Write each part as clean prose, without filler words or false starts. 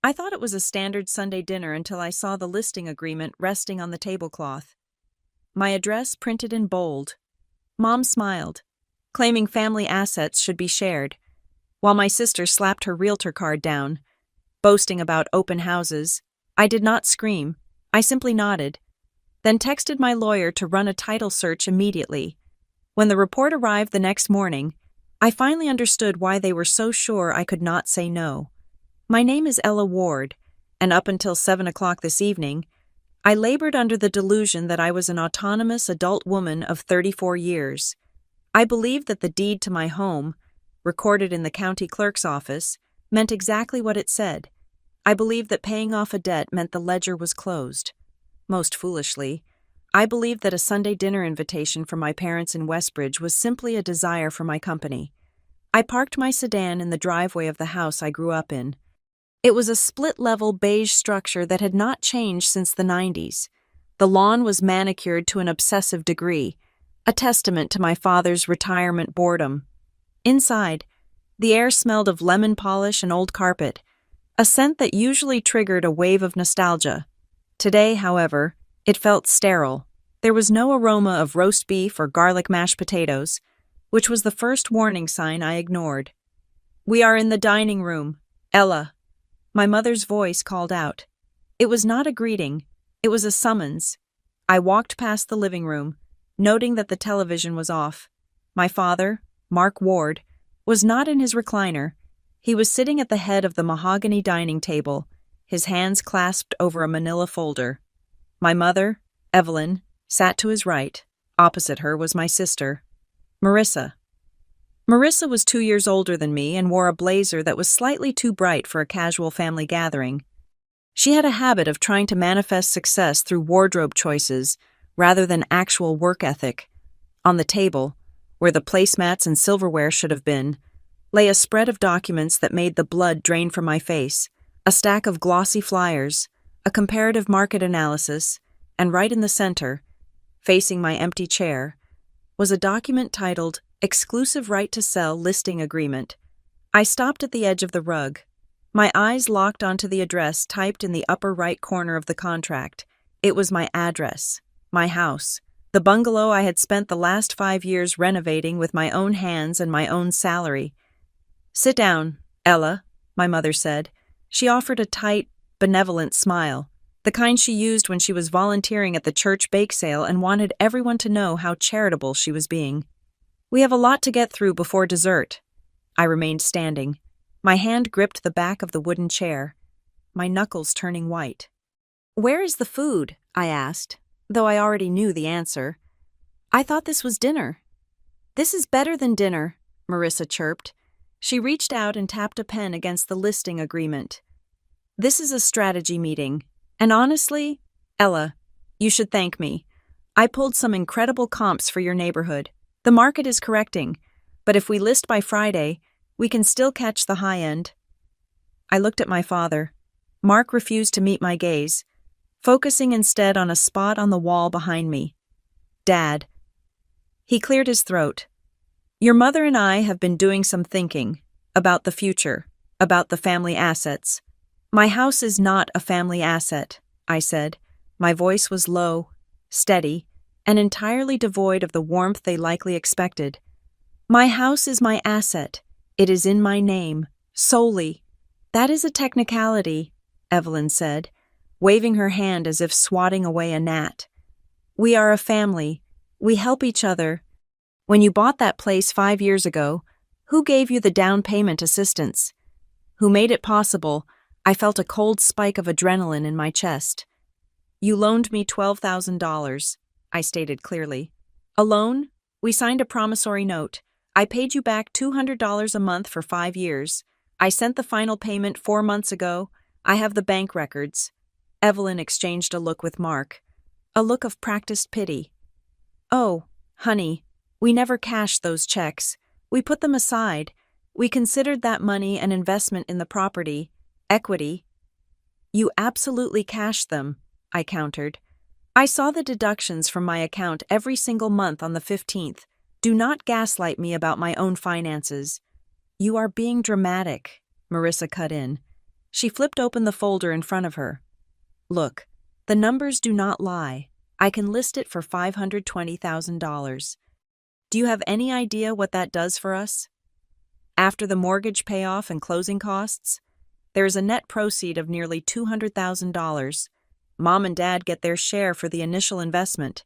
I thought it was a standard Sunday dinner until I saw the listing agreement resting on the tablecloth. My address printed in bold. Mom smiled, claiming family assets should be shared, while my sister slapped her realtor card down, boasting about open houses. I did not scream. I simply nodded, then texted my lawyer to run a title search immediately. When the report arrived the next morning, I finally understood why they were so sure I could not say no. My name is Ella Ward, and up until 7 o'clock this evening, I labored under the delusion that I was an autonomous adult woman of 34 years. I believed that the deed to my home, recorded in the county clerk's office, meant exactly what it said. I believed that paying off a debt meant the ledger was closed. Most foolishly, I believed that a Sunday dinner invitation from my parents in Westbridge was simply a desire for my company. I parked my sedan in the driveway of the house I grew up in. It was a split-level beige structure that had not changed since the 90s. The lawn was manicured to an obsessive degree, a testament to my father's retirement boredom. Inside, the air smelled of lemon polish and old carpet, a scent that usually triggered a wave of nostalgia. Today, however, it felt sterile. There was no aroma of roast beef or garlic mashed potatoes, which was the first warning sign I ignored. "We are in the dining room, Ella," my mother's voice called out. It was not a greeting, it was a summons. I walked past the living room, noting that the television was off. My father, Mark Ward, was not in his recliner. He was sitting at the head of the mahogany dining table, his hands clasped over a manila folder. My mother, Evelyn, sat to his right. Opposite her was my sister, Marissa. Marissa was 2 years older than me and wore a blazer that was slightly too bright for a casual family gathering. She had a habit of trying to manifest success through wardrobe choices rather than actual work ethic. On the table, where the placemats and silverware should have been, lay a spread of documents that made the blood drain from my face, a stack of glossy flyers, a comparative market analysis, and right in the center, facing my empty chair, was a document titled Exclusive Right to Sell Listing Agreement. I stopped at the edge of the rug. My eyes locked onto the address typed in the upper right corner of the contract. It was my address, my house, the bungalow I had spent the last 5 years renovating with my own hands and my own salary. "Sit down, Ella," my mother said. She offered a tight, benevolent smile, the kind she used when she was volunteering at the church bake sale and wanted everyone to know how charitable she was being. "We have a lot to get through before dessert." I remained standing. My hand gripped the back of the wooden chair, my knuckles turning white. "Where is the food?" I asked, though I already knew the answer. "I thought this was dinner." "This is better than dinner," Marissa chirped. She reached out and tapped a pen against the listing agreement. "This is a strategy meeting, and honestly, Ella, you should thank me. I pulled some incredible comps for your neighborhood. The market is correcting, but if we list by Friday, we can still catch the high end." I looked at my father. Mark refused to meet my gaze, focusing instead on a spot on the wall behind me. "Dad." He cleared his throat. "Your mother and I have been doing some thinking about the future, about the family assets. My house is not a family asset," I said. My voice was low, steady, and entirely devoid of the warmth they likely expected. "My house is my asset. It is in my name, solely." "That is a technicality," Evelyn said, waving her hand as if swatting away a gnat. "We are a family. We help each other. When you bought that place 5 years ago, who gave you the down payment assistance? Who made it possible?" I felt a cold spike of adrenaline in my chest. "You loaned me $12,000, I stated clearly. "A loan? We signed a promissory note. I paid you back $200 a month for 5 years. I sent the final payment 4 months ago. I have the bank records." Evelyn exchanged a look with Mark, a look of practiced pity. "Oh, honey, we never cashed those checks. We put them aside. We considered that money an investment in the property, equity." "You absolutely cashed them," I countered. "I saw the deductions from my account every single month on the 15th. Do not gaslight me about my own finances." "You are being dramatic," Marissa cut in. She flipped open the folder in front of her. Look, the numbers do not lie. I can list it for $520,000. Do you have any idea what that does for us? After the mortgage payoff and closing costs, there is a net proceed of nearly $200,000. Mom and Dad get their share for the initial investment,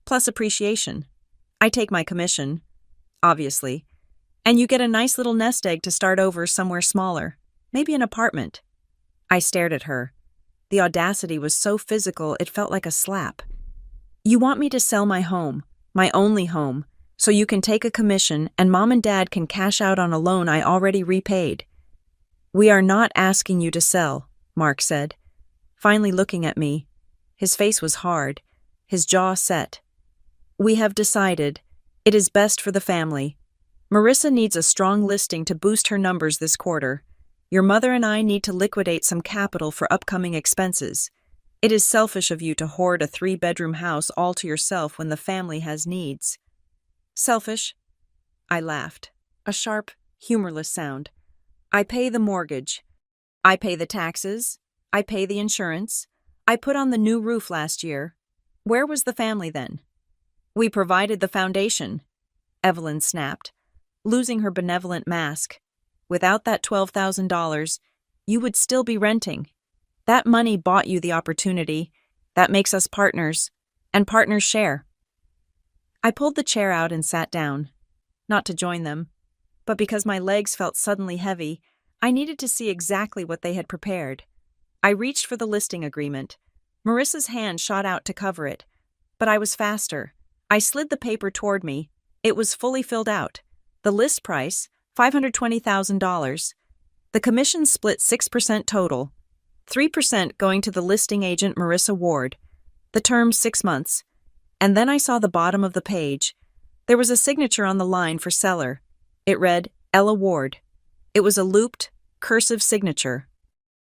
plus appreciation. I take my commission, obviously, and you get a nice little nest egg to start over somewhere smaller, maybe an apartment. I stared at her. The audacity was so physical it felt like a slap. You want me to sell my home, my only home, so you can take a commission and Mom and Dad can cash out on a loan I already repaid. We are not asking you to sell, Mark said, finally looking at me. His face was hard, his jaw set. We have decided. It is best for the family. Marissa needs a strong listing to boost her numbers this quarter. Your mother and I need to liquidate some capital for upcoming expenses. It is selfish of you to hoard a 3-bedroom house all to yourself when the family has needs. Selfish? I laughed. A sharp, humorless sound. I pay the mortgage. I pay the taxes. I pay the insurance. I put on the new roof last year. Where was the family then? We provided the foundation, Evelyn snapped, losing her benevolent mask. Without that $12,000, you would still be renting. That money bought you the opportunity. That makes us partners, and partners share. I pulled the chair out and sat down, not to join them, but because my legs felt suddenly heavy, I needed to see exactly what they had prepared. I reached for the listing agreement. Marissa's hand shot out to cover it, but I was faster. I slid the paper toward me. It was fully filled out. The list price, $520,000. The commission split 6% total, 3% going to the listing agent Marissa Ward. The term 6 months. And then I saw the bottom of the page. There was a signature on the line for seller. It read, Ella Ward. It was a looped, cursive signature.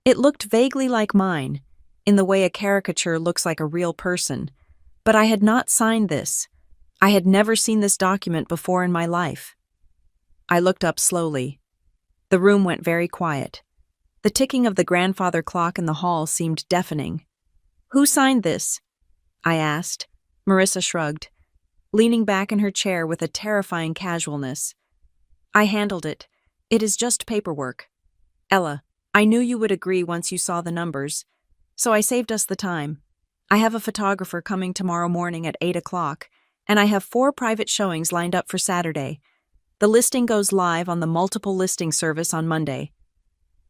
It looked vaguely like mine, in the way a caricature looks like a real person. But I had not signed this. I had never seen this document before in my life. I looked up slowly. The room went very quiet. The ticking of the grandfather clock in the hall seemed deafening. Who signed this? I asked. Marissa shrugged, leaning back in her chair with a terrifying casualness. I handled it. It is just paperwork. Ella, I knew you would agree once you saw the numbers, so I saved us the time. I have a photographer coming tomorrow morning at 8 o'clock, and I have 4 private showings lined up for Saturday. The listing goes live on the multiple listing service on Monday.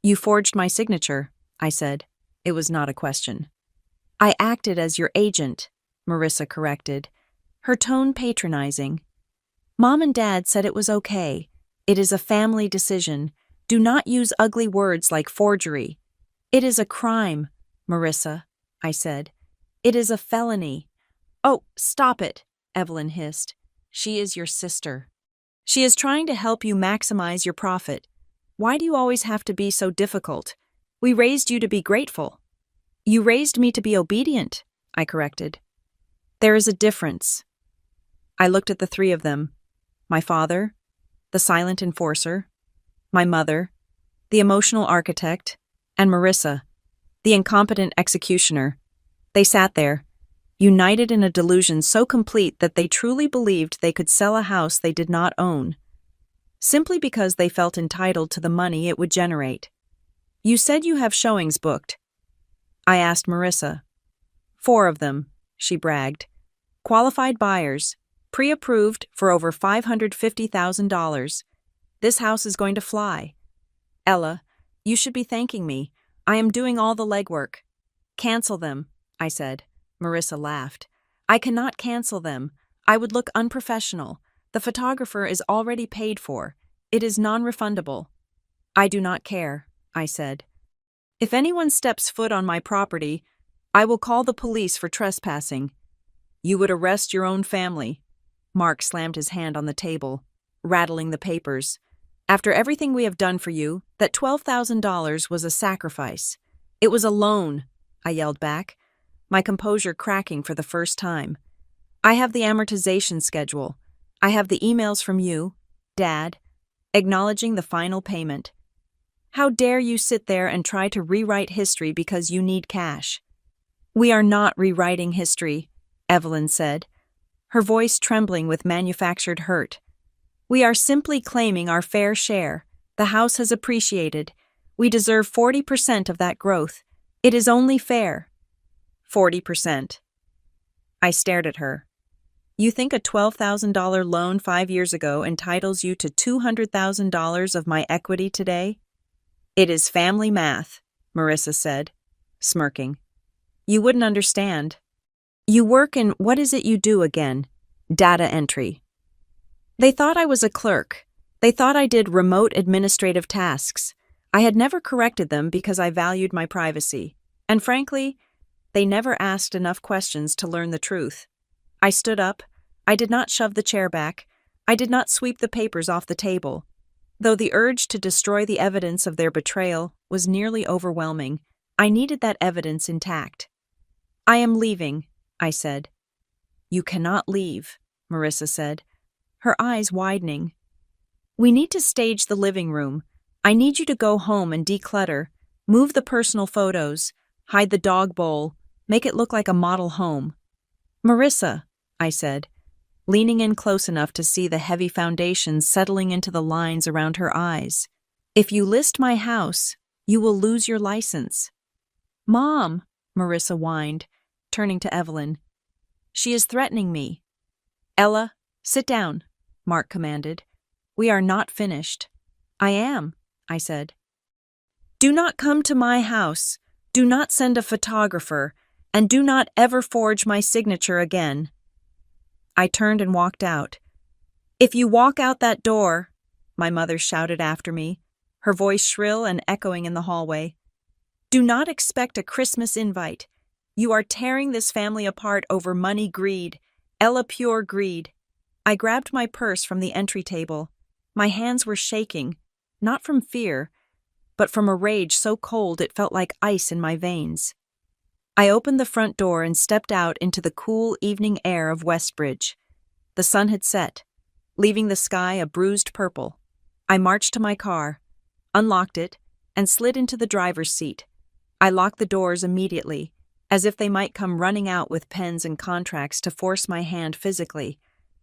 You forged my signature, I said. It was not a question. I acted as your agent, Marissa corrected, her tone patronizing. Mom and Dad said it was okay. It is a family decision. Do not use ugly words like forgery. It is a crime, Marissa, I said. It is a felony. Oh, stop it, Evelyn hissed. She is your sister. She is trying to help you maximize your profit. Why do you always have to be so difficult? We raised you to be grateful. You raised me to be obedient, I corrected. There is a difference. I looked at the 3 of them. My father, the silent enforcer, my mother, the emotional architect, and Marissa, the incompetent executioner. They sat there, united in a delusion so complete that they truly believed they could sell a house they did not own, simply because they felt entitled to the money it would generate. You said you have showings booked. I asked Marissa. 4 of them, she bragged. Qualified buyers, pre-approved for over $550,000. This house is going to fly. Ella, you should be thanking me. I am doing all the legwork. Cancel them, I said. Marissa laughed. I cannot cancel them. I would look unprofessional. The photographer is already paid for. It is non-refundable. I do not care, I said. If anyone steps foot on my property, I will call the police for trespassing. You would arrest your own family. Mark slammed his hand on the table, rattling the papers. After everything we have done for you, that $12,000 was a sacrifice. It was a loan, I yelled back, my composure cracking for the first time. I have the amortization schedule. I have the emails from you, Dad, acknowledging the final payment. How dare you sit there and try to rewrite history because you need cash? We are not rewriting history, Evelyn said, her voice trembling with manufactured hurt. We are simply claiming our fair share. The house has appreciated. We deserve 40% of that growth. It is only fair. 40%. I stared at her. You think a $12,000 loan 5 years ago entitles you to $200,000 of my equity today? It is family math, Marissa said, smirking. You wouldn't understand. You work in, what is it you do again? Data entry. They thought I was a clerk. They thought I did remote administrative tasks. I had never corrected them because I valued my privacy. And frankly, they never asked enough questions to learn the truth. I stood up. I did not shove the chair back. I did not sweep the papers off the table. Though the urge to destroy the evidence of their betrayal was nearly overwhelming, I needed that evidence intact. I am leaving, I said. You cannot leave, Marissa said, her eyes widening. We need to stage the living room. I need you to go home and declutter, move the personal photos, hide the dog bowl, make it look like a model home. Marissa, I said, leaning in close enough to see the heavy foundation settling into the lines around her eyes. If you list my house, you will lose your license. Mom, Marissa whined, turning to Evelyn. She is threatening me. Ella, sit down, Mark commanded. We are not finished. I am, I said. Do not come to my house. Do not send a photographer, and do not ever forge my signature again. I turned and walked out. If you walk out that door, my mother shouted after me, her voice shrill and echoing in the hallway. Do not expect a Christmas invite. You are tearing this family apart over money greed, Ella pure greed. I grabbed my purse from the entry table. My hands were shaking, not from fear, but from a rage so cold it felt like ice in my veins. I opened the front door and stepped out into the cool evening air of Westbridge. The sun had set, leaving the sky a bruised purple. I marched to my car, unlocked it, and slid into the driver's seat. I locked the doors immediately, as if they might come running out with pens and contracts to force my hand physically.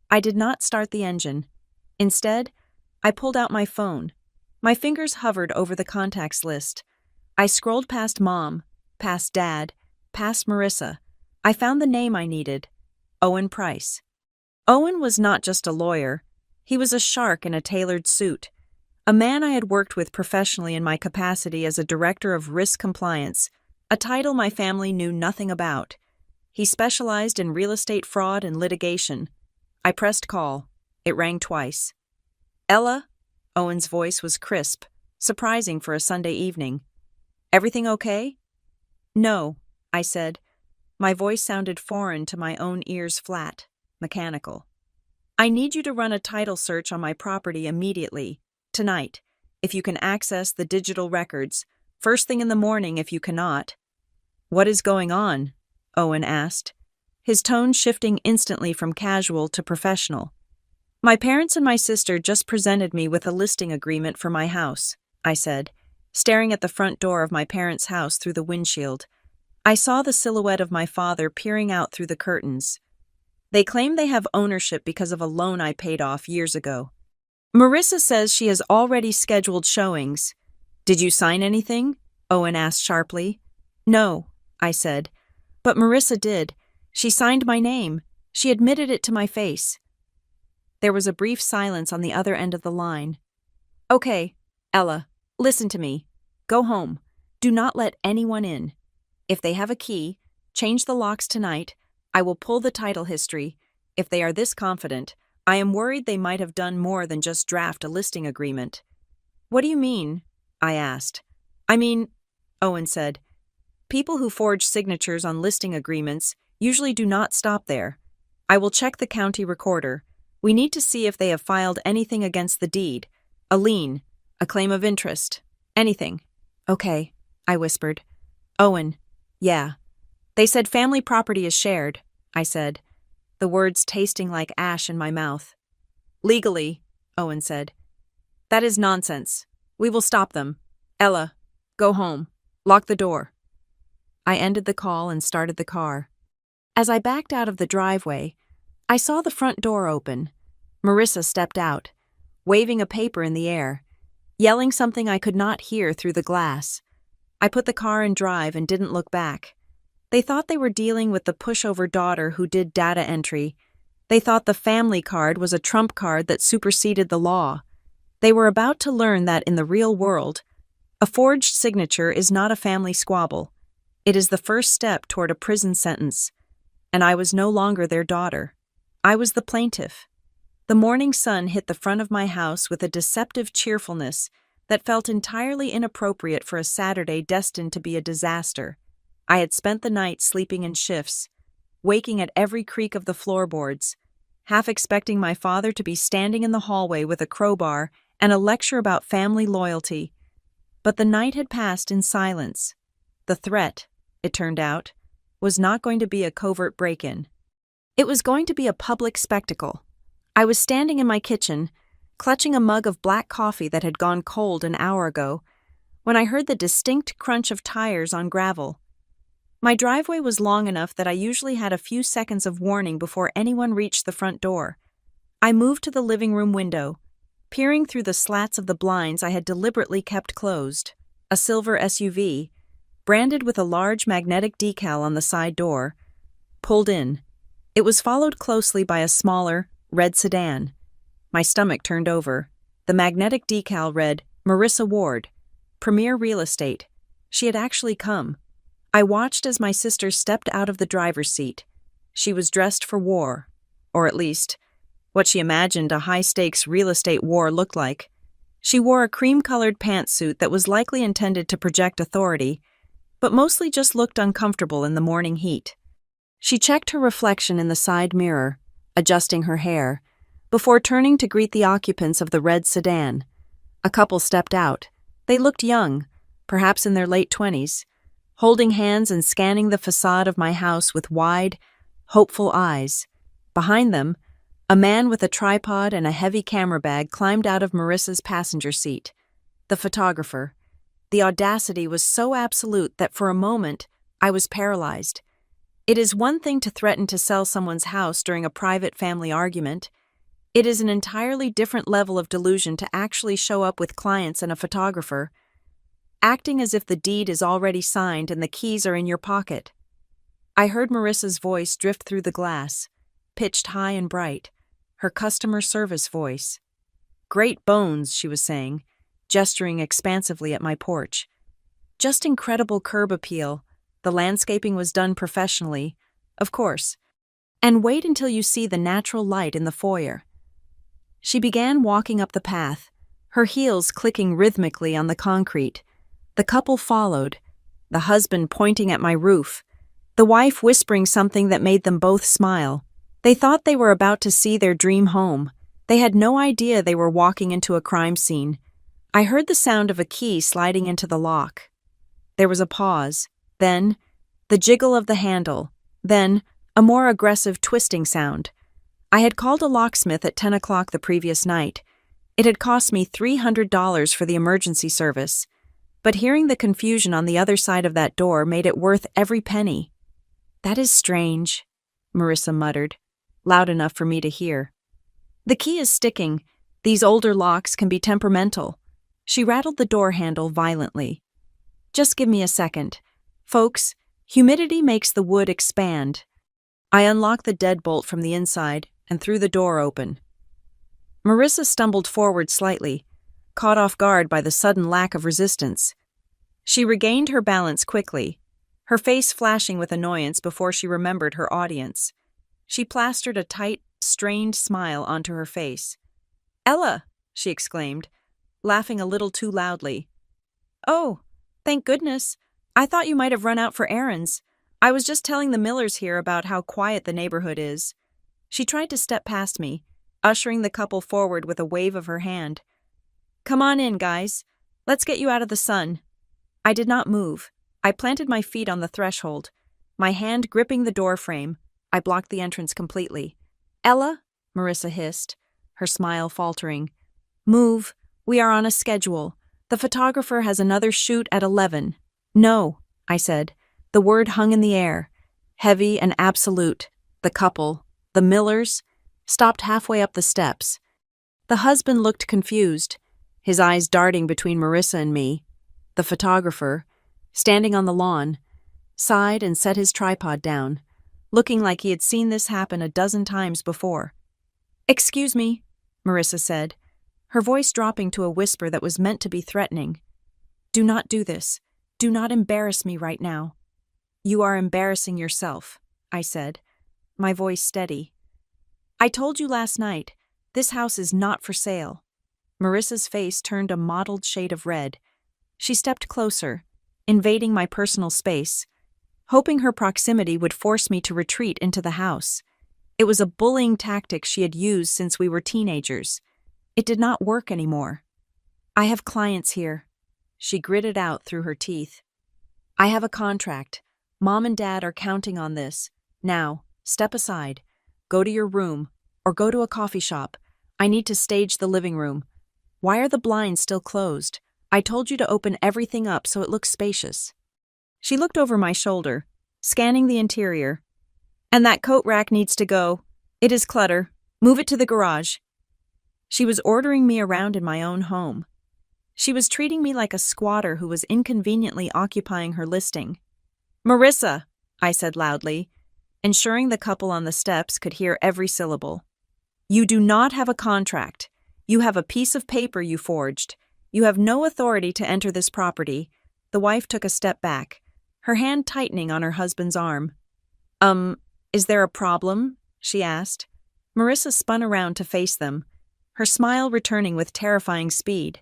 I did not start the engine. Instead, I pulled out my phone. My fingers hovered over the contacts list. I scrolled past Mom, past Dad, past Marissa. I found the name I needed, Owen Price. Owen was not just a lawyer. He was a shark in a tailored suit, a man I had worked with professionally in my capacity as a director of risk compliance, a title my family knew nothing about. He specialized in real estate fraud and litigation. I pressed call. It rang twice. Ella? Owen's voice was crisp, surprising for a Sunday evening. Everything okay? No, I said. My voice sounded foreign to my own ears, flat, mechanical. I need you to run a title search on my property immediately, tonight, if you can access the digital records, first thing in the morning if you cannot. What is going on? Owen asked, his tone shifting instantly from casual to professional. My parents and my sister just presented me with a listing agreement for my house, I said, staring at the front door of my parents' house through the windshield. I saw the silhouette of my father peering out through the curtains. They claim they have ownership because of a loan I paid off years ago. Marissa says she has already scheduled showings. Did you sign anything? Owen asked sharply. No, I said. But Marissa did. She signed my name. She admitted it to my face. There was a brief silence on the other end of the line. Okay, Ella, listen to me. Go home. Do not let anyone in. If they have a key, change the locks tonight. I will pull the title history. If they are this confident, I am worried they might have done more than just draft a listing agreement. What do you mean? I asked. I mean, Owen said, people who forge signatures on listing agreements usually do not stop there. I will check the county recorder. We need to see if they have filed anything against the deed, a lien, a claim of interest, anything. Okay, I whispered. Owen, yeah. They said family property is shared, I said, the words tasting like ash in my mouth. Legally, Owen said. That is nonsense. We will stop them. Ella, go home. Lock the door. I ended the call and started the car. As I backed out of the driveway, I saw the front door open. Marissa stepped out, waving a paper in the air, yelling something I could not hear through the glass. I put the car in drive and didn't look back. They thought they were dealing with the pushover daughter who did data entry. They thought the family card was a trump card that superseded the law. They were about to learn that in the real world, a forged signature is not a family squabble. It is the first step toward a prison sentence. And I was no longer their daughter. I was the plaintiff. The morning sun hit the front of my house with a deceptive cheerfulness that felt entirely inappropriate for a Saturday destined to be a disaster. I had spent the night sleeping in shifts, waking at every creak of the floorboards, half expecting my father to be standing in the hallway with a crowbar and a lecture about family loyalty. But the night had passed in silence. The threat, it turned out, was not going to be a covert break-in. It was going to be a public spectacle. I was standing in my kitchen, clutching a mug of black coffee that had gone cold an hour ago, when I heard the distinct crunch of tires on gravel. My driveway was long enough that I usually had a few seconds of warning before anyone reached the front door. I moved to the living room window, peering through the slats of the blinds I had deliberately kept closed. A silver SUV, branded with a large magnetic decal on the side door, pulled in. It was followed closely by a smaller, red sedan. My stomach turned over. The magnetic decal read, Marissa Ward, Premier Real Estate. She had actually come. I watched as my sister stepped out of the driver's seat. She was dressed for war, or at least, what she imagined a high-stakes real estate war looked like. She wore a cream-colored pantsuit that was likely intended to project authority, but mostly just looked uncomfortable in the morning heat. She checked her reflection in the side mirror, adjusting her hair, before turning to greet the occupants of the red sedan. A couple stepped out. They looked young, perhaps in their late 20s, holding hands and scanning the facade of my house with wide, hopeful eyes. Behind them, a man with a tripod and a heavy camera bag climbed out of Marissa's passenger seat. The photographer. The audacity was so absolute that for a moment, I was paralyzed. It is one thing to threaten to sell someone's house during a private family argument. It is an entirely different level of delusion to actually show up with clients and a photographer, acting as if the deed is already signed and the keys are in your pocket. I heard Marissa's voice drift through the glass, pitched high and bright, her customer service voice. Great bones, she was saying, gesturing expansively at my porch. Just incredible curb appeal. The landscaping was done professionally, of course. And wait until you see the natural light in the foyer. She began walking up the path, her heels clicking rhythmically on the concrete. The couple followed, the husband pointing at my roof, the wife whispering something that made them both smile. They thought they were about to see their dream home. They had no idea they were walking into a crime scene. I heard the sound of a key sliding into the lock. There was a pause, then the jiggle of the handle, then a more aggressive twisting sound. I had called a locksmith at 10 o'clock the previous night. It had cost me $300 for the emergency service, but hearing the confusion on the other side of that door made it worth every penny. That is strange, Marissa muttered, loud enough for me to hear. The key is sticking. These older locks can be temperamental. She rattled the door handle violently. Just give me a second. Folks, humidity makes the wood expand. I unlocked the deadbolt from the inside and threw the door open. Marissa stumbled forward slightly, caught off guard by the sudden lack of resistance. She regained her balance quickly, her face flashing with annoyance before she remembered her audience. She plastered a tight, strained smile onto her face. "Ella!" she exclaimed, laughing a little too loudly. "Oh, thank goodness. I thought you might have run out for errands. I was just telling the Millers here about how quiet the neighborhood is." She tried to step past me, ushering the couple forward with a wave of her hand. "Come on in, guys. Let's get you out of the sun." I did not move. I planted my feet on the threshold, my hand gripping the door frame. I blocked the entrance completely. "Ella," Marissa hissed, her smile faltering. "Move. We are on a schedule. The photographer has another shoot at 11. No, I said. The word hung in the air, heavy and absolute. The couple, the Millers, stopped halfway up the steps. The husband looked confused, his eyes darting between Marissa and me. The photographer, standing on the lawn, sighed and set his tripod down, looking like he had seen this happen a dozen times before. "Excuse me," Marissa said, her voice dropping to a whisper that was meant to be threatening. "Do not do this. Do not embarrass me right now." "You are embarrassing yourself," I said, my voice steady. "I told you last night, this house is not for sale." Marissa's face turned a mottled shade of red. She stepped closer, invading my personal space, hoping her proximity would force me to retreat into the house. It was a bullying tactic she had used since we were teenagers. It did not work anymore. "I have clients here," she gritted out through her teeth. "I have a contract. Mom and Dad are counting on this. Now, step aside. Go to your room, or go to a coffee shop. I need to stage the living room. Why are the blinds still closed? I told you to open everything up so it looks spacious." She looked over my shoulder, scanning the interior. "And that coat rack needs to go. It is clutter. Move it to the garage." She was ordering me around in my own home. She was treating me like a squatter who was inconveniently occupying her listing. "Marissa," I said loudly, ensuring the couple on the steps could hear every syllable. "You do not have a contract. You have a piece of paper you forged. You have no authority to enter this property." The wife took a step back, her hand tightening on her husband's arm. Is there a problem?" she asked. Marissa spun around to face them, her smile returning with terrifying speed.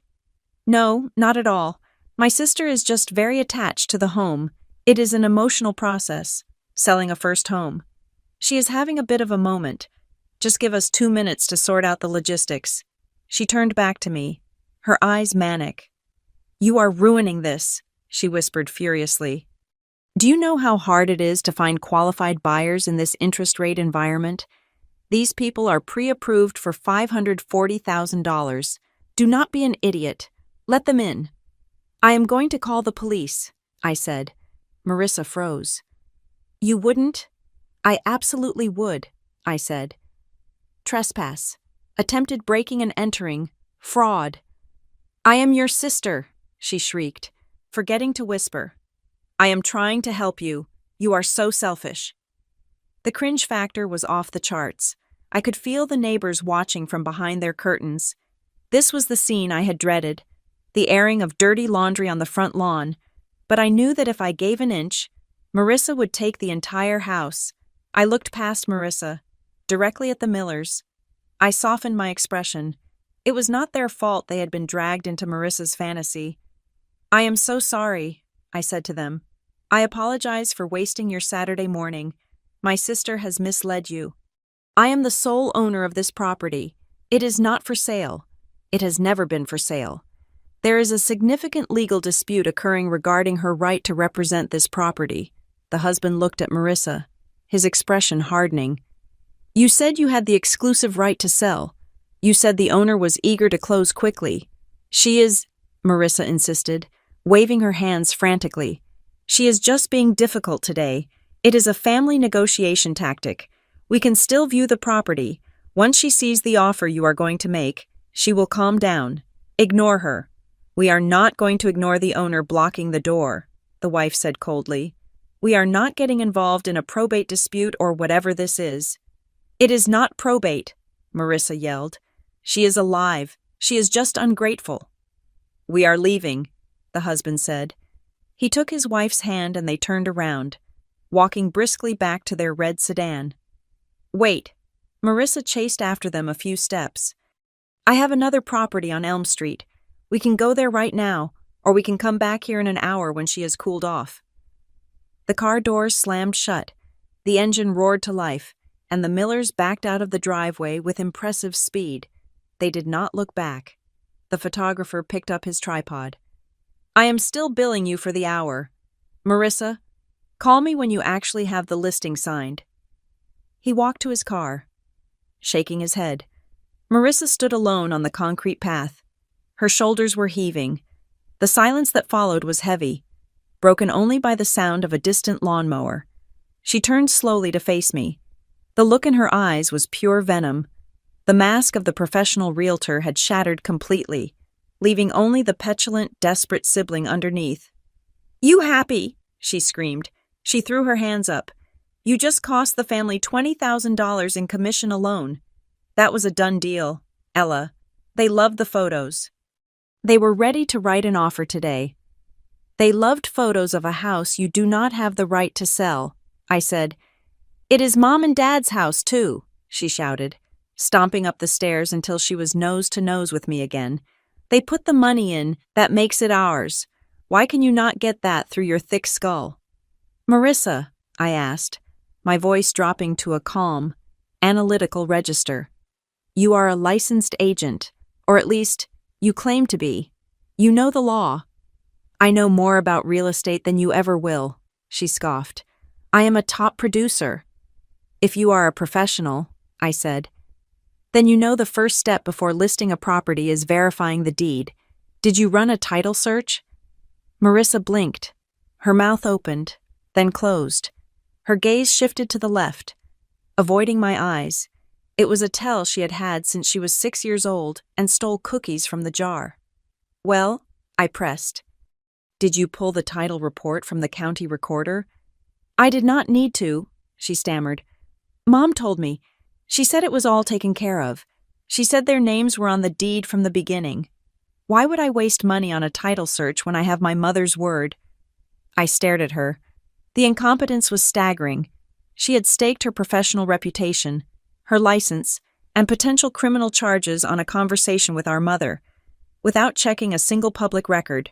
"No, not at all. My sister is just very attached to the home. It is an emotional process, selling a first home. She is having a bit of a moment. Just give us 2 minutes to sort out the logistics." She turned back to me, her eyes manic. "You are ruining this," she whispered furiously. "Do you know how hard it is to find qualified buyers in this interest rate environment? These people are pre-approved for $540,000. Do not be an idiot. Let them in." "I am going to call the police," I said. Marissa froze. "You wouldn't?" "I absolutely would," I said. "Trespass. Attempted breaking and entering. Fraud." "I am your sister," she shrieked, forgetting to whisper. "I am trying to help you. You are so selfish." The cringe factor was off the charts. I could feel the neighbors watching from behind their curtains. This was the scene I had dreaded, the airing of dirty laundry on the front lawn, but I knew that if I gave an inch, Marissa would take the entire house. I looked past Marissa, directly at the Millers. I softened my expression. It was not their fault they had been dragged into Marissa's fantasy. "I am so sorry," I said to them. "I apologize for wasting your Saturday morning. My sister has misled you. I am the sole owner of this property. It is not for sale. It has never been for sale. There is a significant legal dispute occurring regarding her right to represent this property." The husband looked at Marissa, his expression hardening. "You said you had the exclusive right to sell. You said the owner was eager to close quickly. She is," Marissa insisted, waving her hands frantically. "She is just being difficult today. It is a family negotiation tactic. We can still view the property. Once she sees the offer you are going to make, she will calm down. Ignore her." "We are not going to ignore the owner blocking the door," the wife said coldly. "We are not getting involved in a probate dispute or whatever this is." "It is not probate," Marissa yelled. "She is alive. She is just ungrateful." "We are leaving," the husband said. He took his wife's hand and they turned around, walking briskly back to their red sedan. "Wait." Marissa chased after them a few steps. "I have another property on Elm Street. We can go there right now, or we can come back here in an hour when she has cooled off." The car doors slammed shut, the engine roared to life, and the Millers backed out of the driveway with impressive speed. They did not look back. The photographer picked up his tripod. "I am still billing you for the hour. Marissa, call me when you actually have the listing signed." He walked to his car, shaking his head. Marissa stood alone on the concrete path. Her shoulders were heaving, The silence that followed was heavy, broken only by the sound of a distant lawnmower. She turned slowly to face me. The look in her eyes was pure venom. The mask of the professional realtor had shattered completely, leaving only the petulant, desperate sibling underneath. "You happy?" she screamed. She threw her hands up. "You just cost the family $20,000 in commission alone." That was a done deal, Ella. They loved the photos. They were ready to write an offer today. They loved photos of a house you do not have the right to sell, I said. "It is Mom and Dad's house, too," she shouted, stomping up the stairs until she was nose to nose with me again. "They put the money in, that makes it ours. Why can you not get that through your thick skull?" "Marissa," I asked, my voice dropping to a calm, analytical register. "You are a licensed agent, or at least, you claim to be. You know the law." "I know more about real estate than you ever will," she scoffed. "I am a top producer." "If you are a professional," I said, "then you know the first step before listing a property is verifying the deed. Did you run a title search?" Marissa blinked. Her mouth opened, then closed. Her gaze shifted to the left, avoiding my eyes. It was a tell she had had since she was 6 years old and stole cookies from the jar. "Well," I pressed, "did you pull the title report from the county recorder?" "I did not need to," she stammered. "Mom told me. She said it was all taken care of. She said their names were on the deed from the beginning. Why would I waste money on a title search when I have my mother's word?" I stared at her. The incompetence was staggering. She had staked her professional reputation, her license, and potential criminal charges on a conversation with our mother, without checking a single public record.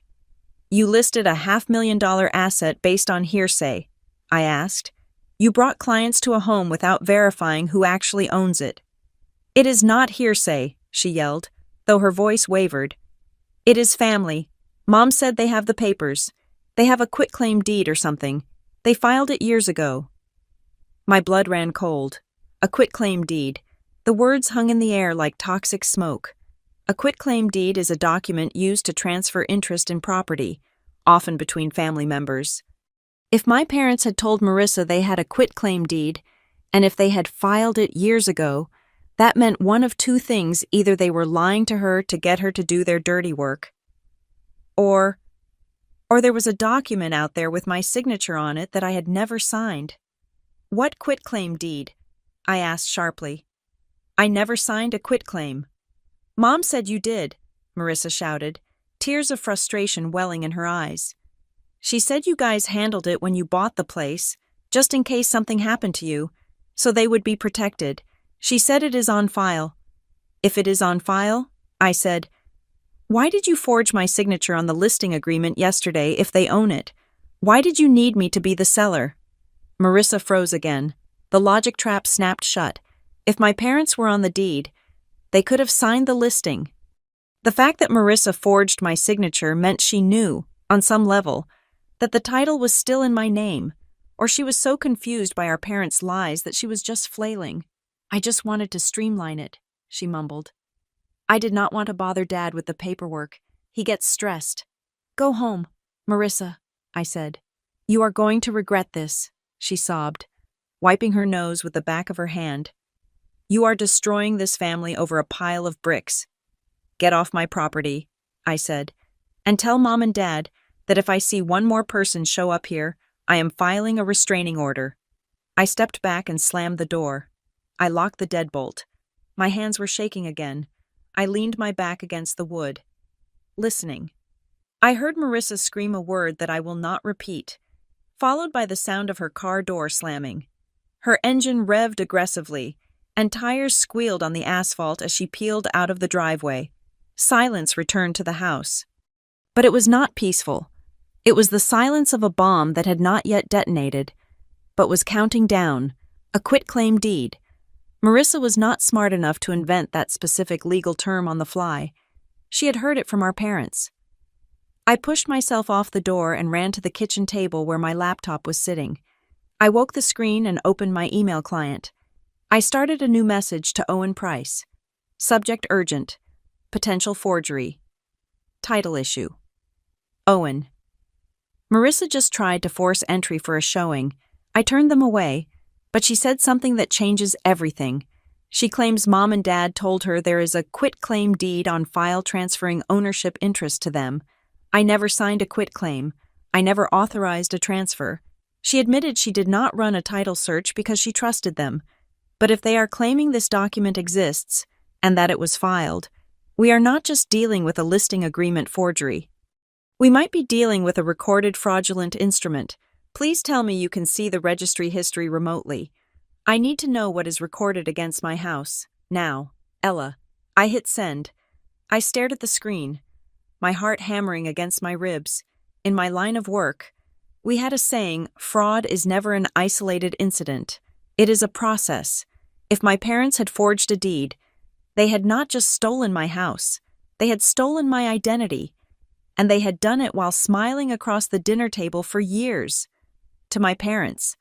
"You listed a $500,000 asset based on hearsay," I asked. "You brought clients to a home without verifying who actually owns it." "It is not hearsay," she yelled, though her voice wavered. "It is family. Mom said they have the papers. They have a quitclaim deed or something. They filed it years ago." My blood ran cold. A quitclaim deed. The words hung in the air like toxic smoke. A quitclaim deed is a document used to transfer interest in property, often between family members. If my parents had told Marissa they had a quitclaim deed, and if they had filed it years ago, that meant one of two things: either they were lying to her to get her to do their dirty work, or there was a document out there with my signature on it that I had never signed. "What quitclaim deed?" I asked sharply. "I never signed a quitclaim." "Mom said you did," Marissa shouted, tears of frustration welling in her eyes. "She said you guys handled it when you bought the place, just in case something happened to you, so they would be protected. She said it is on file." "If it is on file," I said, "why did you forge my signature on the listing agreement yesterday if they own it? Why did you need me to be the seller?" Marissa froze again. The logic trap snapped shut. If my parents were on the deed, they could have signed the listing. The fact that Marissa forged my signature meant she knew, on some level, that the title was still in my name, or she was so confused by our parents' lies that she was just flailing. "I just wanted to streamline it," she mumbled. "I did not want to bother Dad with the paperwork. He gets stressed." "Go home, Marissa," I said. "You are going to regret this," she sobbed, wiping her nose with the back of her hand. "You are destroying this family over a pile of bricks. Get off my property," I said, "and tell Mom and Dad that if I see one more person show up here, I am filing a restraining order." I stepped back and slammed the door. I locked the deadbolt. My hands were shaking again. I leaned my back against the wood, listening. I heard Marissa scream a word that I will not repeat, followed by the sound of her car door slamming. Her engine revved aggressively, and tires squealed on the asphalt as she peeled out of the driveway. Silence returned to the house. But it was not peaceful. It was the silence of a bomb that had not yet detonated, but was counting down, a quitclaim deed. Marissa was not smart enough to invent that specific legal term on the fly. She had heard it from our parents. I pushed myself off the door and ran to the kitchen table where my laptop was sitting. I woke the screen and opened my email client. I started a new message to Owen Price. Subject urgent. Potential forgery. Title issue. Owen. Marissa just tried to force entry for a showing. I turned them away, but she said something that changes everything. She claims Mom and Dad told her there is a quitclaim deed on file transferring ownership interest to them. I never signed a quitclaim. I never authorized a transfer. She admitted she did not run a title search because she trusted them. But if they are claiming this document exists, and that it was filed, we are not just dealing with a listing agreement forgery. We might be dealing with a recorded fraudulent instrument. Please tell me you can see the registry history remotely. I need to know what is recorded against my house. Now, Ella. I hit send. I stared at the screen, my heart hammering against my ribs. In my line of work, we had a saying, fraud is never an isolated incident. It is a process. If my parents had forged a deed, they had not just stolen my house, they had stolen my identity, and they had done it while smiling across the dinner table for years. To my parents,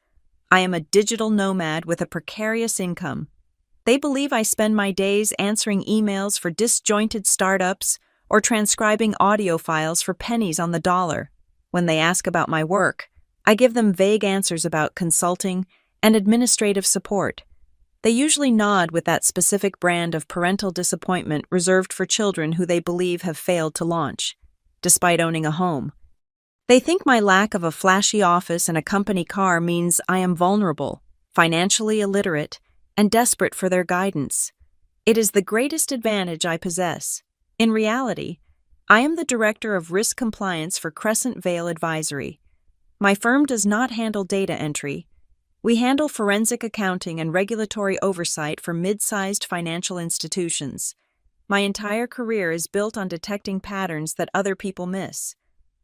I am a digital nomad with a precarious income. They believe I spend my days answering emails for disjointed startups or transcribing audio files for pennies on the dollar. When they ask about my work, I give them vague answers about consulting and administrative support. They usually nod with that specific brand of parental disappointment reserved for children who they believe have failed to launch, despite owning a home. They think my lack of a flashy office and a company car means I am vulnerable, financially illiterate, and desperate for their guidance. It is the greatest advantage I possess. In reality, I am the Director of Risk Compliance for Crescent Vale Advisory. My firm does not handle data entry. We handle forensic accounting and regulatory oversight for mid-sized financial institutions. My entire career is built on detecting patterns that other people miss.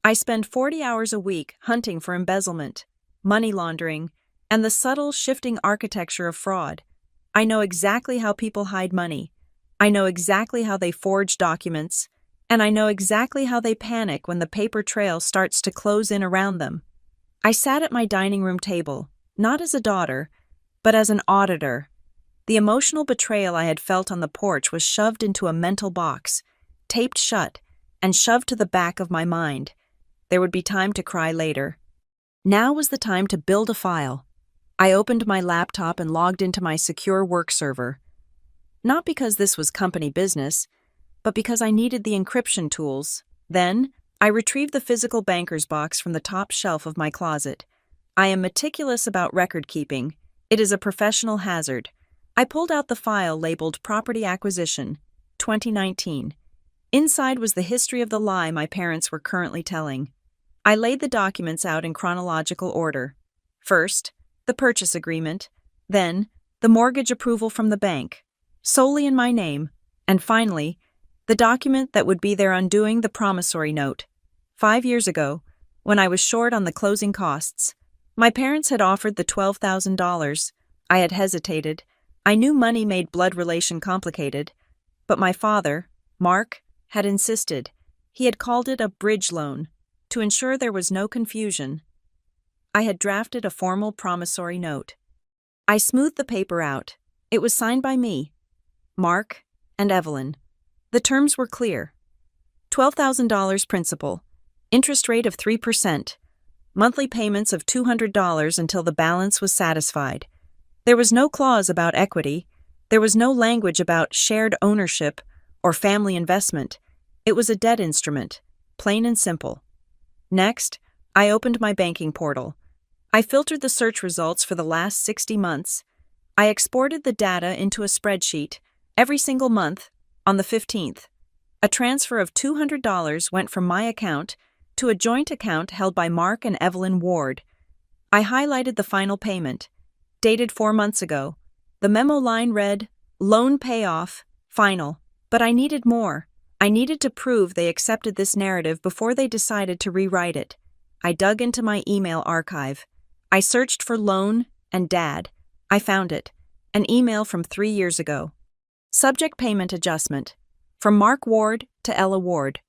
I spend 40 hours a week hunting for embezzlement, money laundering, and the subtle shifting architecture of fraud. I know exactly how people hide money. I know exactly how they forge documents, and I know exactly how they panic when the paper trail starts to close in around them. I sat at my dining room table, not as a daughter, but as an auditor. The emotional betrayal I had felt on the porch was shoved into a mental box, taped shut, and shoved to the back of my mind. There would be time to cry later. Now was the time to build a file. I opened my laptop and logged into my secure work server. Not because this was company business, but because I needed the encryption tools. Then, I retrieved the physical banker's box from the top shelf of my closet. I am meticulous about record keeping. It is a professional hazard. I pulled out the file labeled Property Acquisition, 2019. Inside was the history of the lie my parents were currently telling. I laid the documents out in chronological order. First, the purchase agreement, then, the mortgage approval from the bank, solely in my name, and finally, the document that would be their undoing, the promissory note. 5 years ago, when I was short on the closing costs, my parents had offered the $12,000. I had hesitated. I knew money made blood relation complicated, but my father, Mark, had insisted. He had called it a bridge loan, to ensure there was no confusion. I had drafted a formal promissory note. I smoothed the paper out. It was signed by me, Mark, and Evelyn. The terms were clear. $12,000 principal, interest rate of 3%, monthly payments of $200 until the balance was satisfied. There was no clause about equity. There was no language about shared ownership or family investment. It was a debt instrument, plain and simple. Next, I opened my banking portal. I filtered the search results for the last 60 months. I exported the data into a spreadsheet every single month on the 15th. A transfer of $200 went from my account to a joint account held by Mark and Evelyn Ward. I highlighted the final payment, dated 4 months ago. The memo line read, "Loan payoff, final." But I needed more. I needed to prove they accepted this narrative before they decided to rewrite it. I dug into my email archive. I searched for loan and dad. I found it. An email from 3 years ago. Subject payment adjustment. From Mark Ward to Ella Ward.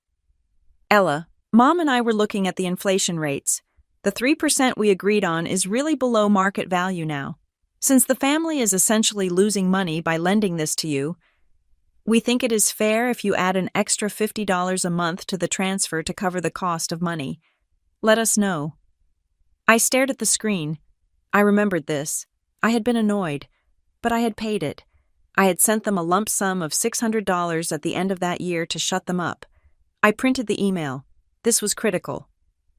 Ella, Mom and I were looking at the inflation rates. The 3% we agreed on is really below market value now. Since the family is essentially losing money by lending this to you, We think it is fair if you add an extra $50 a month to the transfer to cover the cost of money. Let us know." I stared at the screen. I remembered this. I had been annoyed, but I had paid it. I had sent them a lump sum of $600 at the end of that year to shut them up. I printed the email. This was critical.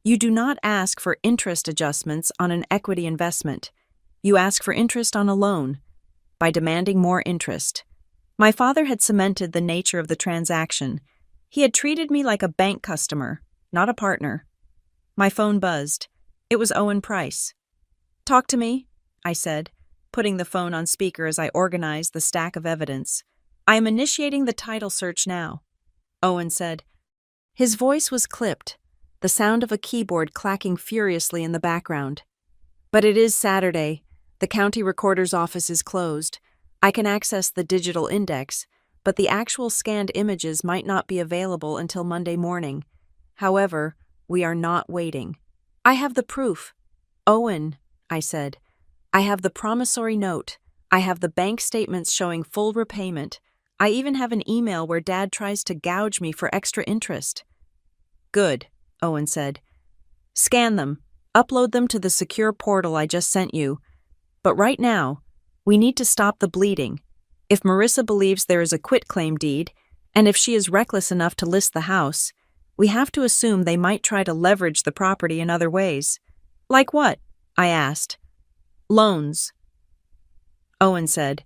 You do not ask for interest adjustments on an equity investment. You ask for interest on a loan by demanding more interest. My father had cemented the nature of the transaction. He had treated me like a bank customer, not a partner. My phone buzzed. It was Owen Price. "Talk to me," I said, putting the phone on speaker as I organized the stack of evidence. "I am initiating the title search now." Owen said. His voice was clipped, the sound of a keyboard clacking furiously in the background. "But it is Saturday. The county recorder's office is closed. I can access the digital index, but the actual scanned images might not be available until Monday morning. However, we are not waiting." "I have the proof." "Owen," I said, "I have the promissory note. I have the bank statements showing full repayment. I even have an email where Dad tries to gouge me for extra interest." "Good," Owen said. "Scan them. Upload them to the secure portal I just sent you. But right now, we need to stop the bleeding. If Marissa believes there is a quitclaim deed, and if she is reckless enough to list the house, we have to assume they might try to leverage the property in other ways." "Like what?" I asked. "Loans." Owen said,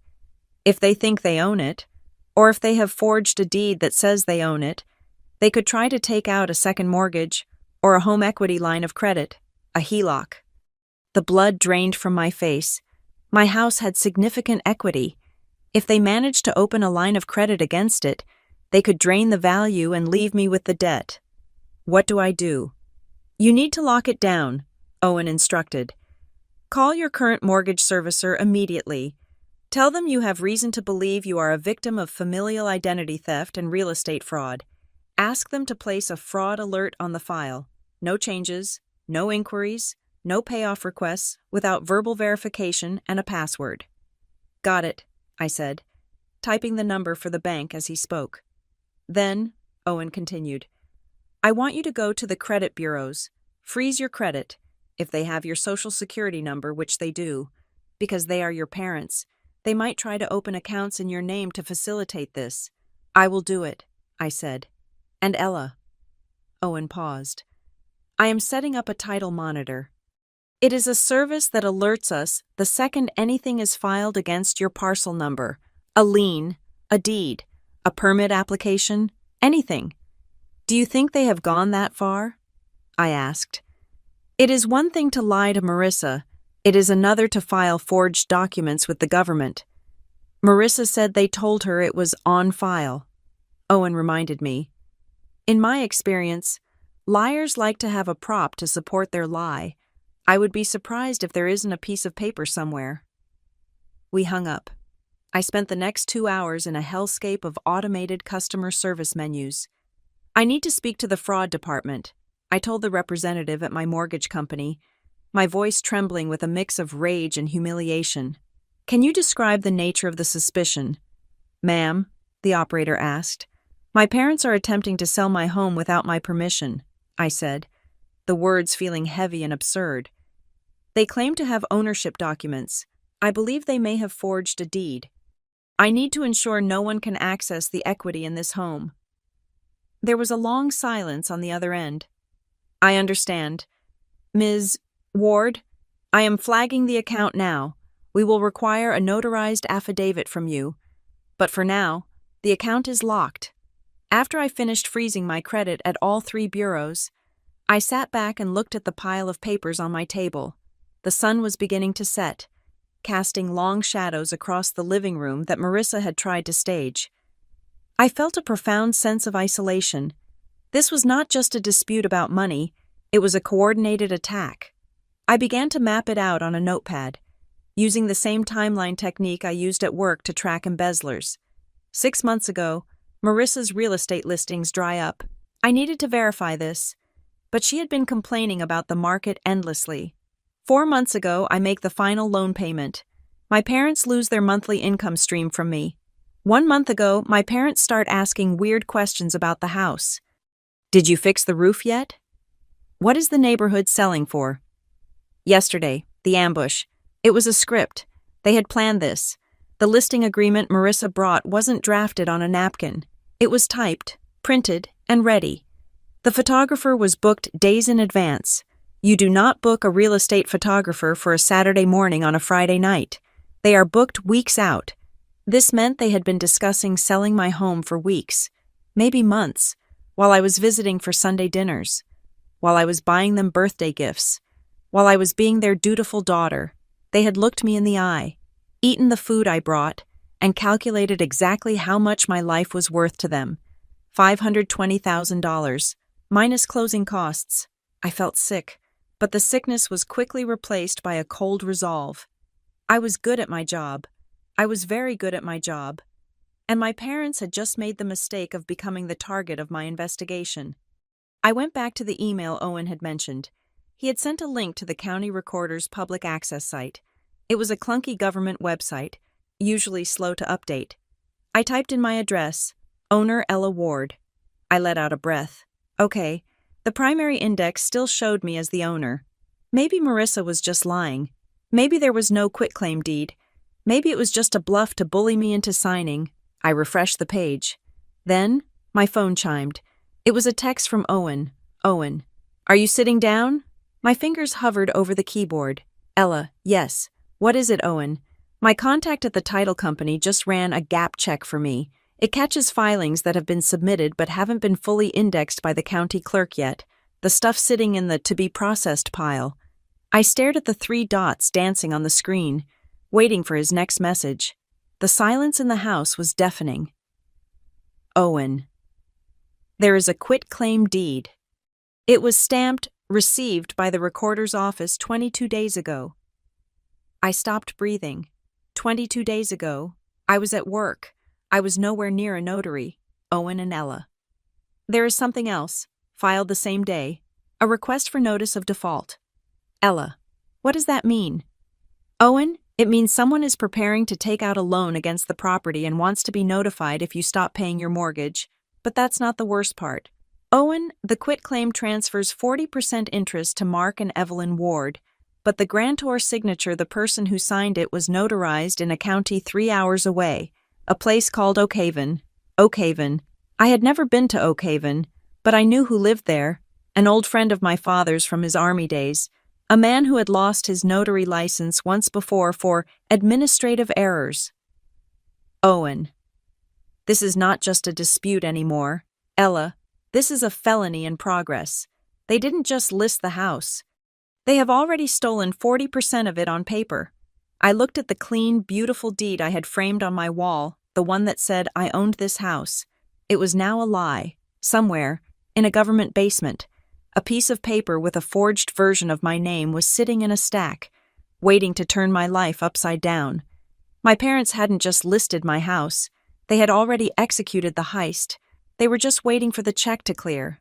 "If they think they own it, or if they have forged a deed that says they own it, they could try to take out a second mortgage or a home equity line of credit, a HELOC." The blood drained from my face. My house had significant equity. If they managed to open a line of credit against it, they could drain the value and leave me with the debt. What do I do? "You need to lock it down," Owen instructed. "Call your current mortgage servicer immediately. Tell them you have reason to believe you are a victim of familial identity theft and real estate fraud. Ask them to place a fraud alert on the file. No changes, no inquiries, no payoff requests without verbal verification and a password." "Got it," I said, typing the number for the bank as he spoke. "Then," Owen continued, "I want you to go to the credit bureaus. Freeze your credit, if they have your social security number, which they do. Because they are your parents, they might try to open accounts in your name to facilitate this." "I will do it," I said. "And Ella." Owen paused. "I am setting up a title monitor. It is a service that alerts us the second anything is filed against your parcel number, a lien, a deed, a permit application, anything. Do you think they have gone that far?" I asked. It is one thing to lie to Marissa. It is another to file forged documents with the government. Marissa said they told her it was on file. Owen reminded me. In my experience, liars like to have a prop to support their lie. I would be surprised if there isn't a piece of paper somewhere. We hung up. I spent the next 2 hours in a hellscape of automated customer service menus. "I need to speak to the fraud department," I told the representative at my mortgage company, my voice trembling with a mix of rage and humiliation. "Can you describe the nature of the suspicion?" "Ma'am," the operator asked. "My parents are attempting to sell my home without my permission," I said, the words feeling heavy and absurd. "They claim to have ownership documents. I believe they may have forged a deed. I need to ensure no one can access the equity in this home." There was a long silence on the other end. "I understand. Ms. Ward, I am flagging the account now. We will require a notarized affidavit from you. But for now, the account is locked." After I finished freezing my credit at all 3 bureaus, I sat back and looked at the pile of papers on my table. The sun was beginning to set, casting long shadows across the living room that Marissa had tried to stage. I felt a profound sense of isolation. This was not just a dispute about money, it was a coordinated attack. I began to map it out on a notepad, using the same timeline technique I used at work to track embezzlers. 6 months ago, Marissa's real estate listings dry up. I needed to verify this, but she had been complaining about the market endlessly. 4 months ago, I make the final loan payment. My parents lose their monthly income stream from me. 1 month ago, my parents start asking weird questions about the house. Did you fix the roof yet? What is the neighborhood selling for? Yesterday, the ambush. It was a script. They had planned this. The listing agreement Marissa brought wasn't drafted on a napkin. It was typed, printed, and ready. The photographer was booked days in advance. You do not book a real estate photographer for a Saturday morning on a Friday night. They are booked weeks out. This meant they had been discussing selling my home for weeks, maybe months, while I was visiting for Sunday dinners, while I was buying them birthday gifts, while I was being their dutiful daughter. They had looked me in the eye, eaten the food I brought, and calculated exactly how much my life was worth to them. $520,000, minus closing costs. I felt sick, but the sickness was quickly replaced by a cold resolve. I was good at my job. I was very good at my job. And my parents had just made the mistake of becoming the target of my investigation. I went back to the email Owen had mentioned. He had sent a link to the county recorder's public access site. It was a clunky government website, usually slow to update. I typed in my address, owner Ella Ward. I let out a breath. Okay, the primary index still showed me as the owner. Maybe Marissa was just lying. Maybe there was no quitclaim deed. Maybe it was just a bluff to bully me into signing. I refreshed the page. Then, my phone chimed. It was a text from Owen. Owen, are you sitting down? My fingers hovered over the keyboard. Ella, yes. What is it, Owen? My contact at the title company just ran a gap check for me. It catches filings that have been submitted but haven't been fully indexed by the county clerk yet. The stuff sitting in the to-be-processed pile. I stared at the 3 dots dancing on the screen, waiting for his next message. The silence in the house was deafening. Owen. There is a quitclaim deed. It was stamped, received by the recorder's office 22 days ago. I stopped breathing. 22 days ago, I was at work. I was nowhere near a notary. Owen and Ella. There is something else, filed the same day. A request for notice of default. Ella. What does that mean? Owen, it means someone is preparing to take out a loan against the property and wants to be notified if you stop paying your mortgage. But that's not the worst part. Owen, the quitclaim transfers 40% interest to Mark and Evelyn Ward, but the grantor signature, the person who signed it, was notarized in a county 3 hours away, a place called Oakhaven. Oakhaven. I had never been to Oakhaven, but I knew who lived there, an old friend of my father's from his army days, a man who had lost his notary license once before for administrative errors. Owen. This is not just a dispute anymore. Ella, this is a felony in progress. They didn't just list the house. They have already stolen 40% of it on paper. I looked at the clean, beautiful deed I had framed on my wall, the one that said I owned this house. It was now a lie, somewhere, in a government basement. A piece of paper with a forged version of my name was sitting in a stack, waiting to turn my life upside down. My parents hadn't just listed my house. They had already executed the heist. They were just waiting for the check to clear.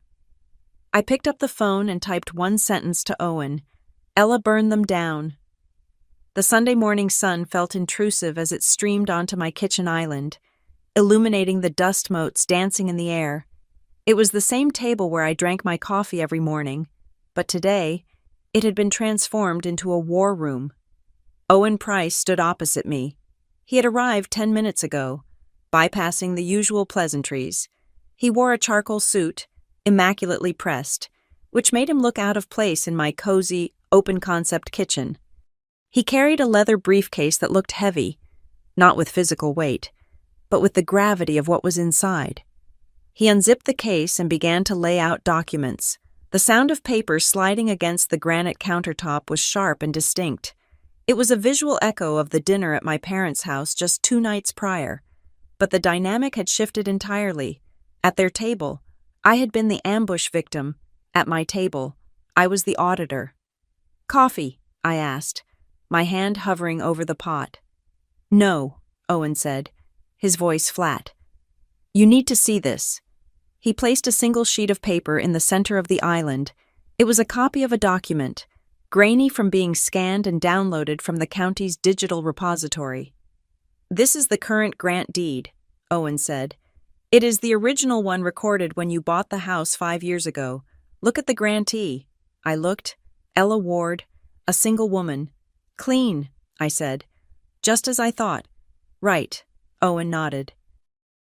I picked up the phone and typed one sentence to Owen. Ella burned them down. The Sunday morning sun felt intrusive as it streamed onto my kitchen island, illuminating the dust motes dancing in the air. It was the same table where I drank my coffee every morning, but today, it had been transformed into a war room. Owen Price stood opposite me. He had arrived 10 minutes ago, bypassing the usual pleasantries. He wore a charcoal suit, immaculately pressed, which made him look out of place in my cozy, open-concept kitchen. He carried a leather briefcase that looked heavy, not with physical weight, but with the gravity of what was inside. He unzipped the case and began to lay out documents. The sound of paper sliding against the granite countertop was sharp and distinct. It was a visual echo of the dinner at my parents' house just 2 nights prior, but the dynamic had shifted entirely. At their table, I had been the ambush victim. At my table, I was the auditor. Coffee, I asked, my hand hovering over the pot. No, Owen said, his voice flat. You need to see this. He placed a single sheet of paper in the center of the island. It was a copy of a document, grainy from being scanned and downloaded from the county's digital repository. This is the current grant deed, Owen said. It is the original one recorded when you bought the house 5 years ago. Look at the grantee. I looked. Ella Ward, a single woman. Clean, I said. Just as I thought. Right, Owen nodded.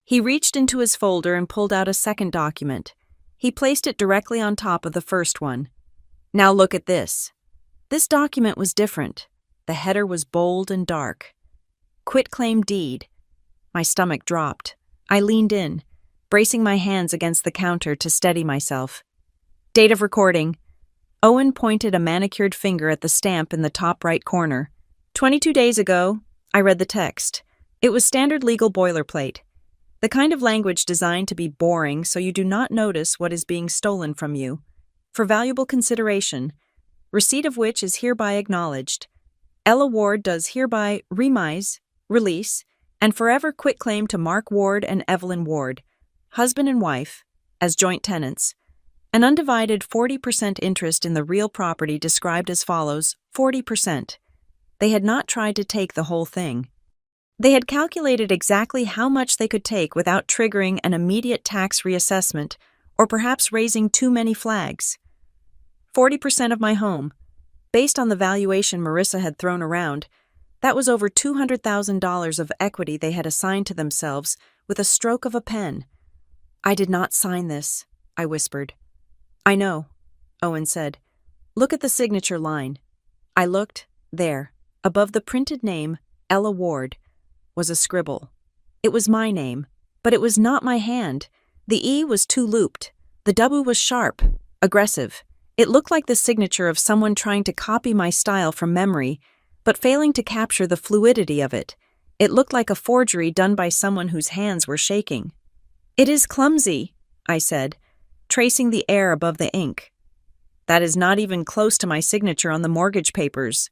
He reached into his folder and pulled out a second document. He placed it directly on top of the first one. Now look at this. This document was different. The header was bold and dark. Quitclaim deed. My stomach dropped. I leaned in, bracing my hands against the counter to steady myself. Date of recording. Owen pointed a manicured finger at the stamp in the top right corner. 22 days ago, I read the text. It was standard legal boilerplate. The kind of language designed to be boring so you do not notice what is being stolen from you. For valuable consideration, receipt of which is hereby acknowledged. Ella Ward does hereby remise, release, and forever quitclaim to Mark Ward and Evelyn Ward, husband and wife, as joint tenants, an undivided 40% interest in the real property described as follows, 40%. They had not tried to take the whole thing. They had calculated exactly how much they could take without triggering an immediate tax reassessment or perhaps raising too many flags. 40% of my home. Based on the valuation Marissa had thrown around, that was over $200,000 of equity they had assigned to themselves with a stroke of a pen. I did not sign this, I whispered. I know, Owen said. Look at the signature line. I looked. There, above the printed name, Ella Ward, was a scribble. It was my name, but it was not my hand. The E was too looped. The W was sharp, aggressive. It looked like the signature of someone trying to copy my style from memory, but failing to capture the fluidity of it. It looked like a forgery done by someone whose hands were shaking. It is clumsy, I said, tracing the air above the ink. That is not even close to my signature on the mortgage papers.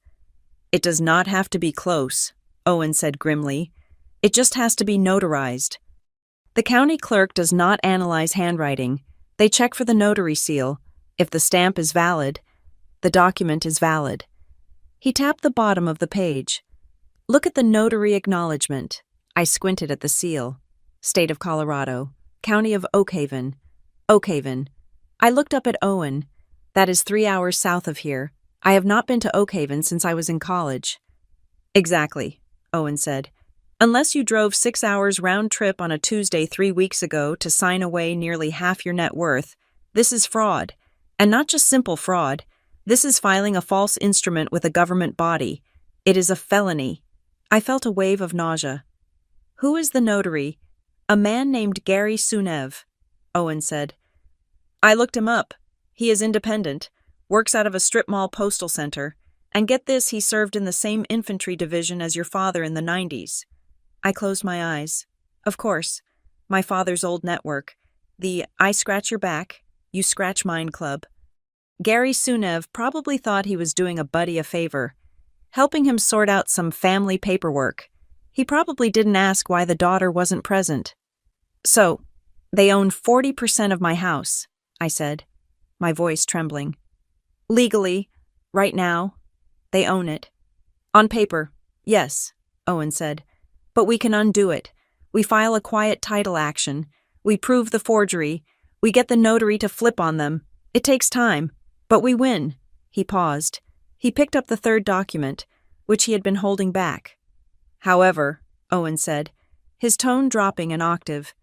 It does not have to be close, Owen said grimly. It just has to be notarized. The county clerk does not analyze handwriting. They check for the notary seal. If the stamp is valid, the document is valid. He tapped the bottom of the page. Look at the notary acknowledgement. I squinted at the seal. State of Colorado. County of Oakhaven. Oakhaven. I looked up at Owen. That is 3 hours south of here. I have not been to Oakhaven since I was in college. Exactly, Owen said. Unless you drove 6 hours round trip on a Tuesday 3 weeks ago to sign away nearly half your net worth, this is fraud. And not just simple fraud. This is filing a false instrument with a government body. It is a felony. I felt a wave of nausea. Who is the notary? A man named Gary Sunev, Owen said. I looked him up. He is independent, works out of a strip mall postal center, and get this, he served in the same infantry division as your father in the 90s. I closed my eyes. Of course, my father's old network, the I Scratch Your Back, You Scratch Mine Club. Gary Sunev probably thought he was doing a buddy a favor, helping him sort out some family paperwork. He probably didn't ask why the daughter wasn't present. So, they own 40% of my house, I said, my voice trembling. Legally, right now, they own it. On paper, yes, Owen said. But we can undo it. We file a quiet title action. We prove the forgery. We get the notary to flip on them. It takes time, but we win. He paused. He picked up the third document, which he had been holding back. However, Owen said, his tone dropping an octave,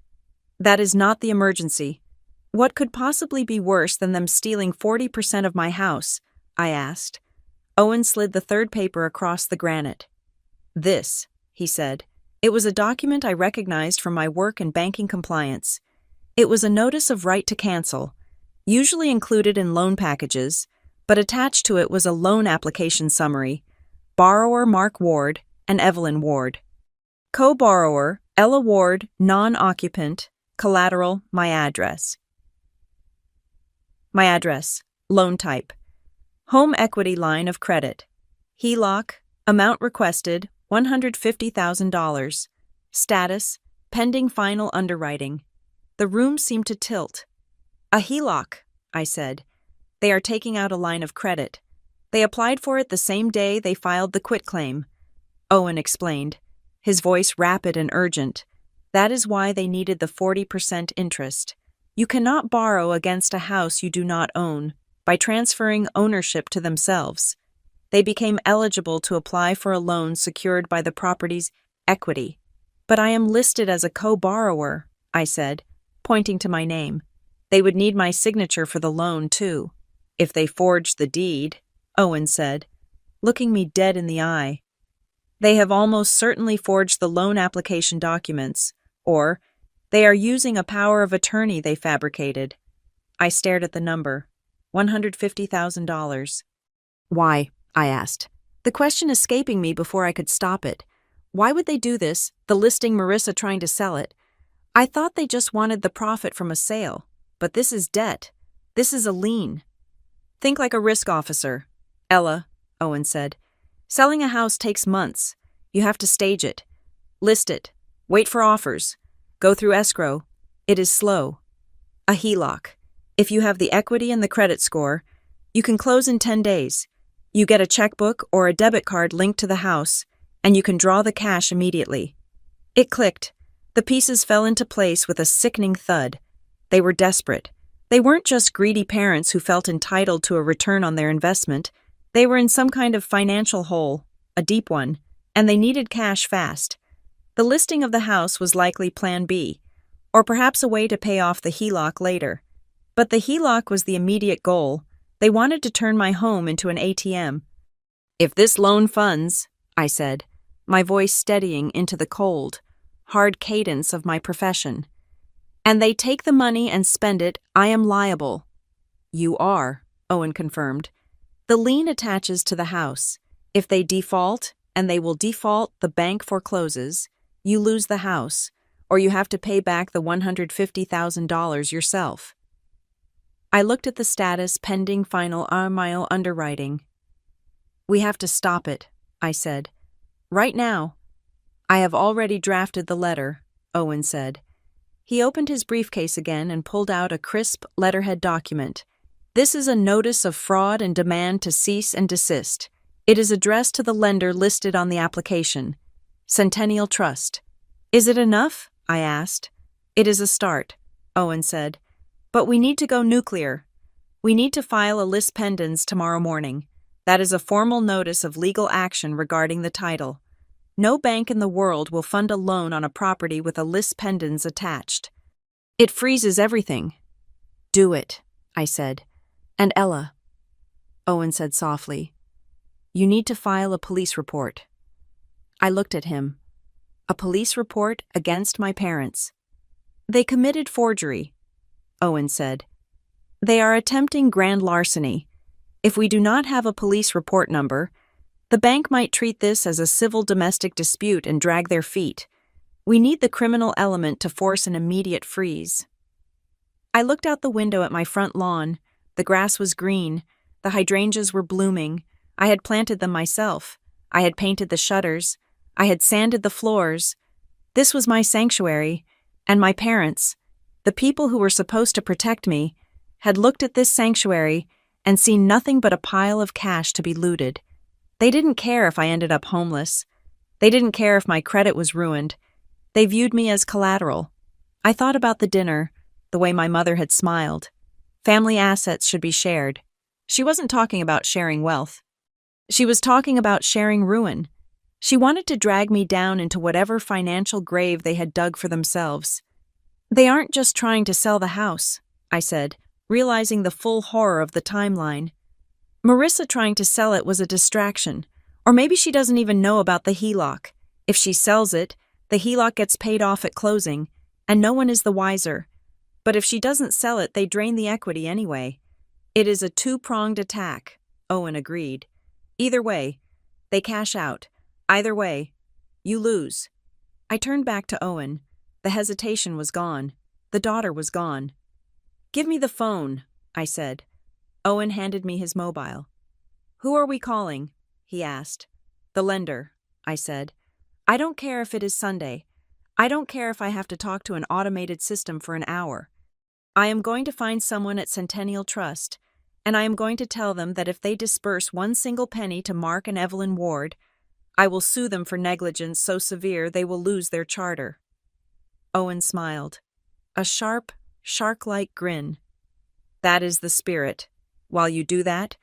that is not the emergency. What could possibly be worse than them stealing 40% of my house? I asked. Owen slid the third paper across the granite. This, he said. It was a document I recognized from my work in banking compliance. It was a notice of right to cancel, usually included in loan packages, but attached to it was a loan application summary. Borrower Mark Ward and Evelyn Ward. Co-borrower Ella Ward, non-occupant, collateral, my address. My address, loan type. Home equity line of credit. HELOC, amount requested, $150,000. Status, pending final underwriting. The room seemed to tilt. A HELOC, I said. They are taking out a line of credit. They applied for it the same day they filed the quitclaim. Owen explained, his voice rapid and urgent. That is why they needed the 40% interest. You cannot borrow against a house you do not own by transferring ownership to themselves. They became eligible to apply for a loan secured by the property's equity. But I am listed as a co-borrower, I said, pointing to my name. They would need my signature for the loan, too. If they forged the deed, Owen said, looking me dead in the eye. They have almost certainly forged the loan application documents, or they are using a power of attorney they fabricated. I stared at the number. $150,000. Why? I asked, the question escaping me before I could stop it. Why would they do this, the listing Marissa trying to sell it? I thought they just wanted the profit from a sale, but this is debt. This is a lien. Think like a risk officer. Ella, Owen said. Selling a house takes months. You have to stage it, list it, wait for offers, go through escrow. It is slow. A HELOC. If you have the equity and the credit score, you can close in 10 days. You get a checkbook or a debit card linked to the house, and you can draw the cash immediately. It clicked. The pieces fell into place with a sickening thud. They were desperate. They weren't just greedy parents who felt entitled to a return on their investment. They were in some kind of financial hole, a deep one, and they needed cash fast. The listing of the house was likely Plan B, or perhaps a way to pay off the HELOC later. But the HELOC was the immediate goal. They wanted to turn my home into an ATM. If this loan funds, I said, my voice steadying into the cold, hard cadence of my profession, and they take the money and spend it, I am liable. You are, Owen confirmed. The lien attaches to the house. If they default, and they will default, the bank forecloses, you lose the house, or you have to pay back the $150,000 yourself. I looked at the status pending final mile underwriting. We have to stop it, I said. Right now. I have already drafted the letter, Owen said. He opened his briefcase again and pulled out a crisp letterhead document. This is a notice of fraud and demand to cease and desist. It is addressed to the lender listed on the application, Centennial Trust. Is it enough? I asked. It is a start, Owen said. But we need to go nuclear. We need to file a lis pendens tomorrow morning. That is a formal notice of legal action regarding the title. No bank in the world will fund a loan on a property with a lis pendens attached. It freezes everything. Do it, I said. And Ella, Owen said softly, you need to file a police report. I looked at him. A police report against my parents. They committed forgery, Owen said. They are attempting grand larceny. If we do not have a police report number, the bank might treat this as a civil domestic dispute and drag their feet. We need the criminal element to force an immediate freeze. I looked out the window at my front lawn. The grass was green. The hydrangeas were blooming. I had planted them myself. I had painted the shutters. I had sanded the floors. This was my sanctuary, and my parents, the people who were supposed to protect me, had looked at this sanctuary and seen nothing but a pile of cash to be looted. They didn't care if I ended up homeless. They didn't care if my credit was ruined. They viewed me as collateral. I thought about the dinner, the way my mother had smiled. Family assets should be shared. She wasn't talking about sharing wealth. She was talking about sharing ruin. She wanted to drag me down into whatever financial grave they had dug for themselves. They aren't just trying to sell the house, I said, realizing the full horror of the timeline. Marissa trying to sell it was a distraction, or maybe she doesn't even know about the HELOC. If she sells it, the HELOC gets paid off at closing, and no one is the wiser. But if she doesn't sell it, they drain the equity anyway. It is a two-pronged attack, Owen agreed. Either way, they cash out. Either way, you lose. I turned back to Owen. The hesitation was gone. The daughter was gone. Give me the phone, I said. Owen handed me his mobile. Who are we calling? He asked. The lender, I said. I don't care if it is Sunday. I don't care if I have to talk to an automated system for an hour. I am going to find someone at Centennial Trust, and I am going to tell them that if they disperse one single penny to Mark and Evelyn Ward, I will sue them for negligence so severe they will lose their charter. Owen smiled. A sharp, shark-like grin. That is the spirit. While you do that,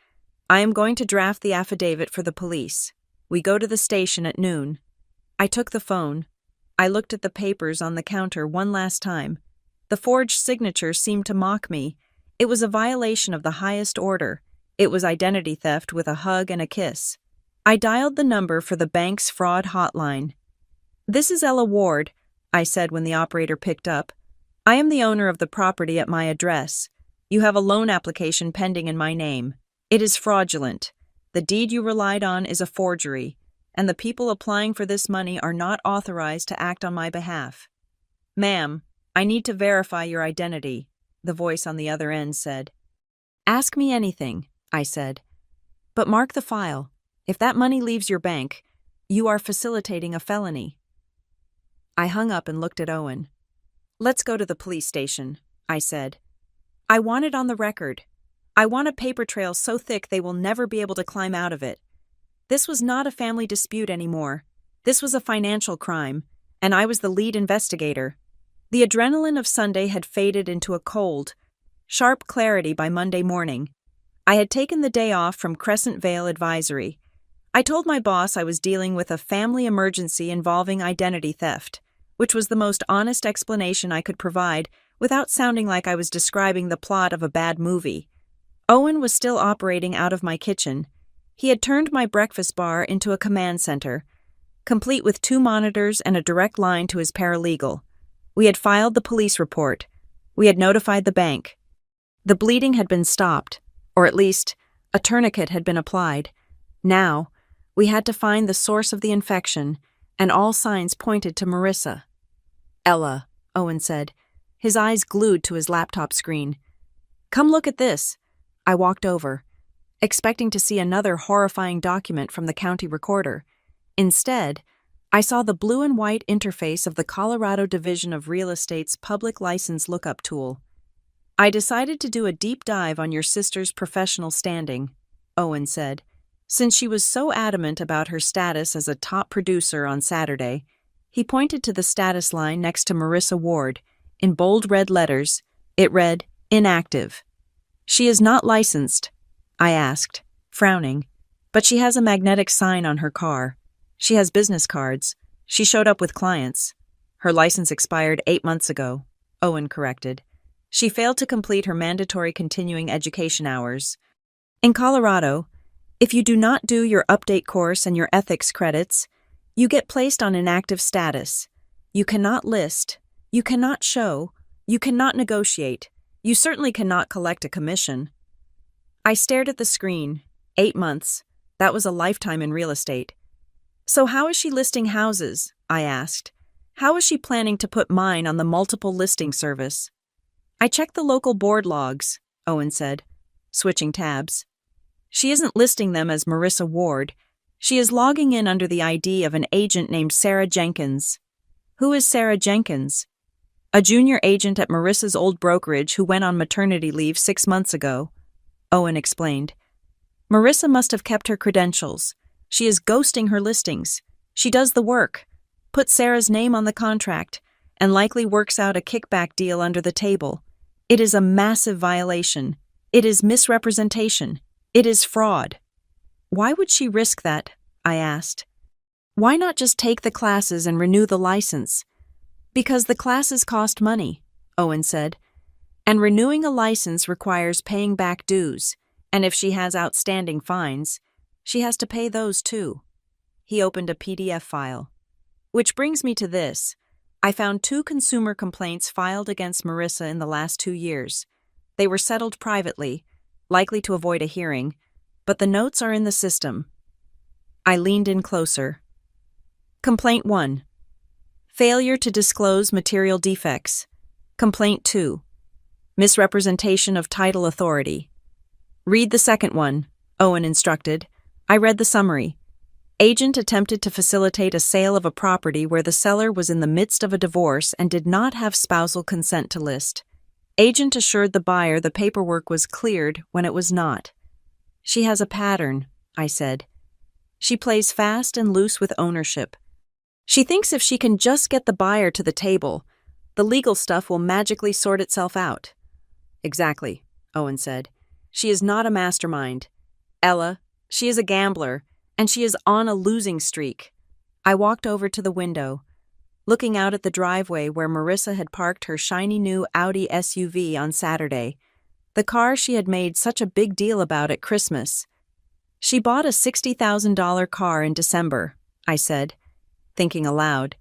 I am going to draft the affidavit for the police. We go to the station at noon. I took the phone. I looked at the papers on the counter one last time. The forged signature seemed to mock me. It was a violation of the highest order. It was identity theft with a hug and a kiss. I dialed the number for the bank's fraud hotline. "This is Ella Ward," I said when the operator picked up. "I am the owner of the property at my address. You have a loan application pending in my name. It is fraudulent. The deed you relied on is a forgery, and the people applying for this money are not authorized to act on my behalf." "Ma'am, I need to verify your identity," the voice on the other end said. "Ask me anything," I said. "But mark the file. If that money leaves your bank, you are facilitating a felony." I hung up and looked at Owen. "Let's go to the police station," I said. "I want it on the record. I want a paper trail so thick they will never be able to climb out of it. This was not a family dispute anymore. This was a financial crime, and I was the lead investigator. The adrenaline of Sunday had faded into a cold, sharp clarity by Monday morning. I had taken the day off from Crescent Vale Advisory. I told my boss I was dealing with a family emergency involving identity theft, which was the most honest explanation I could provide without sounding like I was describing the plot of a bad movie. Owen was still operating out of my kitchen. He had turned my breakfast bar into a command center, complete with 2 monitors and a direct line to his paralegal. We had filed the police report. We had notified the bank. The bleeding had been stopped, or at least, a tourniquet had been applied. Now, we had to find the source of the infection, and all signs pointed to Marissa. "Ella," Owen said, his eyes glued to his laptop screen. "Come look at this." I walked over, expecting to see another horrifying document from the county recorder. Instead, I saw the blue and white interface of the Colorado Division of Real Estate's public license lookup tool. "I decided to do a deep dive on your sister's professional standing," Owen said. Since she was so adamant about her status as a top producer on Saturday, he pointed to the status line next to Marissa Ward. In bold red letters, it read, "Inactive." "She is not licensed," I asked, frowning, "but she has a magnetic sign on her car. She has business cards. She showed up with clients." "Her license expired 8 months ago," Owen corrected. "She failed to complete her mandatory continuing education hours. In Colorado, if you do not do your update course and your ethics credits, you get placed on inactive status. You cannot list, you cannot show, you cannot negotiate, you certainly cannot collect a commission." I stared at the screen. 8 months. That was a lifetime in real estate. "So how is she listing houses?" I asked. "How is she planning to put mine on the multiple listing service?" "I checked the local board logs," Owen said, switching tabs. "She isn't listing them as Marissa Ward. She is logging in under the ID of an agent named Sarah Jenkins." "Who is Sarah Jenkins?" "A junior agent at Marissa's old brokerage who went on maternity leave 6 months ago," Owen explained. "Marissa must have kept her credentials. She is ghosting her listings. She does the work, puts Sarah's name on the contract, and likely works out a kickback deal under the table. It is a massive violation. It is misrepresentation. It is fraud." "Why would she risk that?" I asked. "Why not just take the classes and renew the license?" "Because the classes cost money," Owen said. "And renewing a license requires paying back dues, and if she has outstanding fines, she has to pay those too." He opened a PDF file. "Which brings me to this. I found 2 consumer complaints filed against Marissa in the last 2 years. They were settled privately, likely to avoid a hearing, but the notes are in the system." I leaned in closer. Complaint 1. Failure to disclose material defects. Complaint 2. Misrepresentation of title authority. "Read the second one," Owen instructed. I read the summary. Agent attempted to facilitate a sale of a property where the seller was in the midst of a divorce and did not have spousal consent to list. Agent assured the buyer the paperwork was cleared when it was not. "She has a pattern," I said. "She plays fast and loose with ownership. She thinks if she can just get the buyer to the table, The legal stuff will magically sort itself out. Exactly, Owen said. She is not a mastermind. Ella, she is a gambler, and she is on a losing streak. I walked over to the window, looking out at the driveway where Marissa had parked her shiny new Audi SUV on Saturday, the car she had made such a big deal about at Christmas. She bought a $60,000 car in December, I said, thinking aloud.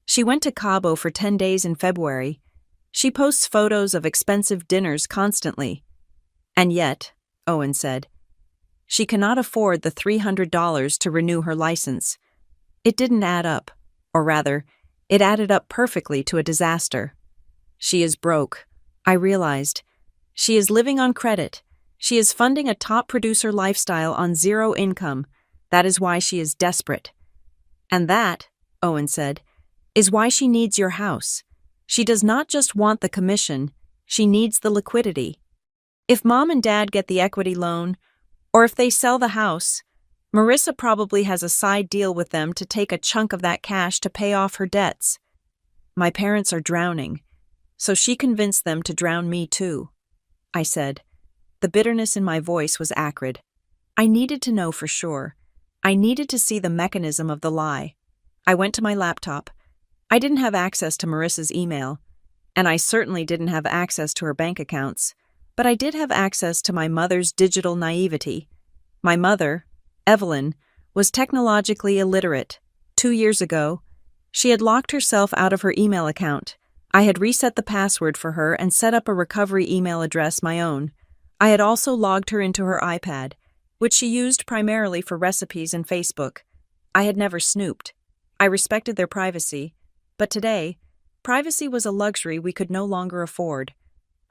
She went to Cabo for 10 days in February. She posts photos of expensive dinners constantly. And yet, Owen said, she cannot afford the $300 to renew her license. It didn't add up, or rather, it added up perfectly to a disaster. She is broke, I realized. She is living on credit. She is funding a top producer lifestyle on zero income. That is why she is desperate. And that, Owen said, is why she needs your house. She does not just want the commission, she needs the liquidity. If Mom and Dad get the equity loan, or if they sell the house, Marissa probably has a side deal with them to take a chunk of that cash to pay off her debts. My parents are drowning, so she convinced them to drown me too, I said. The bitterness in my voice was acrid. I needed to know for sure. I needed to see the mechanism of the lie. I went to my laptop. I didn't have access to Marissa's email, and I certainly didn't have access to her bank accounts, but I did have access to my mother's digital naivety. My mother, Evelyn, was technologically illiterate. 2 years ago, she had locked herself out of her email account. I had reset the password for her and set up a recovery email address my own. I had also logged her into her iPad, which she used primarily for recipes and Facebook. I had never snooped. I respected their privacy, but today, privacy was a luxury we could no longer afford.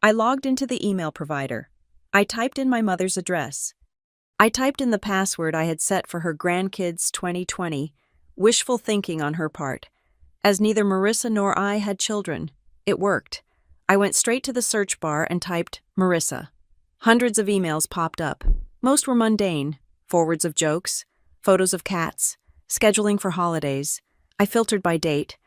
I logged into the email provider. I typed in my mother's address. I typed in the password I had set for her grandkids 2020, wishful thinking on her part. As neither Marissa nor I had children, it worked. I went straight to the search bar and typed Marissa. Hundreds of emails popped up. Most were mundane, forwards of jokes, photos of cats, scheduling for holidays. I filtered by date,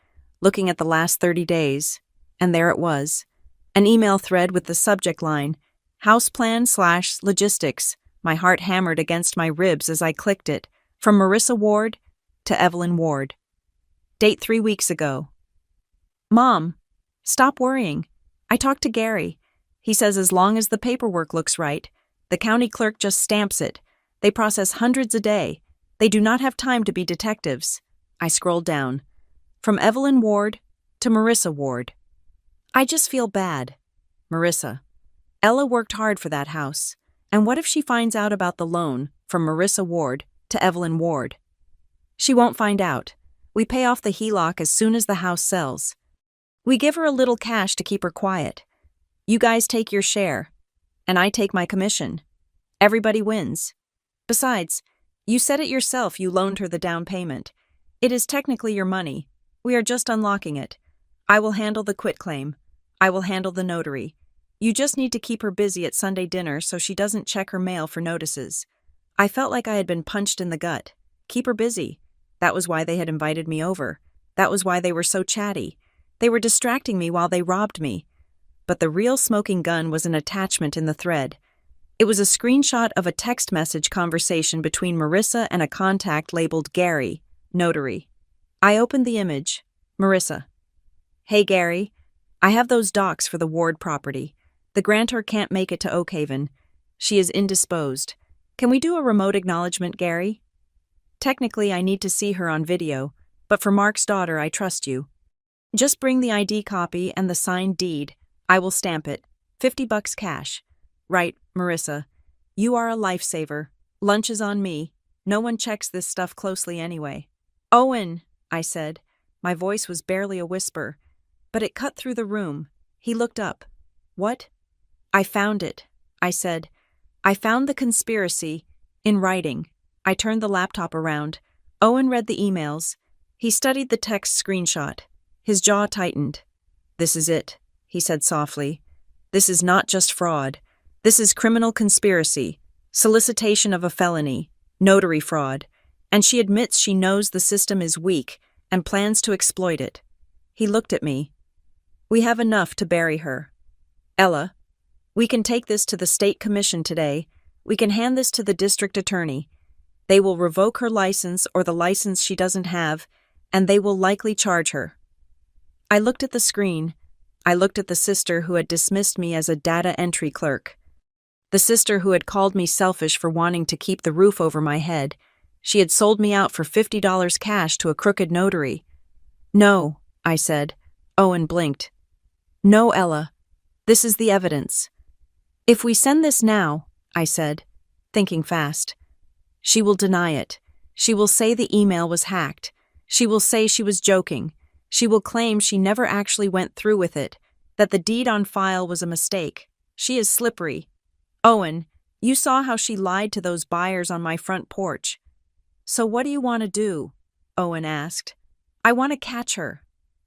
looking at the last 30 days, and there it was. An email thread with the subject line, houseplan/logistics. My heart hammered against my ribs as I clicked it, from Marissa Ward to Evelyn Ward. Date 3 weeks ago. Mom, stop worrying. I talked to Gary. He says as long as the paperwork looks right, the county clerk just stamps it. They process hundreds a day. They do not have time to be detectives. I scrolled down. From Evelyn Ward to Marissa Ward. I just feel bad. Marissa. Ella worked hard for that house. And what if she finds out about the loan from Marissa Ward to Evelyn Ward? She won't find out. We pay off the HELOC as soon as the house sells. We give her a little cash to keep her quiet. You guys take your share, and I take my commission. Everybody wins. Besides, you said it yourself you loaned her the down payment. It is technically your money. We are just unlocking it. I will handle the quitclaim. I will handle the notary. You just need to keep her busy at Sunday dinner so she doesn't check her mail for notices. I felt like I had been punched in the gut. Keep her busy. That was why they had invited me over. That was why they were so chatty. They were distracting me while they robbed me. But the real smoking gun was an attachment in the thread. It was a screenshot of a text message conversation between Marissa and a contact labeled Gary, notary. I opened the image. Marissa. Hey Gary, I have those docs for the Ward property. The grantor can't make it to Oakhaven. She is indisposed. Can we do a remote acknowledgement, Gary? Technically, I need to see her on video, but for Mark's daughter, I trust you. Just bring the ID copy and the signed deed. I will stamp it. $50 cash. Right, Marissa. You are a lifesaver. Lunch is on me. No one checks this stuff closely anyway. Owen, I said. My voice was barely a whisper, but it cut through the room. He looked up. What? I found it, I said. I found the conspiracy in writing. I turned the laptop around. Owen read the emails. He studied the text screenshot. His jaw tightened. This is it, he said softly. This is not just fraud. This is criminal conspiracy, solicitation of a felony, notary fraud, and she admits she knows the system is weak and plans to exploit it. He looked at me. We have enough to bury her. Ella, we can take this to the state commission today. We can hand this to the district attorney. They will revoke her license or the license she doesn't have, and they will likely charge her. I looked at the screen. I looked at the sister who had dismissed me as a data entry clerk. The sister who had called me selfish for wanting to keep the roof over my head. She had sold me out for $50 cash to a crooked notary. No, I said. Owen blinked. No, Ella. This is the evidence. If we send this now, I said, thinking fast, she will deny it. She will say the email was hacked. She will say she was joking. She will claim she never actually went through with it, that the deed on file was a mistake. She is slippery. Owen, you saw how she lied to those buyers on my front porch. So what do you want to do? Owen asked. I want to catch her,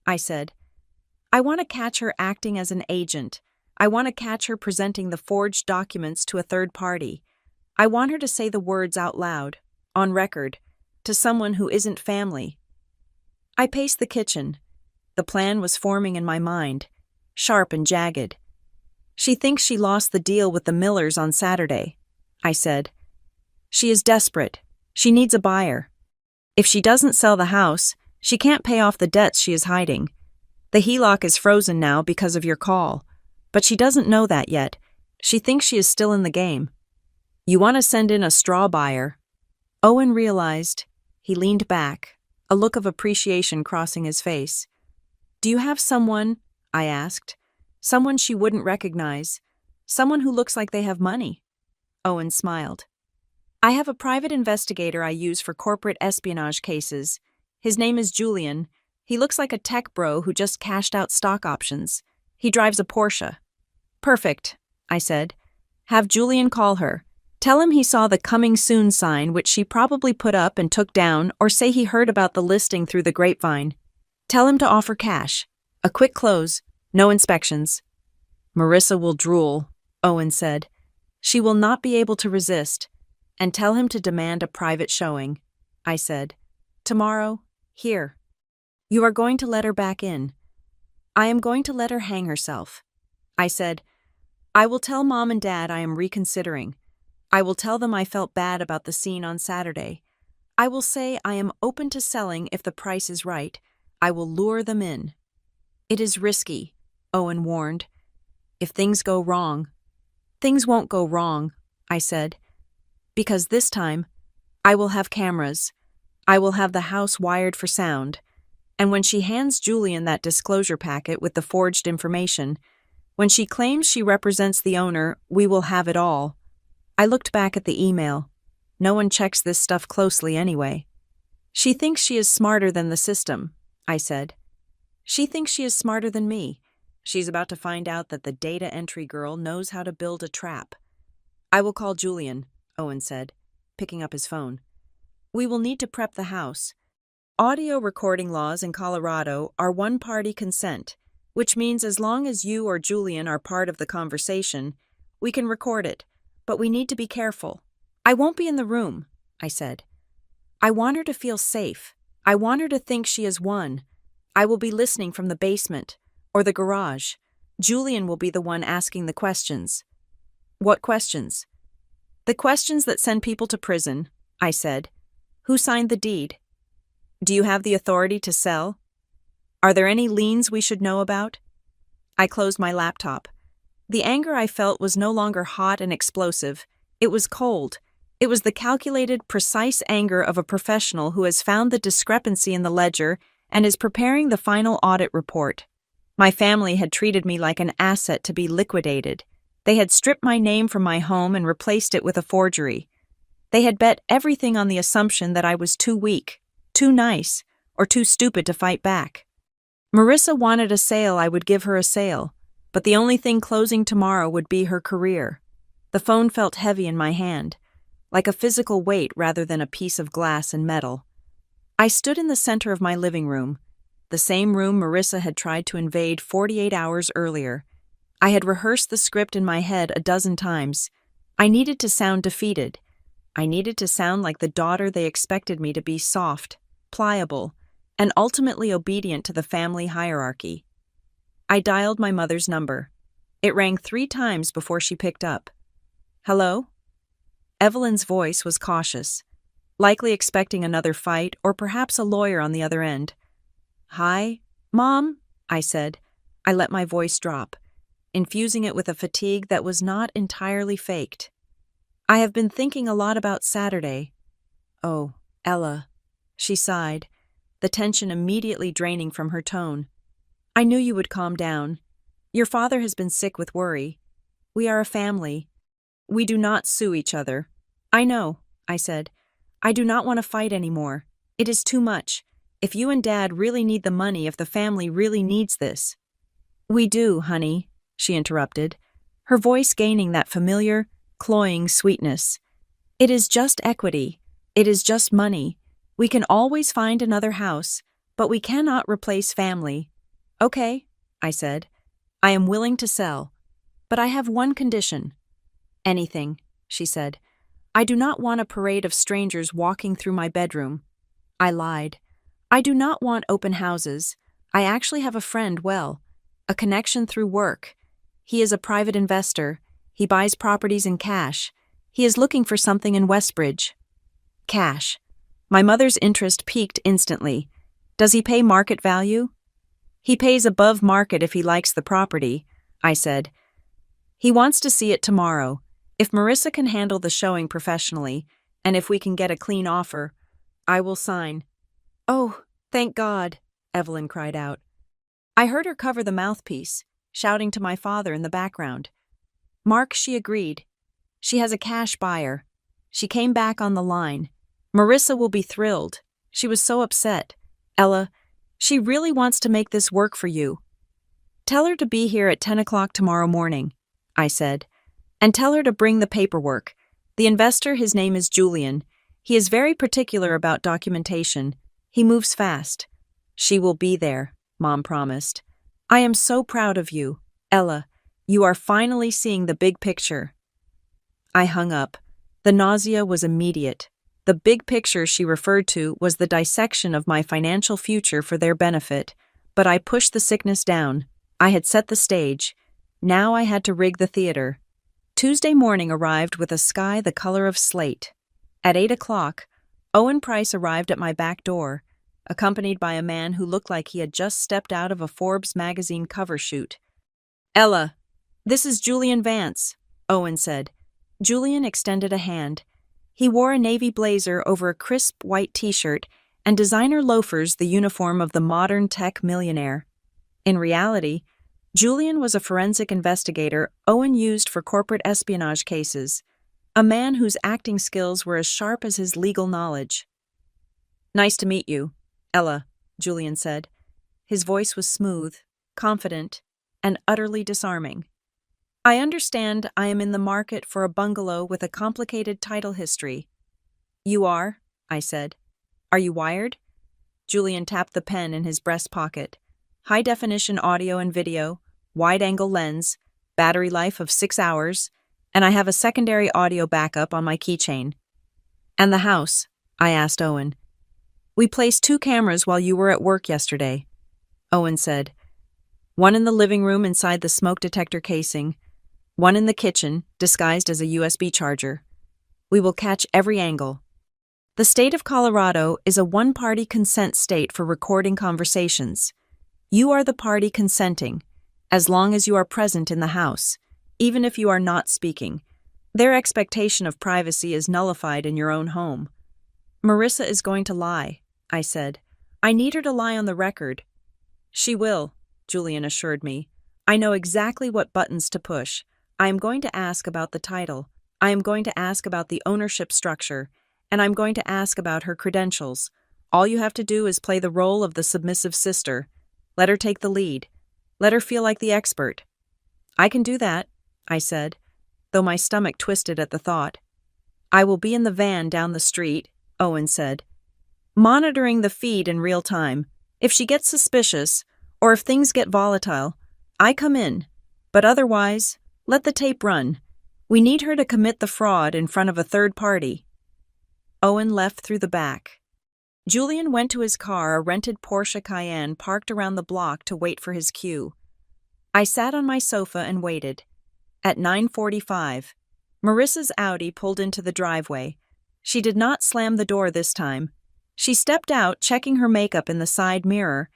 I said. I want to catch her acting as an agent. I want to catch her presenting the forged documents to a third party. I want her to say the words out loud, on record, to someone who isn't family. I paced the kitchen. The plan was forming in my mind, sharp and jagged. She thinks she lost the deal with the Millers on Saturday, I said. She is desperate. She needs a buyer. If she doesn't sell the house, she can't pay off the debts she is hiding. The HELOC is frozen now because of your call, but she doesn't know that yet. She thinks she is still in the game. You want to send in a straw buyer. Owen realized. He leaned back, a look of appreciation crossing his face. Do you have someone, I asked, someone she wouldn't recognize, someone who looks like they have money? Owen smiled. I have a private investigator I use for corporate espionage cases. His name is Julian. He looks like a tech bro who just cashed out stock options. He drives a Porsche. Perfect, I said. Have Julian call her. Tell him he saw the coming soon sign which she probably put up and took down, or say he heard about the listing through the grapevine. Tell him to offer cash. A quick close. No inspections. Marissa will drool, Owen said. She will not be able to resist. And tell him to demand a private showing, I said. Tomorrow, here. You are going to let her back in. I am going to let her hang herself. I said, I will tell Mom and Dad I am reconsidering. I will tell them I felt bad about the scene on Saturday. I will say I am open to selling if the price is right. I will lure them in. It is risky, Owen warned. If things go wrong. Things won't go wrong, I said. Because this time, I will have cameras. I will have the house wired for sound. And when she hands Julian that disclosure packet with the forged information, when she claims she represents the owner, we will have it all. I looked back at the email. No one checks this stuff closely anyway. She thinks she is smarter than the system, I said. She thinks she is smarter than me. She's about to find out that the data entry girl knows how to build a trap. I will call Julian, Owen said, picking up his phone. We will need to prep the house. Audio recording laws in Colorado are one-party consent, which means as long as you or Julian are part of the conversation, we can record it, but we need to be careful. I won't be in the room, I said. I want her to feel safe. I want her to think she has won. I will be listening from the basement or the garage. Julian will be the one asking the questions. What questions? The questions that send people to prison, I said. Who signed the deed? Do you have the authority to sell? Are there any liens we should know about? I closed my laptop. The anger I felt was no longer hot and explosive. It was cold. It was the calculated, precise anger of a professional who has found the discrepancy in the ledger and is preparing the final audit report. My family had treated me like an asset to be liquidated. They had stripped my name from my home and replaced it with a forgery. They had bet everything on the assumption that I was too weak, too nice, or too stupid to fight back. Marissa wanted a sale, I would give her a sale, but the only thing closing tomorrow would be her career. The phone felt heavy in my hand, like a physical weight rather than a piece of glass and metal. I stood in the center of my living room, the same room Marissa had tried to invade 48 hours earlier. I had rehearsed the script in my head a dozen times. I needed to sound defeated. I needed to sound like the daughter they expected me to be, soft, pliable, and ultimately obedient to the family hierarchy. I dialed my mother's number. It rang 3 times before she picked up. Hello? Evelyn's voice was cautious, likely expecting another fight or perhaps a lawyer on the other end. Hi, Mom, I said. I let my voice drop, infusing it with a fatigue that was not entirely faked. I have been thinking a lot about Saturday. Oh, Ella. She sighed, the tension immediately draining from her tone. I knew you would calm down. Your father has been sick with worry. We are a family. We do not sue each other. I know, I said. I do not want to fight anymore. It is too much. If you and Dad really need the money, if the family really needs this. We do, honey, she interrupted, her voice gaining that familiar, cloying sweetness. It is just equity. It is just money. We can always find another house, but we cannot replace family. Okay, I said. I am willing to sell, but I have one condition. Anything, she said. I do not want a parade of strangers walking through my bedroom. I lied. I do not want open houses. I actually have a friend, a connection through work. He is a private investor. He buys properties in cash. He is looking for something in Westbridge. Cash. My mother's interest piqued instantly. Does he pay market value? He pays above market if he likes the property, I said. He wants to see it tomorrow. If Marissa can handle the showing professionally, and if we can get a clean offer, I will sign. Oh, thank God, Evelyn cried out. I heard her cover the mouthpiece, shouting to my father in the background. Mark, she agreed. She has a cash buyer. She came back on the line. Marissa will be thrilled. She was so upset. Ella, she really wants to make this work for you. Tell her to be here at 10 o'clock tomorrow morning, I said. And tell her to bring the paperwork. The investor, his name is Julian. He is very particular about documentation. He moves fast. She will be there, Mom promised. I am so proud of you, Ella. You are finally seeing the big picture. I hung up. The nausea was immediate. The big picture she referred to was the dissection of my financial future for their benefit, but I pushed the sickness down. I had set the stage. Now I had to rig the theater. Tuesday morning arrived with a sky the color of slate. At 8 o'clock, Owen Price arrived at my back door, accompanied by a man who looked like he had just stepped out of a Forbes magazine cover shoot. Ella, this is Julian Vance, Owen said. Julian extended a hand. He wore a navy blazer over a crisp white t-shirt and designer loafers, the uniform of the modern tech millionaire. In reality, Julian was a forensic investigator Owen used for corporate espionage cases, a man whose acting skills were as sharp as his legal knowledge. Nice to meet you, Ella, Julian said. His voice was smooth, confident, and utterly disarming. I understand I am in the market for a bungalow with a complicated title history. You are, I said. Are you wired? Julian tapped the pen in his breast pocket. High-definition audio and video, wide-angle lens, battery life of 6 hours, and I have a secondary audio backup on my keychain. And the house? I asked Owen. We placed 2 cameras while you were at work yesterday, Owen said. One in the living room inside the smoke detector casing, one in the kitchen, disguised as a USB charger. We will catch every angle. The state of Colorado is a one-party consent state for recording conversations. You are the party consenting, as long as you are present in the house, even if you are not speaking. Their expectation of privacy is nullified in your own home. Marissa is going to lie, I said. I need her to lie on the record. She will, Julian assured me. I know exactly what buttons to push. I am going to ask about the title. I am going to ask about the ownership structure. And I'm going to ask about her credentials. All you have to do is play the role of the submissive sister. Let her take the lead. Let her feel like the expert. I can do that, I said, though my stomach twisted at the thought. I will be in the van down the street, Owen said, monitoring the feed in real time. If she gets suspicious, or if things get volatile, I come in. But otherwise, let the tape run. We need her to commit the fraud in front of a third party. Owen left through the back. Julian went to his car, a rented Porsche Cayenne parked around the block, to wait for his cue. I sat on my sofa and waited. At 9:45, Marissa's Audi pulled into the driveway. She did not slam the door this time. She stepped out, checking her makeup in the side mirror,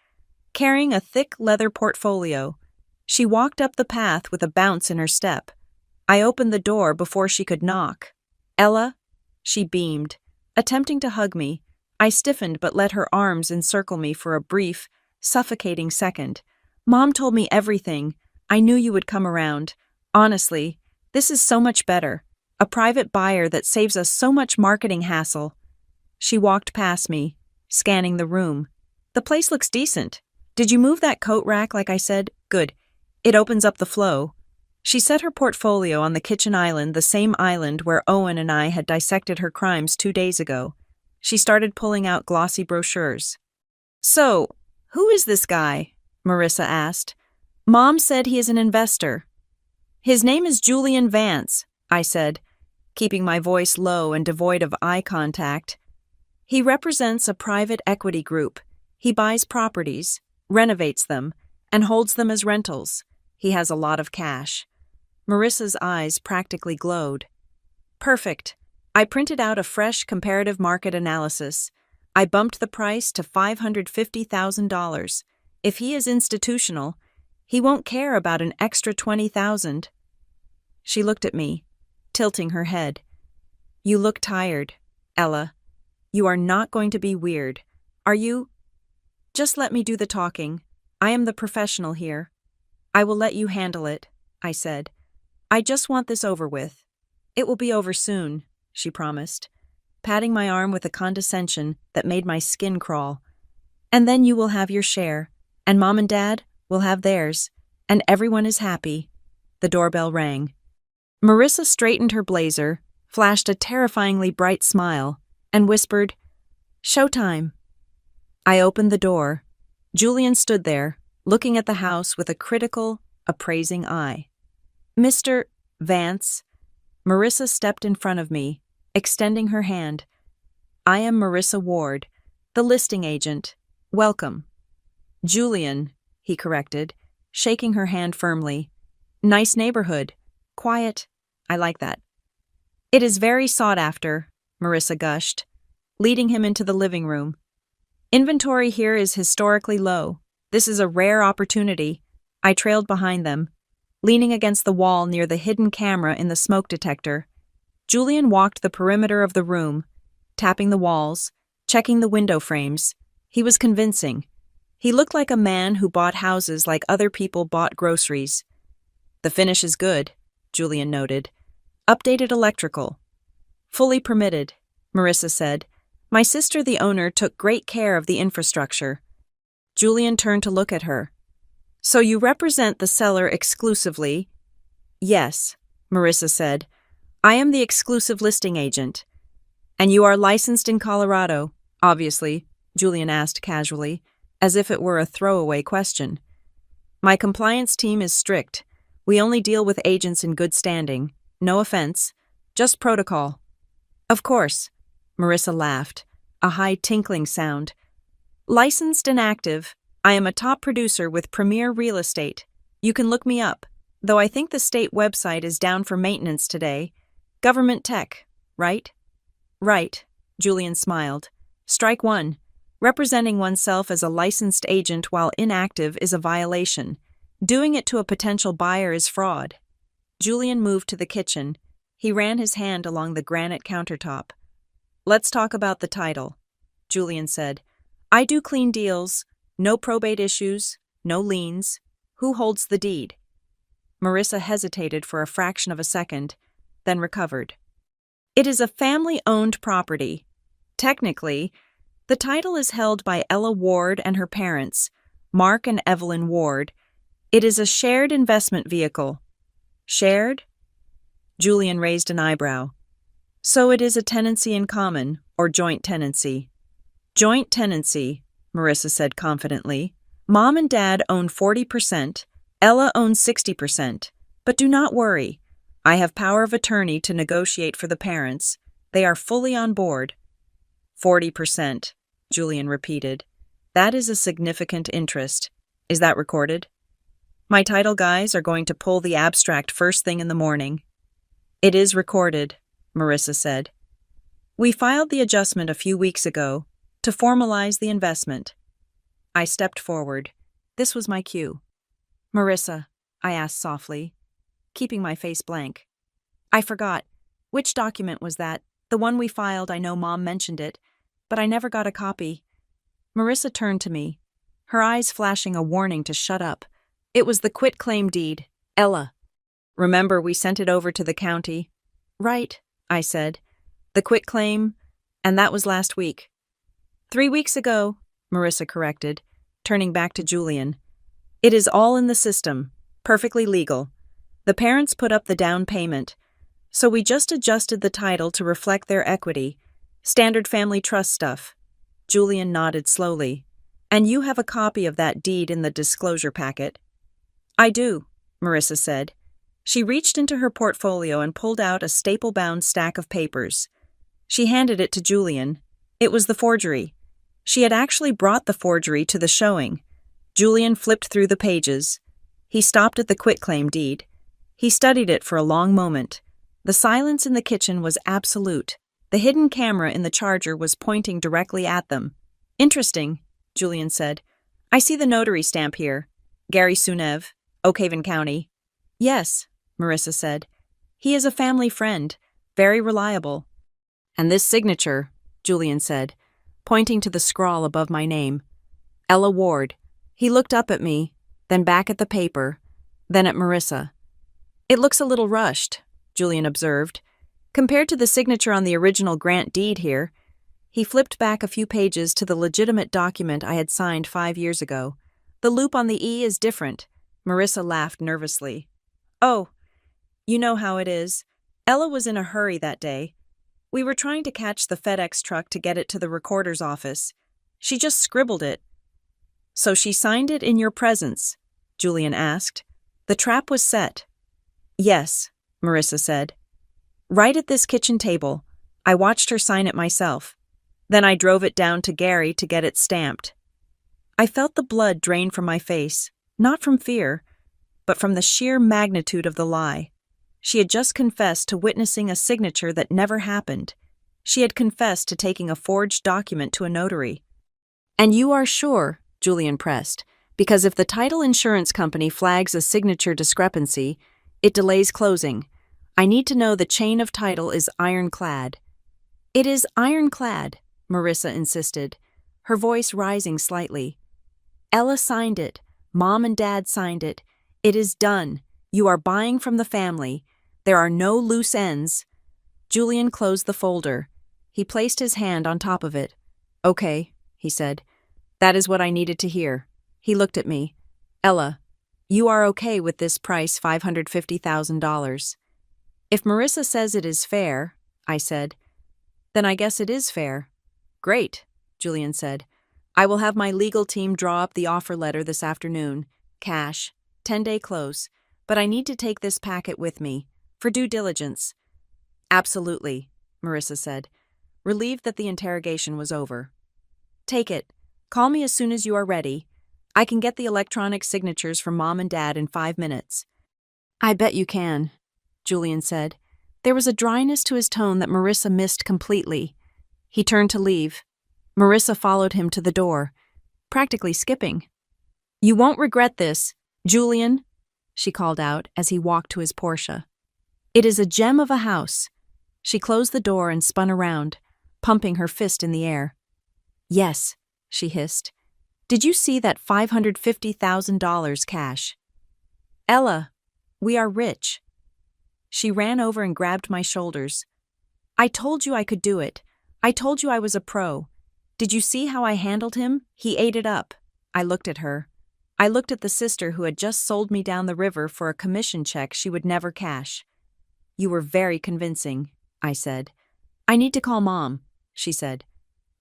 carrying a thick leather portfolio. She walked up the path with a bounce in her step. I opened the door before she could knock. "Ella?" She beamed, attempting to hug me. I stiffened but let her arms encircle me for a brief, suffocating second. "Mom told me everything. I knew you would come around. Honestly, this is so much better. A private buyer that saves us so much marketing hassle." She walked past me, scanning the room. "The place looks decent. Did you move that coat rack like I said? Good. It opens up the flow." She set her portfolio on the kitchen island, the same island where Owen and I had dissected her crimes 2 days ago. She started pulling out glossy brochures. "So, who is this guy?" Marissa asked. "Mom said he is an investor." "His name is Julian Vance," I said, keeping my voice low and devoid of eye contact. "He represents a private equity group. He buys properties, renovates them, and holds them as rentals. He has a lot of cash." Marissa's eyes practically glowed. "Perfect." I printed out a fresh comparative market analysis. I bumped the price to $550,000. If he is institutional, he won't care about an extra $20,000. She looked at me, tilting her head. "You look tired, Ella. You are not going to be weird, are you?" "Just let me do the talking. I am the professional here." "I will let you handle it," I said. "I just want this over with." "It will be over soon," she promised, patting my arm with a condescension that made my skin crawl. "And then you will have your share, and Mom and Dad will have theirs, and everyone is happy." The doorbell rang. Marissa straightened her blazer, flashed a terrifyingly bright smile, and whispered, "Showtime." I opened the door. Julian stood there, looking at the house with a critical, appraising eye. "Mr. Vance." Marissa stepped in front of me, extending her hand. "I am Marissa Ward, the listing agent. Welcome." "Julian," he corrected, shaking her hand firmly. "Nice neighborhood. Quiet. I like that." "It is very sought after," Marissa gushed, leading him into the living room. "Inventory here is historically low. This is a rare opportunity." I trailed behind them, leaning against the wall near the hidden camera in the smoke detector. Julian walked the perimeter of the room, tapping the walls, checking the window frames. He was convincing. He looked like a man who bought houses like other people bought groceries. "The finish is good," Julian noted. "Updated electrical." "Fully permitted," Marissa said. "My sister, the owner, took great care of the infrastructure." Julian turned to look at her. "So you represent the seller exclusively?" "Yes," Marissa said. "I am the exclusive listing agent." "And you are licensed in Colorado, obviously," Julian asked casually, as if it were a throwaway question. "My compliance team is strict. We only deal with agents in good standing. No offense, just protocol." "Of course," Marissa laughed, a high tinkling sound. "Licensed and active. I am a top producer with Premier Real Estate. You can look me up, though I think the state website is down for maintenance today. Government tech, right?" "Right," Julian smiled. "Strike one. Representing oneself as a licensed agent while inactive is a violation. Doing it to a potential buyer is fraud." Julian moved to the kitchen. He ran his hand along the granite countertop. "Let's talk about the title," Julian said. "I do clean deals. No probate issues, no liens. Who holds the deed?" Marissa hesitated for a fraction of a second, then recovered. "It is a family-owned property. Technically, the title is held by Ella Ward and her parents, Mark and Evelyn Ward. It is a shared investment vehicle." "Shared?" Julian raised an eyebrow. "So it is a tenancy in common, or joint tenancy?" "Joint tenancy," Marissa said confidently. "Mom and Dad own 40%, Ella owns 60%. But do not worry. I have power of attorney to negotiate for the parents. They are fully on board." 40%, Julian repeated. "That is a significant interest. Is that recorded?" My title guys are going to pull the abstract first thing in the morning. It is recorded, Marissa said. We filed the adjustment a few weeks ago to formalize the investment. I stepped forward. This was my cue. Marissa, I asked softly, keeping my face blank. I forgot. Which document was that? The one we filed, I know Mom mentioned it, but I never got a copy. Marissa turned to me, her eyes flashing a warning to shut up. It was the quitclaim deed. Ella. Remember, we sent it over to the county. Right, I said. The quitclaim, and that was last week. 3 weeks ago, Marissa corrected, turning back to Julian. It is all in the system, perfectly legal. The parents put up the down payment, so we just adjusted the title to reflect their equity. Standard family trust stuff. Julian nodded slowly. And you have a copy of that deed in the disclosure packet? I do, Marissa said. She reached into her portfolio and pulled out a staple-bound stack of papers. She handed it to Julian. It was the forgery. She had actually brought the forgery to the showing. Julian flipped through the pages. He stopped at the quitclaim deed. He studied it for a long moment. The silence in the kitchen was absolute. The hidden camera in the charger was pointing directly at them. Interesting, Julian said. I see the notary stamp here. Gary Sunev, Oakhaven County. Yes, Marissa said. He is a family friend, very reliable. And this signature, Julian said, pointing to the scrawl above my name. Ella Ward. He looked up at me, then back at the paper, then at Marissa. It looks a little rushed, Julian observed. Compared to the signature on the original grant deed here. He flipped back a few pages to the legitimate document I had signed 5 years ago. The loop on the E is different. Marissa laughed nervously. Oh, you know how it is. Ella was in a hurry that day. We were trying to catch the FedEx truck to get it to the recorder's office. She just scribbled it. So she signed it in your presence? Julian asked. The trap was set. Yes, Marissa said. Right at this kitchen table. I watched her sign it myself. Then I drove it down to Gary to get it stamped. I felt the blood drain from my face, not from fear, but from the sheer magnitude of the lie. She had just confessed to witnessing a signature that never happened. She had confessed to taking a forged document to a notary. And you are sure, Julian pressed, because if the title insurance company flags a signature discrepancy, it delays closing. I need to know the chain of title is ironclad. It is ironclad, Marissa insisted, her voice rising slightly. Ella signed it. Mom and Dad signed it. It is done. You are buying from the family. There are no loose ends. Julian closed the folder. He placed his hand on top of it. Okay, he said. That is what I needed to hear. He looked at me. Ella, you are okay with this price, $550,000. If Marissa says it is fair, I said, then I guess it is fair. Great, Julian said. I will have my legal team draw up the offer letter this afternoon. Cash, 10-day close, but I need to take this packet with me, for due diligence. Absolutely, Marissa said, relieved that the interrogation was over. Take it. Call me as soon as you are ready. I can get the electronic signatures from Mom and Dad in 5 minutes. I bet you can, Julian said. There was a dryness to his tone that Marissa missed completely. He turned to leave. Marissa followed him to the door, practically skipping. You won't regret this, Julian, she called out as he walked to his Porsche. It is a gem of a house. She closed the door and spun around, pumping her fist in the air. Yes, she hissed. Did you see that $550,000 cash? Ella, we are rich. She ran over and grabbed my shoulders. I told you I could do it. I told you I was a pro. Did you see how I handled him? He ate it up. I looked at her. I looked at the sister who had just sold me down the river for a commission check she would never cash. You were very convincing, I said. I need to call Mom, she said,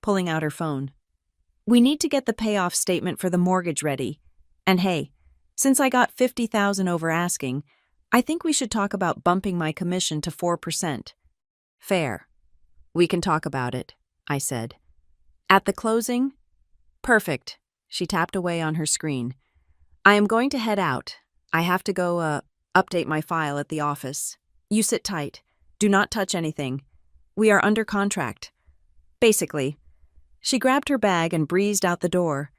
pulling out her phone. We need to get the payoff statement for the mortgage ready. And hey, since I got $50,000 over asking, I think we should talk about bumping my commission to 4%. Fair. We can talk about it, I said. At the closing? Perfect. She tapped away on her screen. I am going to head out. I have to go, update my file at the office. You sit tight. Do not touch anything. We are under contract. Basically. She grabbed her bag and breezed out the door,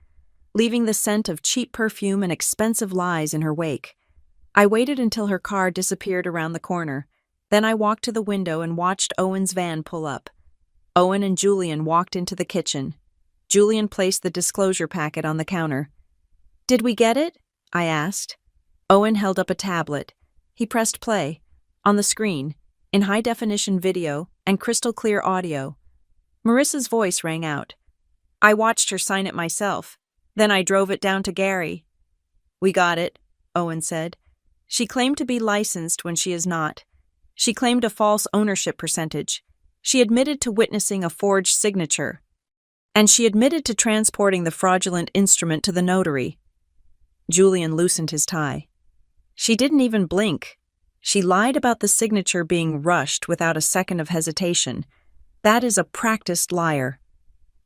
leaving the scent of cheap perfume and expensive lies in her wake. I waited until her car disappeared around the corner. Then I walked to the window and watched Owen's van pull up. Owen and Julian walked into the kitchen. Julian placed the disclosure packet on the counter. "Did we get it?" I asked. Owen held up a tablet. He pressed play. On the screen, in high-definition video and crystal-clear audio, Marissa's voice rang out. "I watched her sign it myself. Then I drove it down to Gary." "We got it," Owen said. "She claimed to be licensed when she is not. She claimed a false ownership percentage. She admitted to witnessing a forged signature. And she admitted to transporting the fraudulent instrument to the notary." Julian loosened his tie. "She didn't even blink. She lied about the signature being rushed without a second of hesitation. That is a practiced liar."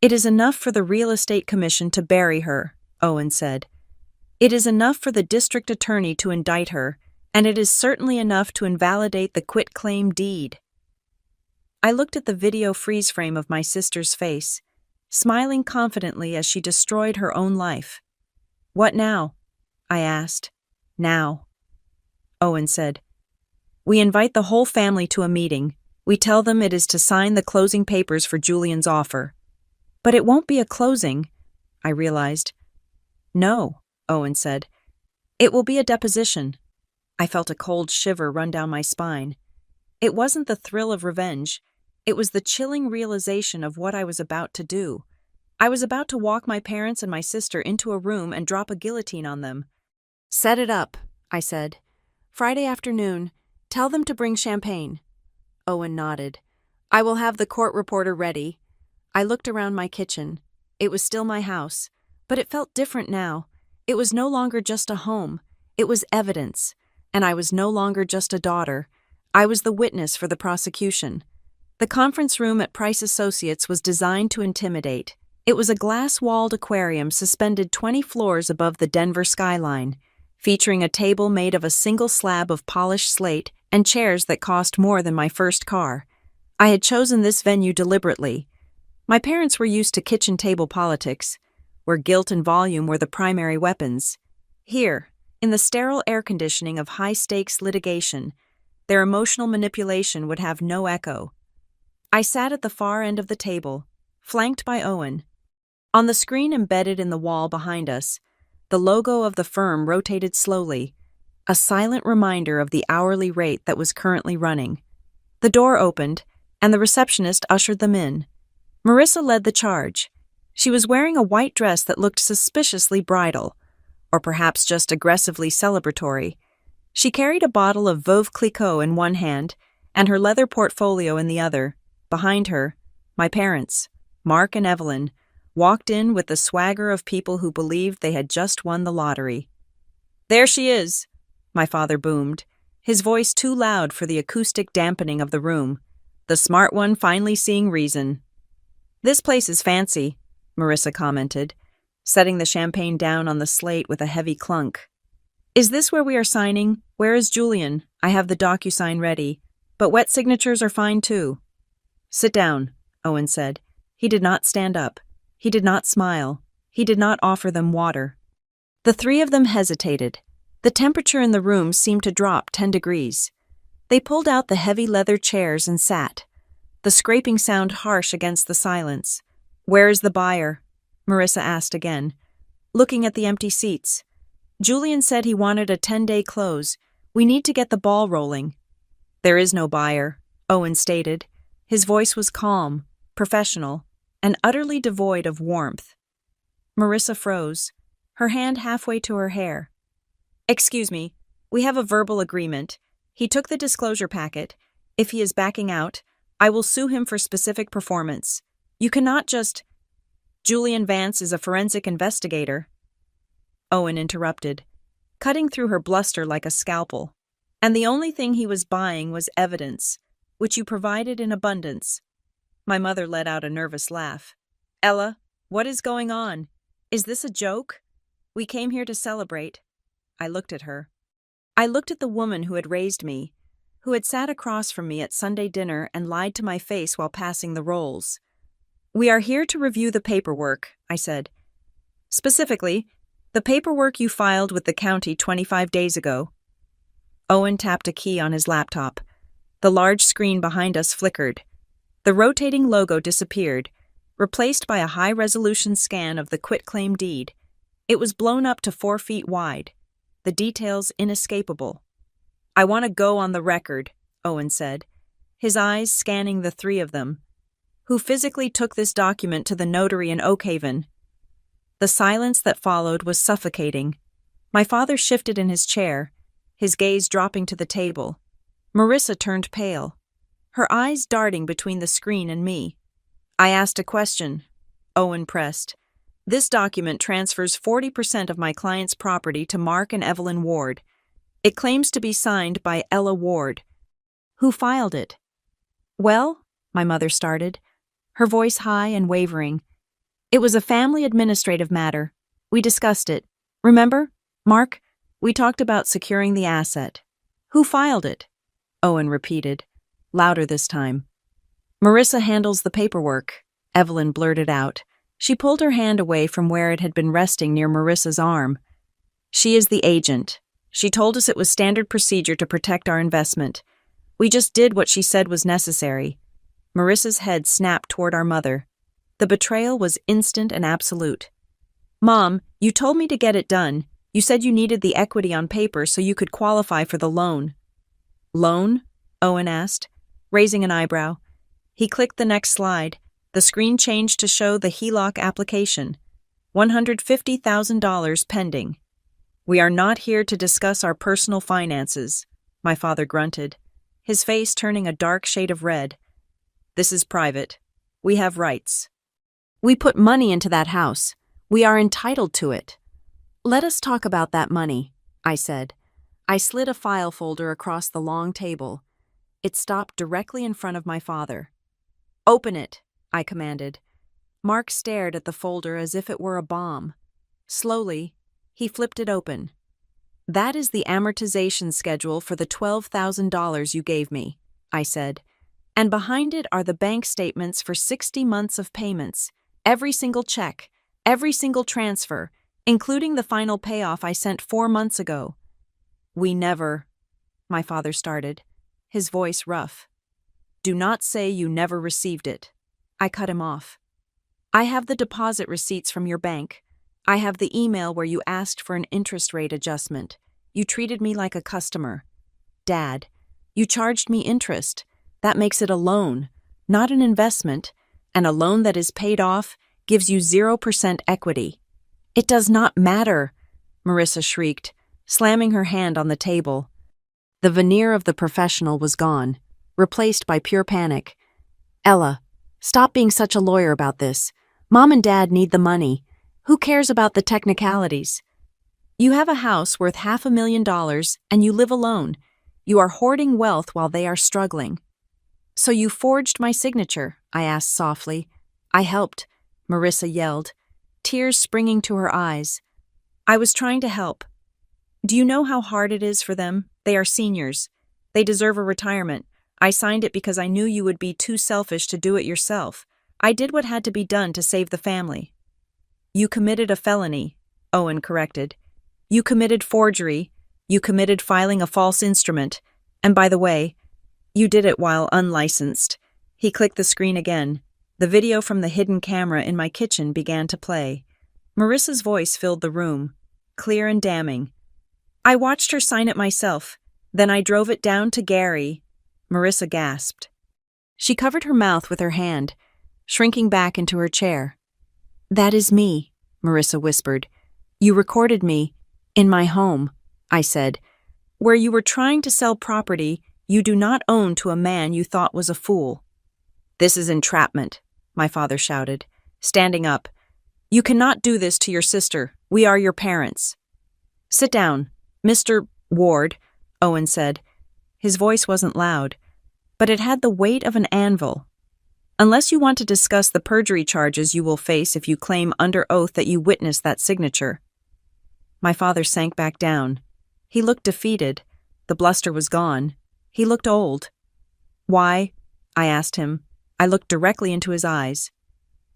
"It is enough for the Real Estate Commission to bury her," Owen said. "It is enough for the district attorney to indict her, and it is certainly enough to invalidate the quitclaim deed." I looked at the video freeze frame of my sister's face, smiling confidently as she destroyed her own life. "What now?" I asked. "Now," Owen said. "We invite the whole family to a meeting. We tell them it is to sign the closing papers for Julian's offer." "But it won't be a closing," I realized. "No," Owen said. "It will be a deposition." I felt a cold shiver run down my spine. It wasn't the thrill of revenge. It was the chilling realization of what I was about to do. I was about to walk my parents and my sister into a room and drop a guillotine on them. "Set it up," I said. "Friday afternoon. Tell them to bring champagne." Owen nodded. "I will have the court reporter ready." I looked around my kitchen. It was still my house, but it felt different now. It was no longer just a home. It was evidence. And I was no longer just a daughter. I was the witness for the prosecution. The conference room at Price Associates was designed to intimidate. It was a glass-walled aquarium suspended 20 floors above the Denver skyline, featuring a table made of a single slab of polished slate and chairs that cost more than my first car. I had chosen this venue deliberately. My parents were used to kitchen table politics, where guilt and volume were the primary weapons. Here, in the sterile air conditioning of high-stakes litigation, their emotional manipulation would have no echo. I sat at the far end of the table, flanked by Owen. On the screen embedded in the wall behind us, the logo of the firm rotated slowly, a silent reminder of the hourly rate that was currently running. The door opened, and the receptionist ushered them in. Marissa led the charge. She was wearing a white dress that looked suspiciously bridal, or perhaps just aggressively celebratory. She carried a bottle of Veuve Clicquot in one hand and her leather portfolio in the other. Behind her, my parents, Mark and Evelyn, walked in with the swagger of people who believed they had just won the lottery. "There she is," my father boomed, his voice too loud for the acoustic dampening of the room. "The smart one finally seeing reason." "This place is fancy," Marissa commented, setting the champagne down on the slate with a heavy clunk. "Is this where we are signing? Where is Julian? I have the DocuSign ready, but wet signatures are fine too." "Sit down," Owen said. He did not stand up. He did not smile. He did not offer them water. The three of them hesitated. The temperature in the room seemed to drop 10 degrees. They pulled out the heavy leather chairs and sat, the scraping sound harsh against the silence. "Where is the buyer?" Marissa asked again, looking at the empty seats. "Julian said he wanted a 10-day close. We need to get the ball rolling." "There is no buyer," Owen stated. His voice was calm, professional, and utterly devoid of warmth. Marissa froze, her hand halfway to her hair. "Excuse me, we have a verbal agreement. He took the disclosure packet. If he is backing out, I will sue him for specific performance. You cannot just—" "Julian Vance is a forensic investigator," Owen interrupted, cutting through her bluster like a scalpel. "And the only thing he was buying was evidence, which you provided in abundance." My mother let out a nervous laugh. "Ella, what is going on? Is this a joke? We came here to celebrate." I looked at her. I looked at the woman who had raised me, who had sat across from me at Sunday dinner and lied to my face while passing the rolls. "We are here to review the paperwork," I said. "Specifically, the paperwork you filed with the county 25 days ago." Owen tapped a key on his laptop. The large screen behind us flickered. The rotating logo disappeared, replaced by a high-resolution scan of the quitclaim deed. It was blown up to 4 feet wide, the details inescapable. "I want to go on the record," Owen said, his eyes scanning the three of them. "Who physically took this document to the notary in Oakhaven?" The silence that followed was suffocating. My father shifted in his chair, his gaze dropping to the table. Marissa turned pale, her eyes darting between the screen and me. "I asked a question," Owen pressed. "This document transfers 40% of my client's property to Mark and Evelyn Ward. It claims to be signed by Ella Ward. Who filed it?" "Well," my mother started, her voice high and wavering. "It was a family administrative matter. We discussed it. Remember, Mark? We talked about securing the asset." "Who filed it?" Owen repeated, louder this time. "Marissa handles the paperwork," Evelyn blurted out. She pulled her hand away from where it had been resting near Marissa's arm. "She is the agent. She told us it was standard procedure to protect our investment. We just did what she said was necessary." Marissa's head snapped toward our mother. The betrayal was instant and absolute. "Mom, you told me to get it done. You said you needed the equity on paper so you could qualify for the loan." "Loan?" Owen asked, raising an eyebrow. He clicked the next slide. The screen changed to show the HELOC application. $150,000 pending. "We are not here to discuss our personal finances," my father grunted, his face turning a dark shade of red. "This is private. We have rights. We put money into that house. We are entitled to it." "Let us talk about that money," I said. I slid a file folder across the long table. It stopped directly in front of my father. "Open it," I commanded. Mark stared at the folder as if it were a bomb. Slowly, he flipped it open. "That is the amortization schedule for the $12,000 you gave me," I said. "And behind it are the bank statements for 60 months of payments, every single check, every single transfer, including the final payoff I sent 4 months ago." "We never," my father started, his voice rough. "Do not say you never received it." I cut him off. "I have the deposit receipts from your bank. I have the email where you asked for an interest rate adjustment. You treated me like a customer. Dad, you charged me interest. That makes it a loan, not an investment, and a loan that is paid off gives you 0% equity." "It does not matter," Marissa shrieked, slamming her hand on the table. The veneer of the professional was gone, replaced by pure panic. "Ella, stop being such a lawyer about this. Mom and Dad need the money. Who cares about the technicalities? You have a house worth $500,000 and you live alone. You are hoarding wealth while they are struggling." "So you forged my signature?" I asked softly. "I helped," Marissa yelled, tears springing to her eyes. "I was trying to help. Do you know how hard it is for them? They are seniors. They deserve a retirement. I signed it because I knew you would be too selfish to do it yourself. I did what had to be done to save the family." "You committed a felony," Owen corrected. "You committed forgery. You committed filing a false instrument. And by the way, you did it while unlicensed." He clicked the screen again. The video from the hidden camera in my kitchen began to play. Marissa's voice filled the room, clear and damning. "I watched her sign it myself. Then I drove it down to Gary." Marissa gasped. She covered her mouth with her hand, shrinking back into her chair. "That is me," Marissa whispered. "You recorded me in my home," I said, "where you were trying to sell property you do not own to a man you thought was a fool." "This is entrapment," my father shouted, standing up. "You cannot do this to your sister. We are your parents." "Sit down, Mr. Ward," Owen said. His voice wasn't loud, but it had the weight of an anvil. "Unless you want to discuss the perjury charges you will face if you claim under oath that you witnessed that signature." My father sank back down, He looked defeated. The bluster was gone. He looked old. Why? I asked him. I looked directly into his eyes.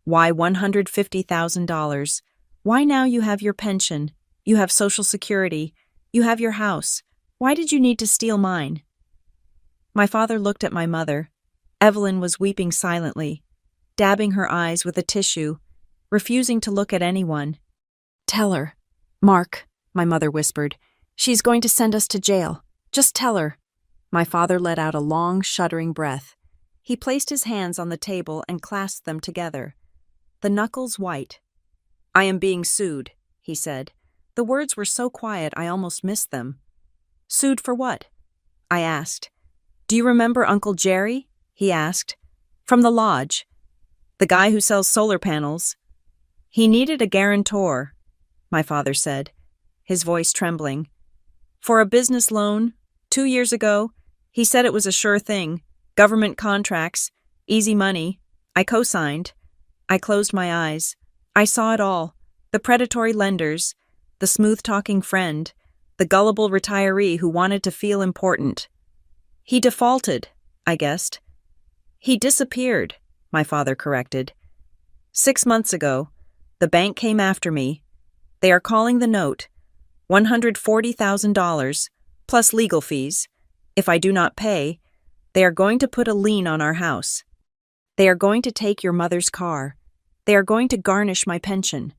Why $150,000? Why now you have your pension? You have Social Security. You have your house. Why did you need to steal mine? My father looked at my mother. Evelyn was weeping silently, dabbing her eyes with a tissue, refusing to look at anyone. Tell her. Mark, my mother whispered. She's going to send us to jail. Just tell her. My father let out a long, shuddering breath. He placed his hands on the table and clasped them together, the knuckles white. I am being sued, he said. The words were so quiet I almost missed them. Sued for what? I asked. Do you remember Uncle Jerry? He asked. From the lodge. The guy who sells solar panels. He needed a guarantor, my father said, his voice trembling. For a business loan, 2 years ago, he said it was a sure thing. Government contracts, easy money. I co-signed. I closed my eyes. I saw it all. The predatory lenders, the smooth-talking friend, the gullible retiree who wanted to feel important. He defaulted, I guessed. He disappeared, my father corrected. 6 months ago, the bank came after me. They are calling the note, $140,000, plus legal fees. If I do not pay, they are going to put a lien on our house. They are going to take your mother's car. They are going to garnish my pension.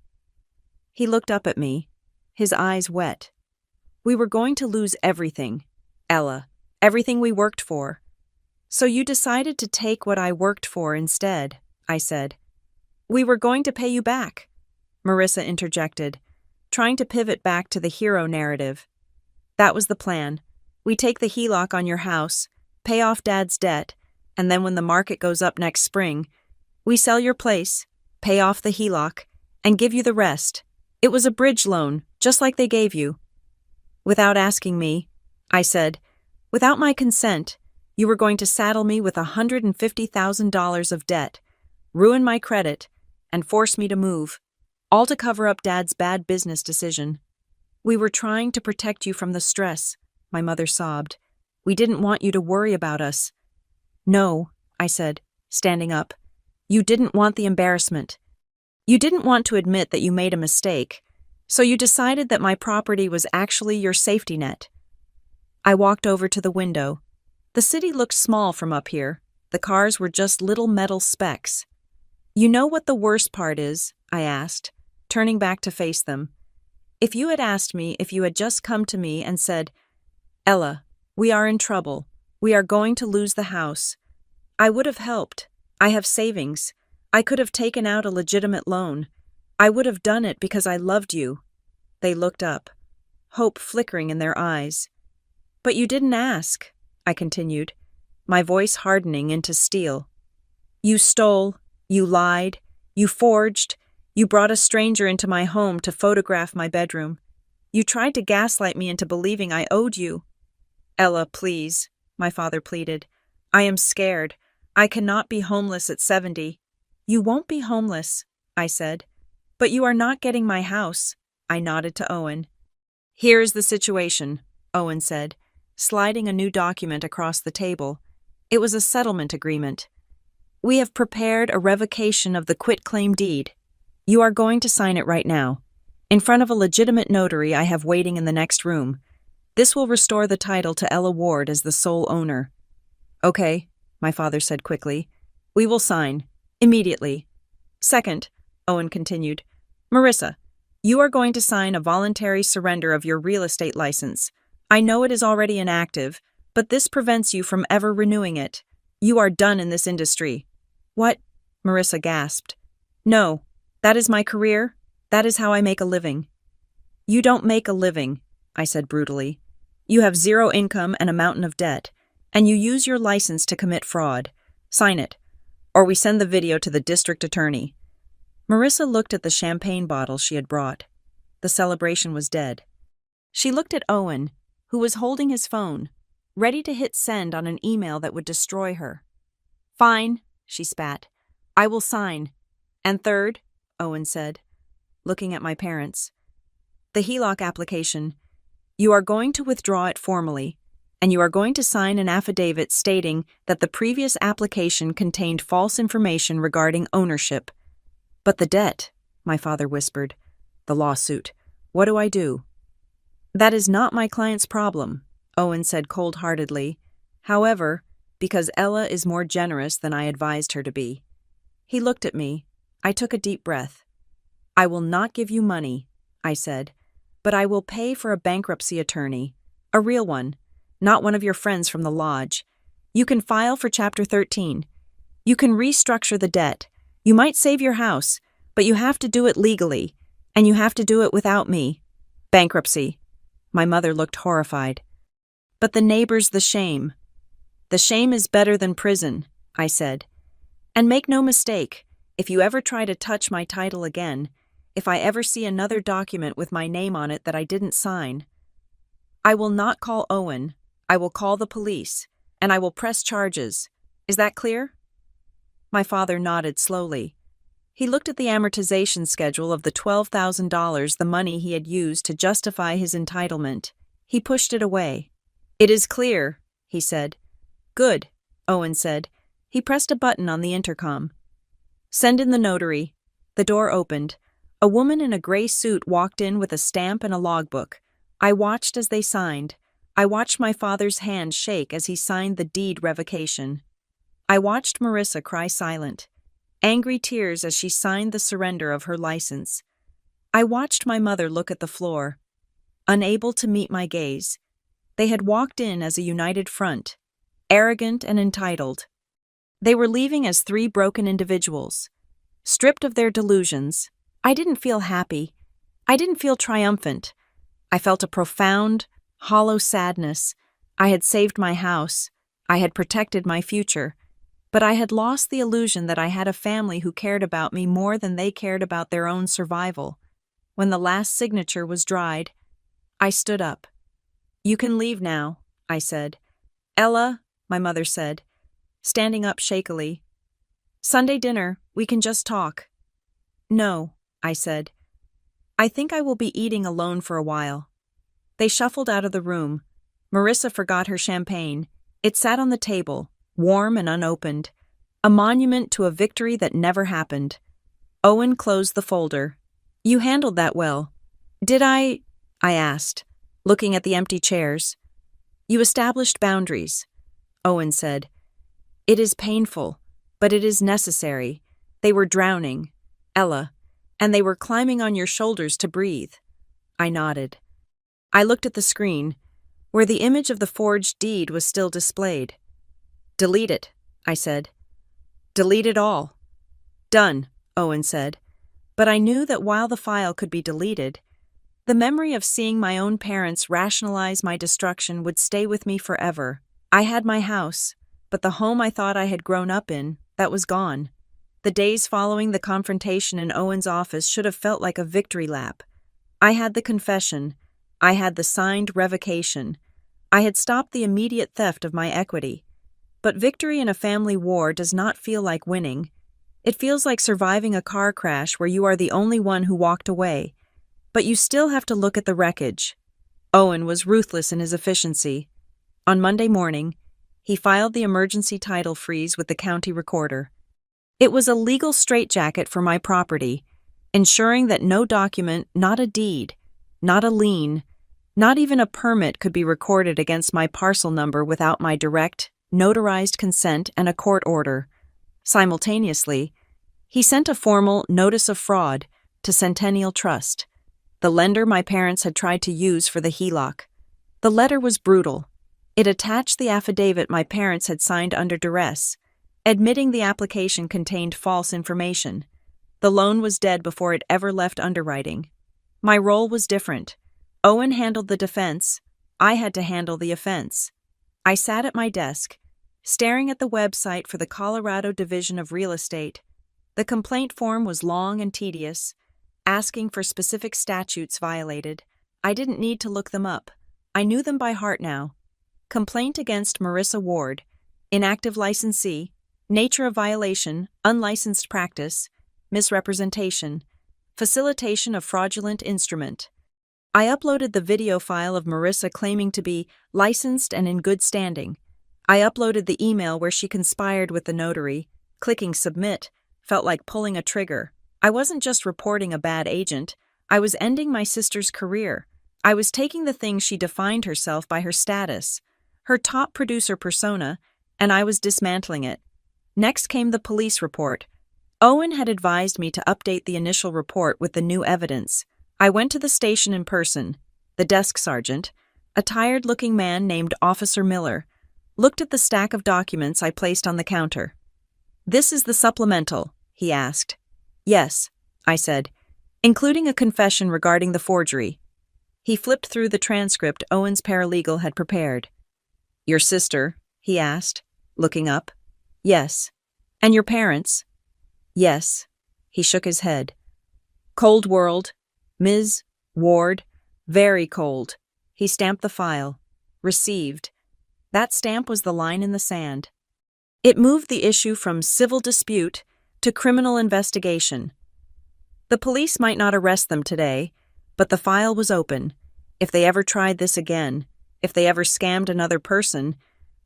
He looked up at me, his eyes wet. We were going to lose everything, Ella, everything we worked for. So you decided to take what I worked for instead, I said. We were going to pay you back, Marissa interjected, trying to pivot back to the hero narrative. That was the plan. We take the HELOC on your house, pay off Dad's debt, and then when the market goes up next spring, we sell your place, pay off the HELOC, and give you the rest. It was a bridge loan, just like they gave you. Without asking me, I said, without my consent, you were going to saddle me with $150,000 of debt, ruin my credit, and force me to move, all to cover up Dad's bad business decision. We were trying to protect you from the stress, my mother sobbed. We didn't want you to worry about us. No, I said, standing up. You didn't want the embarrassment. You didn't want to admit that you made a mistake, so you decided that my property was actually your safety net. I walked over to the window. The city looked small from up here. The cars were just little metal specks. You know what the worst part is? I asked, turning back to face them. If you had asked me if you had just come to me and said, Ella, we are in trouble. We are going to lose the house. I would have helped. I have savings. I could have taken out a legitimate loan. I would have done it because I loved you. They looked up, hope flickering in their eyes. But you didn't ask, I continued, my voice hardening into steel. You stole, you lied, you forged, you brought a stranger into my home to photograph my bedroom. You tried to gaslight me into believing I owed you. Ella, please, my father pleaded. I am scared. I cannot be homeless at 70. You won't be homeless, I said. But you are not getting my house, I nodded to Owen. Here is the situation, Owen said, sliding a new document across the table. It was a settlement agreement. We have prepared a revocation of the quitclaim deed. You are going to sign it right now, in front of a legitimate notary I have waiting in the next room. This will restore the title to Ella Ward as the sole owner. Okay, my father said quickly. We will sign. Immediately. Second, Owen continued, Marissa, you are going to sign a voluntary surrender of your real estate license. I know it is already inactive, but this prevents you from ever renewing it. You are done in this industry. What? Marissa gasped. No, that is my career. That is how I make a living. You don't make a living, I said brutally. You have zero income and a mountain of debt, and you use your license to commit fraud. Sign it, or we send the video to the district attorney. Marissa looked at the champagne bottle she had brought. The celebration was dead. She looked at Owen, who was holding his phone, ready to hit send on an email that would destroy her. Fine, she spat. I will sign. And third, Owen said, looking at my parents. The HELOC application. You are going to withdraw it formally, and you are going to sign an affidavit stating that the previous application contained false information regarding ownership. But the debt, my father whispered. The lawsuit. What do I do? That is not my client's problem, Owen said cold-heartedly. However, because Ella is more generous than I advised her to be. He looked at me. I took a deep breath. I will not give you money, I said, but I will pay for a bankruptcy attorney, a real one, not one of your friends from the lodge. You can file for Chapter 13. You can restructure the debt. You might save your house, but you have to do it legally, and you have to do it without me. Bankruptcy. My mother looked horrified. But the neighbors, the shame. The shame is better than prison, I said. And make no mistake, if you ever try to touch my title again, if I ever see another document with my name on it that I didn't sign, I will not call Owen, I will call the police, and I will press charges. Is that clear? My father nodded slowly. He looked at the amortization schedule of the $12,000, the money he had used to justify his entitlement. He pushed it away. It is clear, he said. Good, Owen said. He pressed a button on the intercom. Send in the notary. The door opened. A woman in a gray suit walked in with a stamp and a logbook. I watched as they signed. I watched my father's hand shake as he signed the deed revocation. I watched Marissa cry silent, angry tears as she signed the surrender of her license. I watched my mother look at the floor, unable to meet my gaze. They had walked in as a united front, arrogant and entitled. They were leaving as three broken individuals. Stripped of their delusions, I didn't feel happy. I didn't feel triumphant. I felt a profound, hollow sadness. I had saved my house. I had protected my future. But I had lost the illusion that I had a family who cared about me more than they cared about their own survival. When the last signature was dried, I stood up. You can leave now, I said. Ella, my mother said, standing up shakily. Sunday dinner, we can just talk. No, I said. I think I will be eating alone for a while. They shuffled out of the room. Marissa forgot her champagne. It sat on the table, warm and unopened, a monument to a victory that never happened. Owen closed the folder. You handled that well. Did I asked, looking at the empty chairs. You established boundaries, Owen said. It is painful, but it is necessary. They were drowning, Ella, and they were climbing on your shoulders to breathe. I nodded. I looked at the screen, where the image of the forged deed was still displayed. Delete it, I said. Delete it all. Done, Owen said. But I knew that while the file could be deleted, the memory of seeing my own parents rationalize my destruction would stay with me forever. I had my house, but the home I thought I had grown up in, that was gone. The days following the confrontation in Owen's office should have felt like a victory lap. I had the confession. I had the signed revocation. I had stopped the immediate theft of my equity. But victory in a family war does not feel like winning. It feels like surviving a car crash where you are the only one who walked away. But you still have to look at the wreckage. Owen was ruthless in his efficiency. On Monday morning, he filed the emergency title freeze with the county recorder. It was a legal straitjacket for my property, ensuring that no document, not a deed, not a lien, not even a permit could be recorded against my parcel number without my direct, notarized consent and a court order. Simultaneously, he sent a formal notice of fraud to Centennial Trust, the lender my parents had tried to use for the HELOC. The letter was brutal. It attached the affidavit my parents had signed under duress, admitting the application contained false information. The loan was dead before it ever left underwriting. My role was different. Owen handled the defense. I had to handle the offense. I sat at my desk, staring at the website for the Colorado Division of Real Estate. The complaint form was long and tedious, asking for specific statutes violated. I didn't need to look them up. I knew them by heart now. Complaint against Marissa Ward, inactive licensee, nature of violation, unlicensed practice, misrepresentation, facilitation of fraudulent instrument. I uploaded the video file of Marissa claiming to be licensed and in good standing. I uploaded the email where she conspired with the notary. Clicking submit felt like pulling a trigger. I wasn't just reporting a bad agent, I was ending my sister's career. I was taking the thing she defined herself by her status, her top producer persona, and I was dismantling it. Next came the police report. Owen had advised me to update the initial report with the new evidence. I went to the station in person. The desk sergeant, a tired-looking man named Officer Miller, looked at the stack of documents I placed on the counter. "This is the supplemental," he asked. "Yes," I said, "including a confession regarding the forgery." He flipped through the transcript Owen's paralegal had prepared. "Your sister?" he asked, looking up. "Yes." "And your parents?" "Yes." He shook his head. "Cold world. Ms. Ward. Very cold." He stamped the file. "Received." That stamp was the line in the sand. It moved the issue from civil dispute to criminal investigation. The police might not arrest them today, but the file was open. If they ever tried this again, if they ever scammed another person,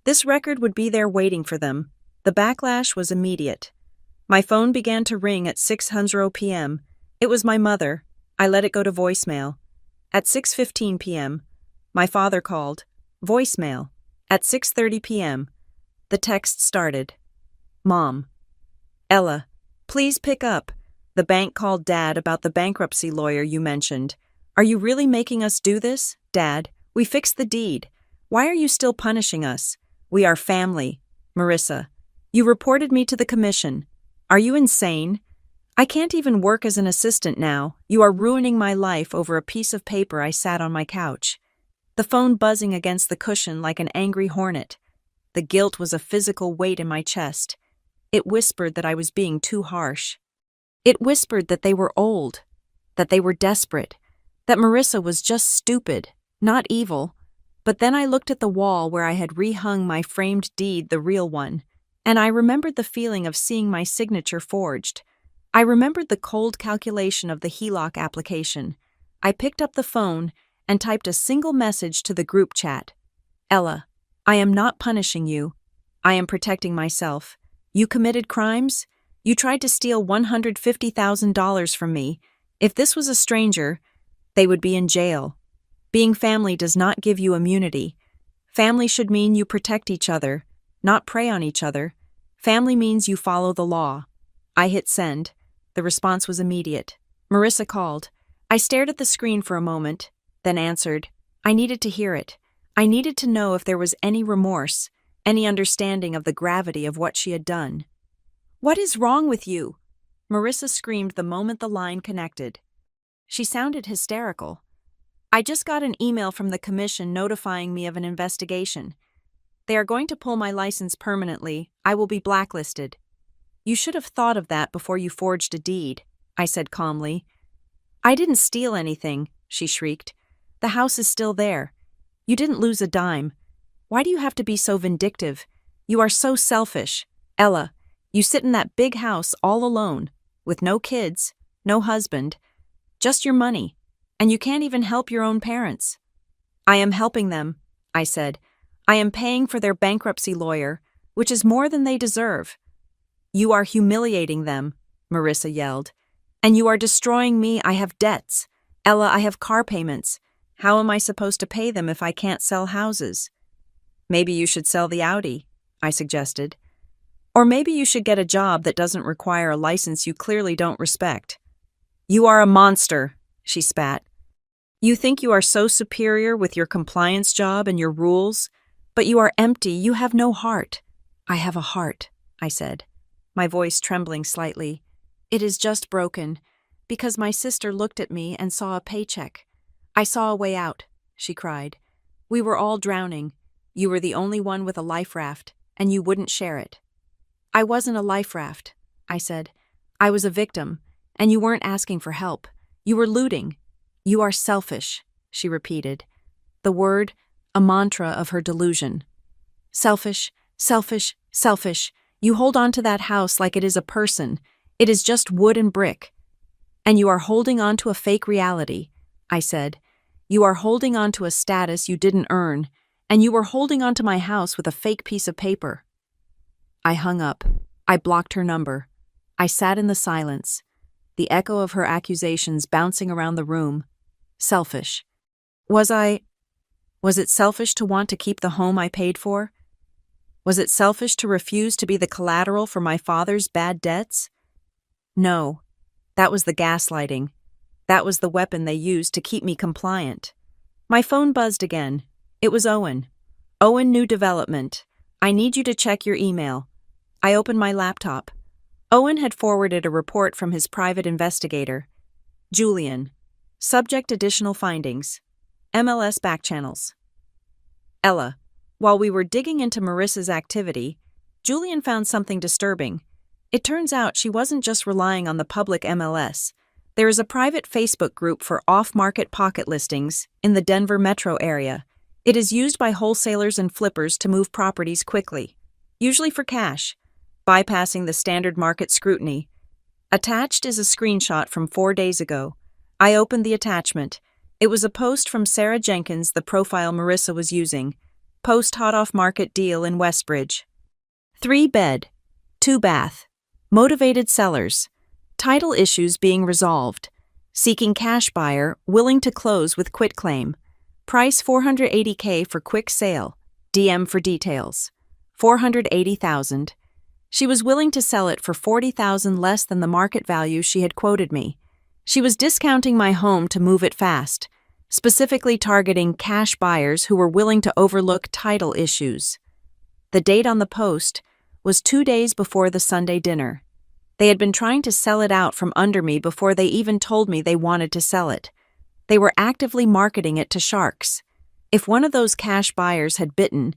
this record would be there waiting for them. The backlash was immediate. My phone began to ring at 6:00 p.m. It was my mother. I let it go to voicemail. At 6:15 p.m., my father called. Voicemail. At 6:30 p.m., the text started. "Mom. Ella, please pick up. The bank called Dad about the bankruptcy lawyer you mentioned. Are you really making us do this? Dad, we fixed the deed. Why are you still punishing us? We are family. Marissa, you reported me to the commission. Are you insane? I can't even work as an assistant now. You are ruining my life over a piece of paper I sat on my couch." The phone buzzing against the cushion like an angry hornet. The guilt was a physical weight in my chest. It whispered that I was being too harsh. It whispered that they were old, that they were desperate, that Marissa was just stupid, not evil. But then I looked at the wall where I had rehung my framed deed, the real one, and I remembered the feeling of seeing my signature forged. I remembered the cold calculation of the HELOC application. I picked up the phone and typed a single message to the group chat. "Ella, I am not punishing you. I am protecting myself. You committed crimes? You tried to steal $150,000 from me. If this was a stranger, they would be in jail. Being family does not give you immunity. Family should mean you protect each other, not prey on each other. Family means you follow the law." I hit send. The response was immediate. Marissa called. I stared at the screen for a moment, then answered. I needed to hear it. I needed to know if there was any remorse, any understanding of the gravity of what she had done. "What is wrong with you?" Marissa screamed the moment the line connected. She sounded hysterical. "I just got an email from the commission notifying me of an investigation. They are going to pull my license permanently. I will be blacklisted." "You should have thought of that before you forged a deed," I said calmly. "I didn't steal anything," she shrieked. "The house is still there. You didn't lose a dime. Why do you have to be so vindictive? You are so selfish. Ella, you sit in that big house all alone, with no kids, no husband, just your money, and you can't even help your own parents." "I am helping them," I said. "I am paying for their bankruptcy lawyer, which is more than they deserve." "You are humiliating them," Marissa yelled. "And you are destroying me. I have debts. Ella, I have car payments. How am I supposed to pay them if I can't sell houses?" "Maybe you should sell the Audi," I suggested. "Or maybe you should get a job that doesn't require a license you clearly don't respect." "You are a monster," she spat. "You think you are so superior with your compliance job and your rules, but you are empty. You have no heart." "I have a heart," I said, my voice trembling slightly. "It is just broken, because my sister looked at me and saw a paycheck. I saw a way out," she cried. "We were all drowning. You were the only one with a life raft, and you wouldn't share it." "I wasn't a life raft," I said. "I was a victim, and you weren't asking for help. You were looting." "You are selfish," she repeated, the word a mantra of her delusion. "Selfish, selfish, selfish. You hold on to that house like it is a person. It is just wood and brick. And you are holding on to a fake reality," I said. You are holding on to a status you didn't earn, and you were holding on to my house with a fake piece of paper." I hung up. I blocked her number. I sat in the silence, the echo of her accusations bouncing around the room. Selfish. Was it selfish to want to keep the home I paid for? Was it selfish to refuse to be the collateral for my father's bad debts? No. That was the gaslighting. That was the weapon they used to keep me compliant. My phone buzzed again. It was Owen. "Owen, new development. I need you to check your email." I opened my laptop. Owen had forwarded a report from his private investigator. "Julian. Subject additional findings. MLS backchannels." Ella. While we were digging into Marissa's activity, Julian found something disturbing. It turns out she wasn't just relying on the public MLS. There is a private Facebook group for off-market pocket listings in the Denver metro area. It is used by wholesalers and flippers to move properties quickly, usually for cash, bypassing the standard market scrutiny. Attached is a screenshot from 4 days ago. I opened the attachment. It was a post from Sarah Jenkins, the profile Marissa was using. Post hot off-market deal in Westbridge. 3-bed, 2-bath. Motivated sellers. Title issues being resolved. Seeking cash buyer, willing to close with quitclaim. Price $480K for quick sale. DM for details. $480,000. She was willing to sell it for $40,000 less than the market value she had quoted me. She was discounting my home to move it fast, specifically targeting cash buyers who were willing to overlook title issues. The date on the post was 2 days before the Sunday dinner. They had been trying to sell it out from under me before they even told me they wanted to sell it. They were actively marketing it to sharks. If one of those cash buyers had bitten,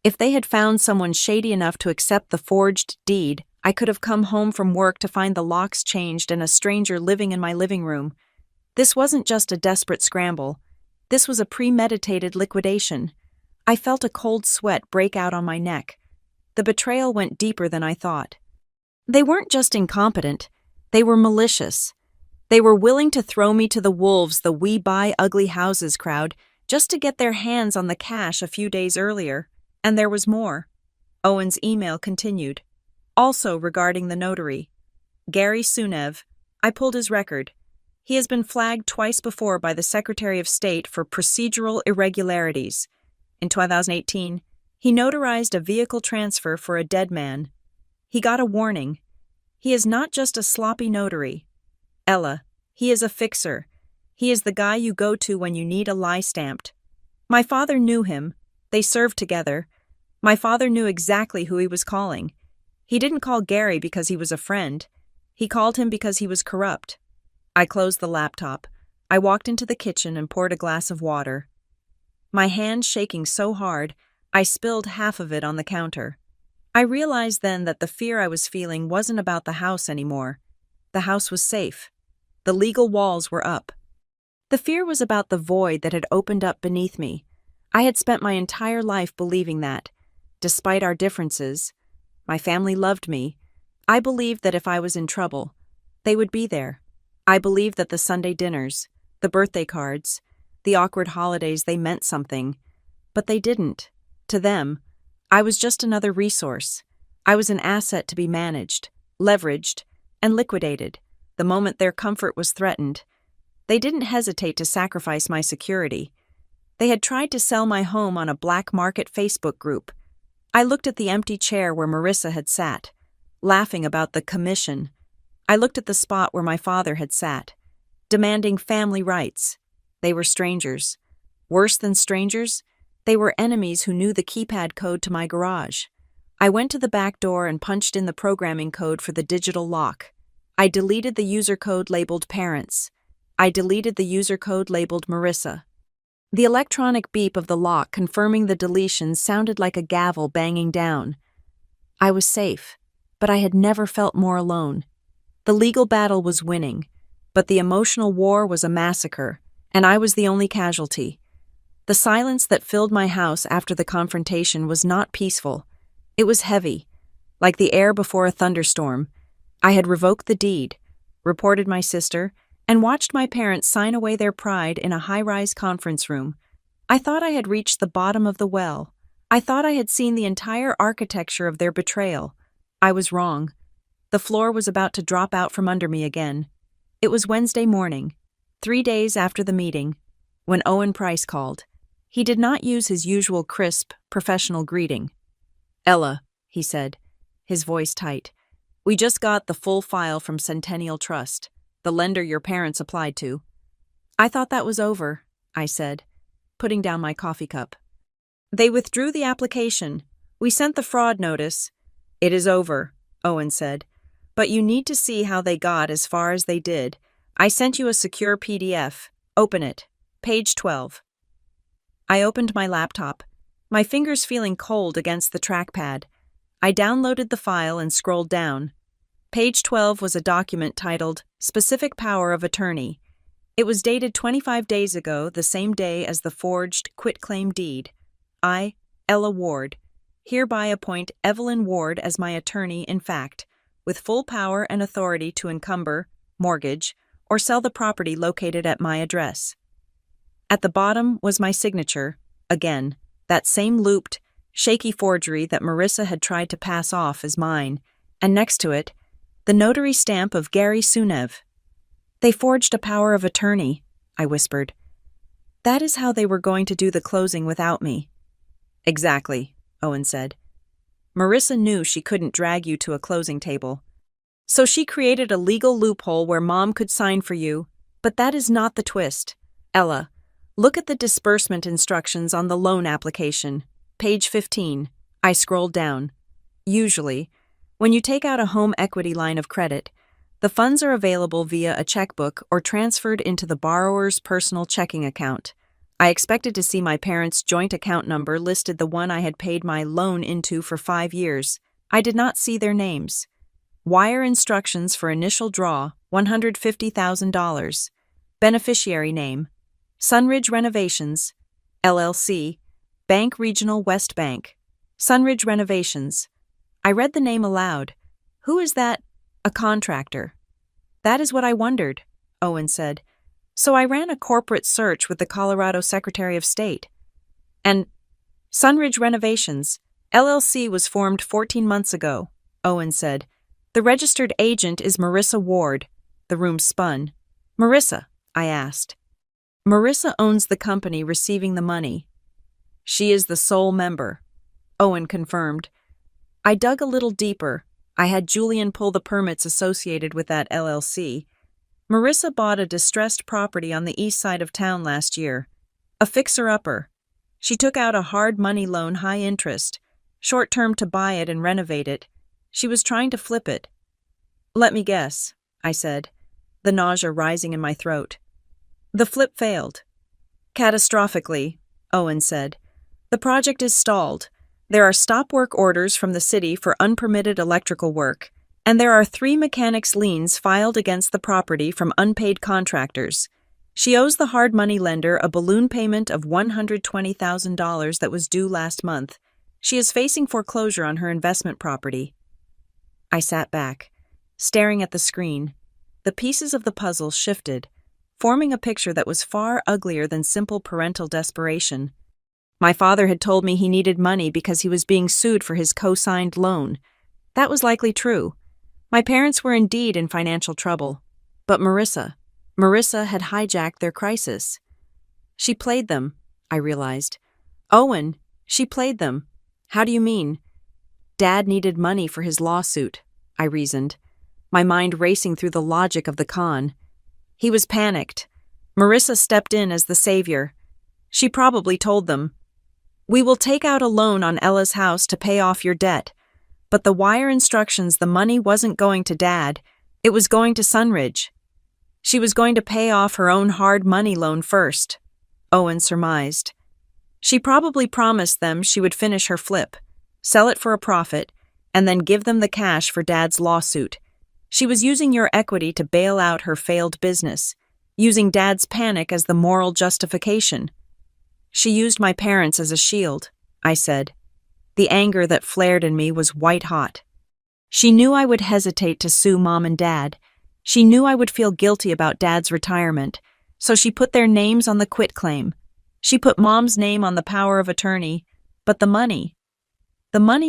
if they had found someone shady enough to accept the forged deed, I could have come home from work to find the locks changed and a stranger living in my living room. This wasn't just a desperate scramble. This was a premeditated liquidation. I felt a cold sweat break out on my neck. The betrayal went deeper than I thought. They weren't just incompetent, they were malicious. They were willing to throw me to the wolves, the "we buy ugly houses" crowd, just to get their hands on the cash a few days earlier. And there was more. Owen's email continued. Also regarding the notary. Gary Sunev. I pulled his record. He has been flagged twice before by the Secretary of State for procedural irregularities. In 2018, he notarized a vehicle transfer for a dead man. He got a warning. He is not just a sloppy notary. Ella, he is a fixer. He is the guy you go to when you need a lie stamped. My father knew him. They served together. My father knew exactly who he was calling. He didn't call Gary because he was a friend. He called him because he was corrupt. I closed the laptop. I walked into the kitchen and poured a glass of water. My hand shaking so hard, I spilled half of it on the counter. I realized then that the fear I was feeling wasn't about the house anymore. The house was safe. The legal walls were up. The fear was about the void that had opened up beneath me. I had spent my entire life believing that, despite our differences, my family loved me. I believed that if I was in trouble, they would be there. I believed that the Sunday dinners, the birthday cards, the awkward holidays, they meant something. But they didn't. To them, I was just another resource. I was an asset to be managed, leveraged, and liquidated the moment their comfort was threatened. They didn't hesitate to sacrifice my security. They had tried to sell my home on a black market Facebook group. I looked at the empty chair where Marissa had sat, laughing about the commission. I looked at the spot where my father had sat, demanding family rights. They were strangers. Worse than strangers, they were enemies who knew the keypad code to my garage. I went to the back door and punched in the programming code for the digital lock. I deleted the user code labeled parents. I deleted the user code labeled Marissa. The electronic beep of the lock confirming the deletion sounded like a gavel banging down. I was safe, but I had never felt more alone. The legal battle was winning, but the emotional war was a massacre, and I was the only casualty. The silence that filled my house after the confrontation was not peaceful. It was heavy, like the air before a thunderstorm. I had revoked the deed, reported my sister, and watched my parents sign away their pride in a high-rise conference room. I thought I had reached the bottom of the well. I thought I had seen the entire architecture of their betrayal. I was wrong. The floor was about to drop out from under me again. It was Wednesday morning, 3 days after the meeting, when Owen Price called. He did not use his usual crisp, professional greeting. "Ella," he said, his voice tight, "we just got the full file from Centennial Trust, the lender your parents applied to." "I thought that was over," I said, putting down my coffee cup. "They withdrew the application. We sent the fraud notice." "It is over," Owen said, "but you need to see how they got as far as they did. I sent you a secure PDF. Open it. Page 12. I opened my laptop, my fingers feeling cold against the trackpad. I downloaded the file and scrolled down. Page 12 was a document titled Specific Power of Attorney. It was dated 25 days ago, the same day as the forged quitclaim deed. I, Ella Ward, hereby appoint Evelyn Ward as my attorney in fact, with full power and authority to encumber, mortgage, or sell the property located at my address. At the bottom was my signature, again, that same looped, shaky forgery that Marissa had tried to pass off as mine, and next to it, the notary stamp of Gary Sunev. "They forged a power of attorney," I whispered. "That is how they were going to do the closing without me." "Exactly," Owen said. "Marissa knew she couldn't drag you to a closing table. So she created a legal loophole where Mom could sign for you, but that is not the twist. Ella, look at the disbursement instructions on the loan application. Page 15. I scrolled down. Usually, when you take out a home equity line of credit, the funds are available via a checkbook or transferred into the borrower's personal checking account. I expected to see my parents' joint account number listed, the one I had paid my loan into for 5 years. I did not see their names. Wire instructions for initial draw, $150,000. Beneficiary name, Sunridge Renovations, LLC, Bank Regional West Bank. Sunridge Renovations. I read the name aloud. Who is that? A contractor. That is what I wondered, Owen said. So I ran a corporate search with the Colorado Secretary of State. And Sunridge Renovations, LLC was formed 14 months ago, Owen said. The registered agent is Marissa Ward. The room spun. Marissa, I asked. Marissa owns the company receiving the money. She is the sole member, Owen confirmed. I dug a little deeper. I had Julian pull the permits associated with that LLC. Marissa bought a distressed property on the east side of town last year. A fixer-upper. She took out a hard money loan, high interest, short-term to buy it and renovate it. She was trying to flip it. Let me guess, I said, the nausea rising in my throat. The flip failed. Catastrophically, Owen said. The project is stalled. There are stop work orders from the city for unpermitted electrical work, and there are 3 mechanics' liens filed against the property from unpaid contractors. She owes the hard money lender a balloon payment of $120,000 that was due last month. She is facing foreclosure on her investment property. I sat back, staring at the screen. The pieces of the puzzle shifted, forming a picture that was far uglier than simple parental desperation. My father had told me he needed money because he was being sued for his co-signed loan. That was likely true. My parents were indeed in financial trouble. But Marissa had hijacked their crisis. She played them, I realized. Owen, she played them. How do you mean? Dad needed money for his lawsuit, I reasoned, my mind racing through the logic of the con. He was panicked. Marissa stepped in as the savior. She probably told them, "We will take out a loan on Ella's house to pay off your debt." But the wire instructions, the money wasn't going to Dad. It was going to Sunridge. She was going to pay off her own hard money loan first, Owen surmised. She probably promised them she would finish her flip, sell it for a profit, and then give them the cash for Dad's lawsuit. She was using your equity to bail out her failed business, using Dad's panic as the moral justification. She used my parents as a shield, I said. The anger that flared in me was white hot. She knew I would hesitate to sue Mom and Dad. She knew I would feel guilty about Dad's retirement, so she put their names on the quitclaim. She put Mom's name on the power of attorney, but the money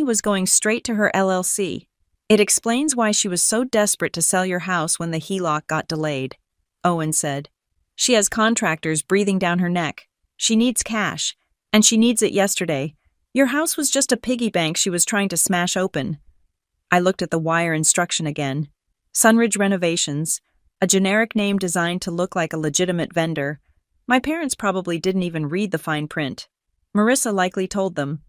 was going straight to her LLC. It explains why she was so desperate to sell your house when the HELOC got delayed, Owen said. She has contractors breathing down her neck. She needs cash, and she needs it yesterday. Your house was just a piggy bank she was trying to smash open. I looked at the wire instruction again. Sunridge Renovations, a generic name designed to look like a legitimate vendor. My parents probably didn't even read the fine print. Marissa likely told them,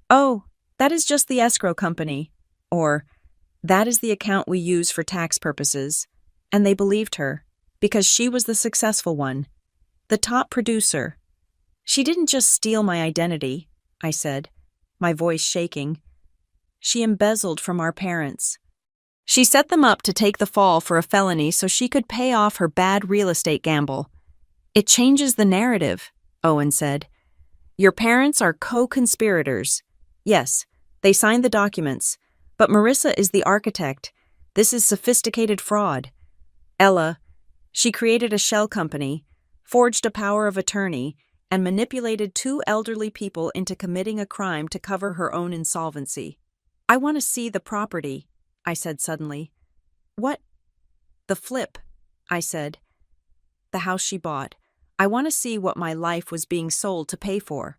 "Oh, that is just the escrow company," or "That is the account we use for tax purposes." And they believed her, because she was the successful one, the top producer. "She didn't just steal my identity," I said, my voice shaking. "She embezzled from our parents. She set them up to take the fall for a felony so she could pay off her bad real estate gamble." "It changes the narrative," Owen said. "Your parents are co-conspirators. Yes, they signed the documents, but Marissa is the architect. This is sophisticated fraud. Ella, she created a shell company, forged a power of attorney, and manipulated two elderly people into committing a crime to cover her own insolvency." "I want to see the property," I said suddenly. "What?" "The flip," I said. "The house she bought. I want to see what my life was being sold to pay for."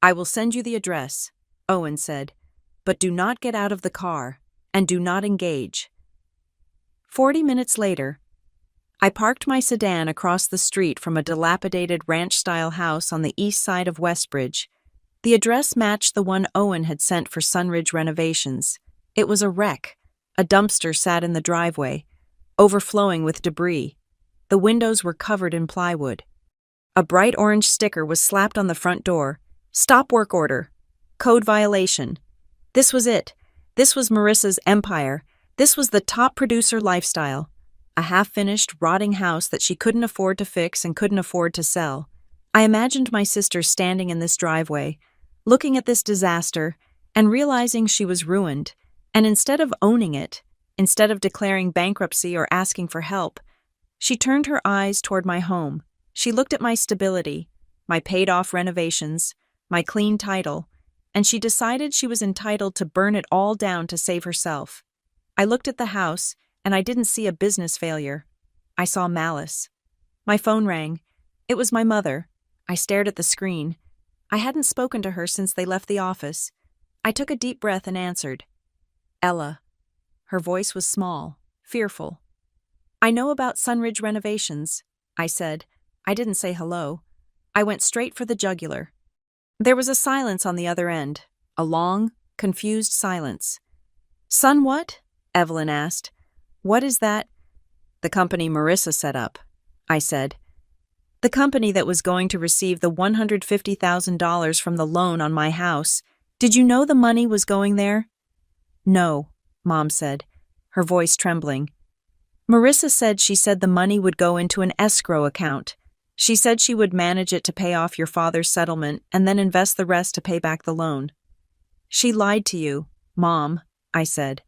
"I will send you the address," Owen said, "but do not get out of the car, and do not engage." 40 minutes later, I parked my sedan across the street from a dilapidated ranch-style house on the east side of Westbridge. The address matched the one Owen had sent for Sunridge Renovations. It was a wreck. A dumpster sat in the driveway, overflowing with debris. The windows were covered in plywood. A bright orange sticker was slapped on the front door. "Stop work order. Code violation." This was it. This was Marissa's empire. This was the top producer lifestyle. A half-finished, rotting house that she couldn't afford to fix and couldn't afford to sell. I imagined my sister standing in this driveway, looking at this disaster, and realizing she was ruined. And instead of owning it, instead of declaring bankruptcy or asking for help, she turned her eyes toward my home. She looked at my stability, my paid-off renovations, my clean title, and she decided she was entitled to burn it all down to save herself. I looked at the house, and I didn't see a business failure. I saw malice. My phone rang. It was my mother. I stared at the screen. I hadn't spoken to her since they left the office. I took a deep breath and answered. "Ella." Her voice was small, fearful. "I know about Sunridge Renovations," I said. I didn't say hello. I went straight for the jugular. There was a silence on the other end, a long, confused silence. "Sun what?" Evelyn asked. "What is that?" "The company Marissa set up," I said. "The company that was going to receive the $150,000 from the loan on my house. Did you know the money was going there?" "No," Mom said, her voice trembling. "Marissa said she said the money would go into an escrow account. She said she would manage it to pay off your father's settlement and then invest the rest to pay back the loan." "She lied to you, Mom," I said.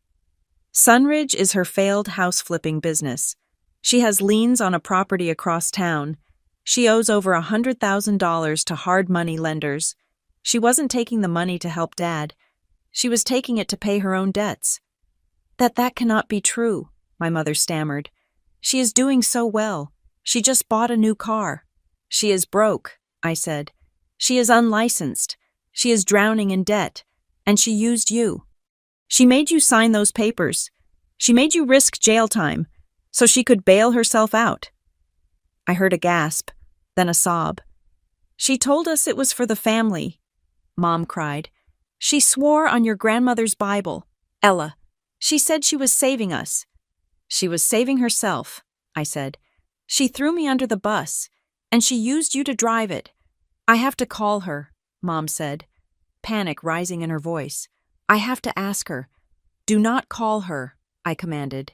"Sunridge is her failed house-flipping business. She has liens on a property across town. She owes over $100,000 to hard money lenders. She wasn't taking the money to help Dad. She was taking it to pay her own debts." That cannot be true," my mother stammered. "She is doing so well. She just bought a new car." "She is broke," I said. "She is unlicensed. She is drowning in debt. And she used you. She made you sign those papers. She made you risk jail time so she could bail herself out." I heard a gasp, then a sob. "She told us it was for the family," Mom cried. "She swore on your grandmother's Bible. Ella, she said she was saving us." "She was saving herself," I said. "She threw me under the bus, and she used you to drive it." "I have to call her," Mom said, panic rising in her voice. "I have to ask her." "Do not call her," I commanded.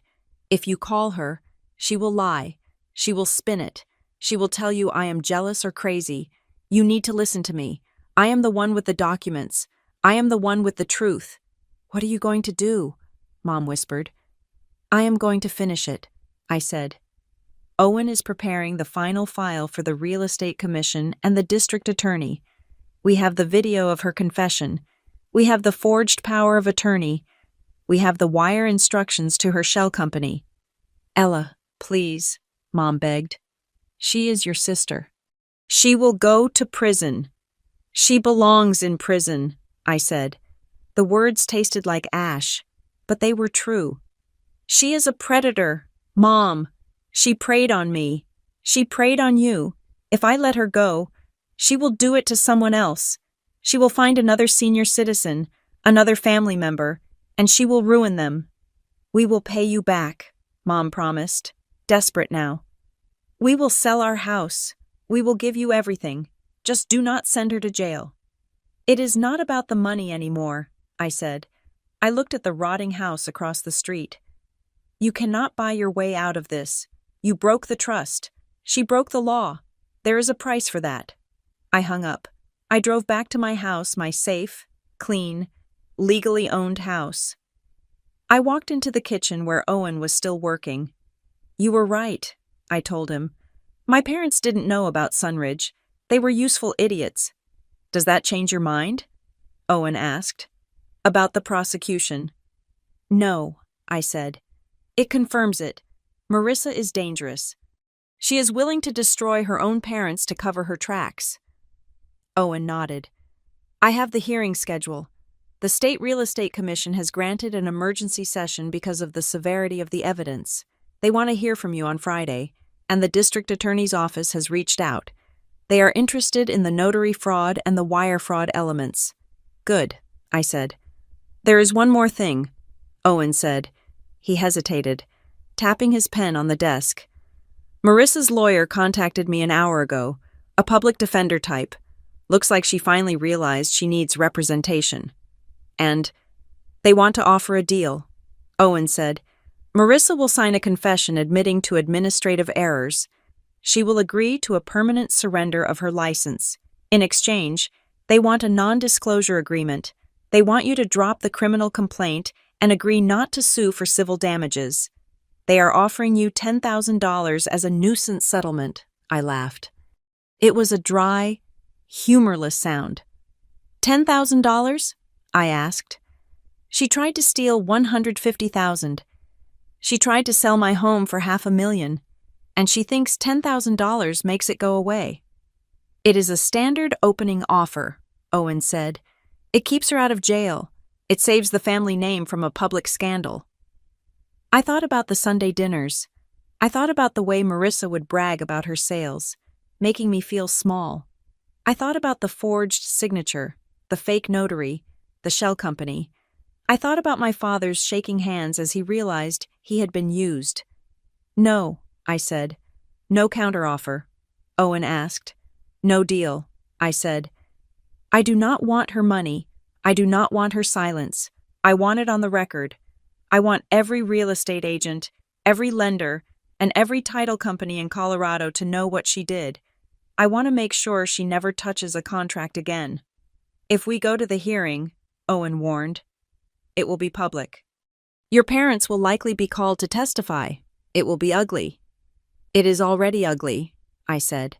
"If you call her, she will lie. She will spin it. She will tell you I am jealous or crazy. You need to listen to me. I am the one with the documents. I am the one with the truth." "What are you going to do?" Mom whispered. "I am going to finish it," I said. Owen is preparing the final file for the real estate commission and the district attorney. We have the video of her confession. We have the forged power of attorney. We have the wire instructions to her shell company. Ella, please, Mom begged. She is your sister. She will go to prison. She belongs in prison, I said. The words tasted like ash, but they were true. She is a predator, Mom. She preyed on me. She preyed on you. If I let her go, she will do it to someone else. She will find another senior citizen, another family member, and she will ruin them. We will pay you back, Mom promised, desperate now. We will sell our house. We will give you everything. Just do not send her to jail. It is not about the money anymore, I said. I looked at the rotting house across the street. You cannot buy your way out of this. You broke the trust. She broke the law. There is a price for that. I hung up. I drove back to my house, my safe, clean, legally owned house. I walked into the kitchen where Owen was still working. You were right, I told him. My parents didn't know about Sunridge. They were useful idiots. Does that change your mind? Owen asked. About the prosecution. No, I said. It confirms it. Marissa is dangerous. She is willing to destroy her own parents to cover her tracks. Owen nodded. I have the hearing schedule. The State Real Estate Commission has granted an emergency session because of the severity of the evidence. They want to hear from you on Friday, and the district attorney's office has reached out. They are interested in the notary fraud and the wire fraud elements. Good, I said. There is one more thing, Owen said. He hesitated, tapping his pen on the desk. Marissa's lawyer contacted me an hour ago, a public defender type. Looks like she finally realized she needs representation. And they want to offer a deal, Owen said. Marissa will sign a confession admitting to administrative errors. She will agree to a permanent surrender of her license. In exchange, they want a non-disclosure agreement. They want you to drop the criminal complaint and agree not to sue for civil damages. They are offering you $10,000 as a nuisance settlement, I laughed. It was a dry, humorless sound. $10,000? I asked. She tried to steal $150,000. She tried to sell my home for $500,000, and she thinks $10,000 makes it go away. It is a standard opening offer, Owen said. It keeps her out of jail. It saves the family name from a public scandal. I thought about the Sunday dinners. I thought about the way Marissa would brag about her sales, making me feel small. I thought about the forged signature, the fake notary, the shell company. I thought about my father's shaking hands as he realized he had been used. No, I said. No counteroffer. Owen asked. No deal, I said. I do not want her money. I do not want her silence. I want it on the record. I want every real estate agent, every lender, and every title company in Colorado to know what she did. I want to make sure she never touches a contract again. If we go to the hearing, Owen warned, it will be public. Your parents will likely be called to testify. It will be ugly. It is already ugly, I said.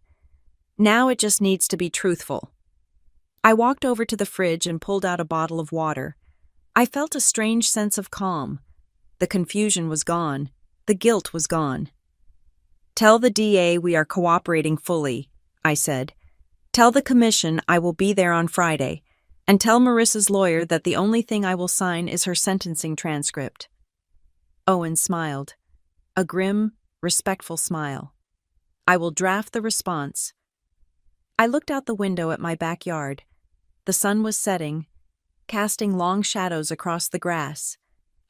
Now it just needs to be truthful. I walked over to the fridge and pulled out a bottle of water. I felt a strange sense of calm. The confusion was gone. The guilt was gone. Tell the DA we are cooperating fully, I said. Tell the commission I will be there on Friday, and tell Marissa's lawyer that the only thing I will sign is her sentencing transcript. Owen smiled. A grim, respectful smile. I will draft the response. I looked out the window at my backyard. The sun was setting, casting long shadows across the grass.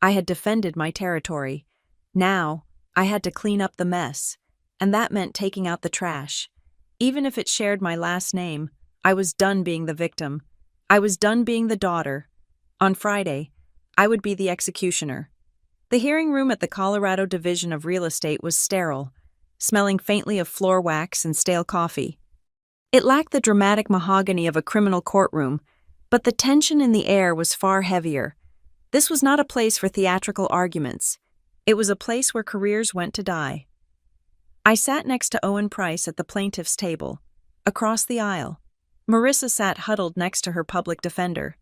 I had defended my territory. Now, I had to clean up the mess, and that meant taking out the trash. Even if it shared my last name, I was done being the victim. I was done being the daughter. On Friday, I would be the executioner. The hearing room at the Colorado Division of Real Estate was sterile, smelling faintly of floor wax and stale coffee. It lacked the dramatic mahogany of a criminal courtroom, but the tension in the air was far heavier. This was not a place for theatrical arguments. It was a place where careers went to die. I sat next to Owen Price at the plaintiff's table. Across the aisle, Marissa sat huddled next to her public defender,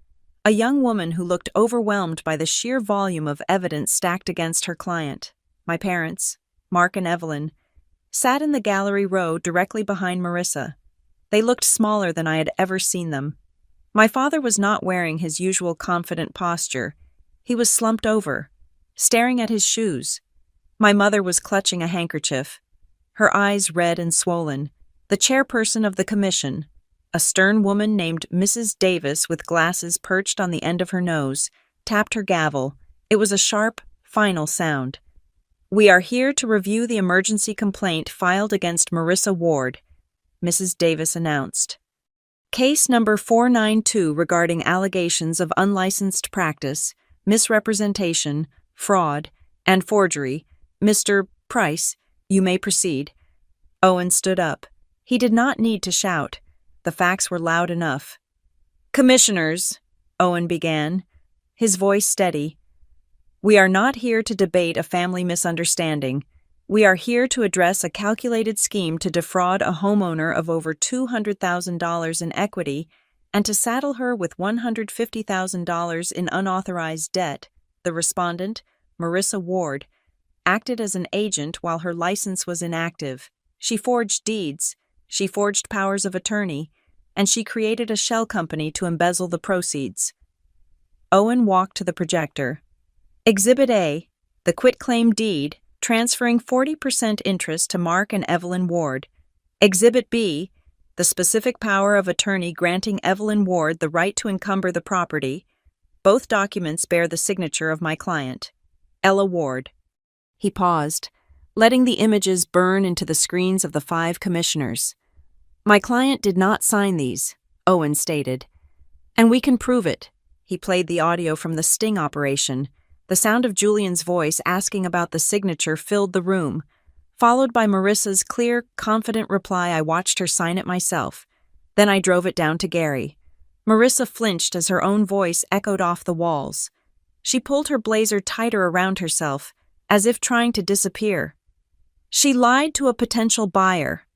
a young woman who looked overwhelmed by the sheer volume of evidence stacked against her client. My parents, Mark and Evelyn, sat in the gallery row directly behind Marissa. They looked smaller than I had ever seen them. My father was not wearing his usual confident posture. He was slumped over, staring at his shoes. My mother was clutching a handkerchief, her eyes red and swollen. The chairperson of the commission, a stern woman named Mrs. Davis with glasses perched on the end of her nose, tapped her gavel. It was a sharp, final sound. "We are here to review the emergency complaint filed against Marissa Ward," Mrs. Davis announced. "Case number 492 regarding allegations of unlicensed practice, misrepresentation, fraud, and forgery. Mr. Price, you may proceed." Owen stood up. He did not need to shout. The facts were loud enough. "Commissioners," Owen began, his voice steady, "we are not here to debate a family misunderstanding. We are here to address a calculated scheme to defraud a homeowner of over $200,000 in equity and to saddle her with $150,000 in unauthorized debt." The respondent, Marissa Ward, acted as an agent while her license was inactive. She forged deeds, she forged powers of attorney, and she created a shell company to embezzle the proceeds. Owen walked to the projector. Exhibit A, the quitclaim deed, transferring 40% interest to Mark and Evelyn Ward. Exhibit B, the specific power of attorney granting Evelyn Ward the right to encumber the property. Both documents bear the signature of my client, Ella Ward. He paused, letting the images burn into the screens of the 5 commissioners. "My client did not sign these," Owen stated. "And we can prove it." He played the audio from the sting operation. The sound of Julian's voice asking about the signature filled the room, followed by Marissa's clear, confident reply. I watched her sign it myself. Then I drove it down to Gary. Marissa flinched as her own voice echoed off the walls. She pulled her blazer tighter around herself, as if trying to disappear. "She lied to a potential buyer,"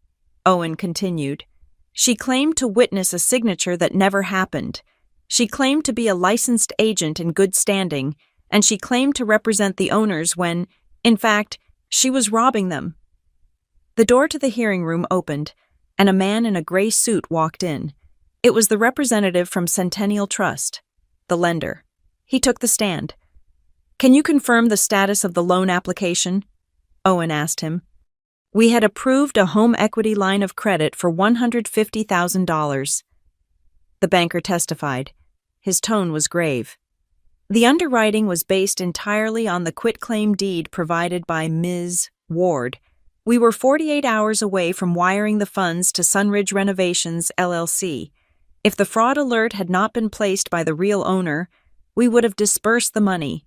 Owen continued. "She claimed to witness a signature that never happened. She claimed to be a licensed agent in good standing, and she claimed to represent the owners when, in fact, she was robbing them." The door to the hearing room opened, and a man in a gray suit walked in. It was the representative from Centennial Trust, the lender. He took the stand. "Can you confirm the status of the loan application?" Owen asked him. "We had approved a home equity line of credit for $150,000. The banker testified. His tone was grave. "The underwriting was based entirely on the quitclaim deed provided by Ms. Ward. We were 48 hours away from wiring the funds to Sunridge Renovations, LLC. If the fraud alert had not been placed by the real owner, we would have disbursed the money."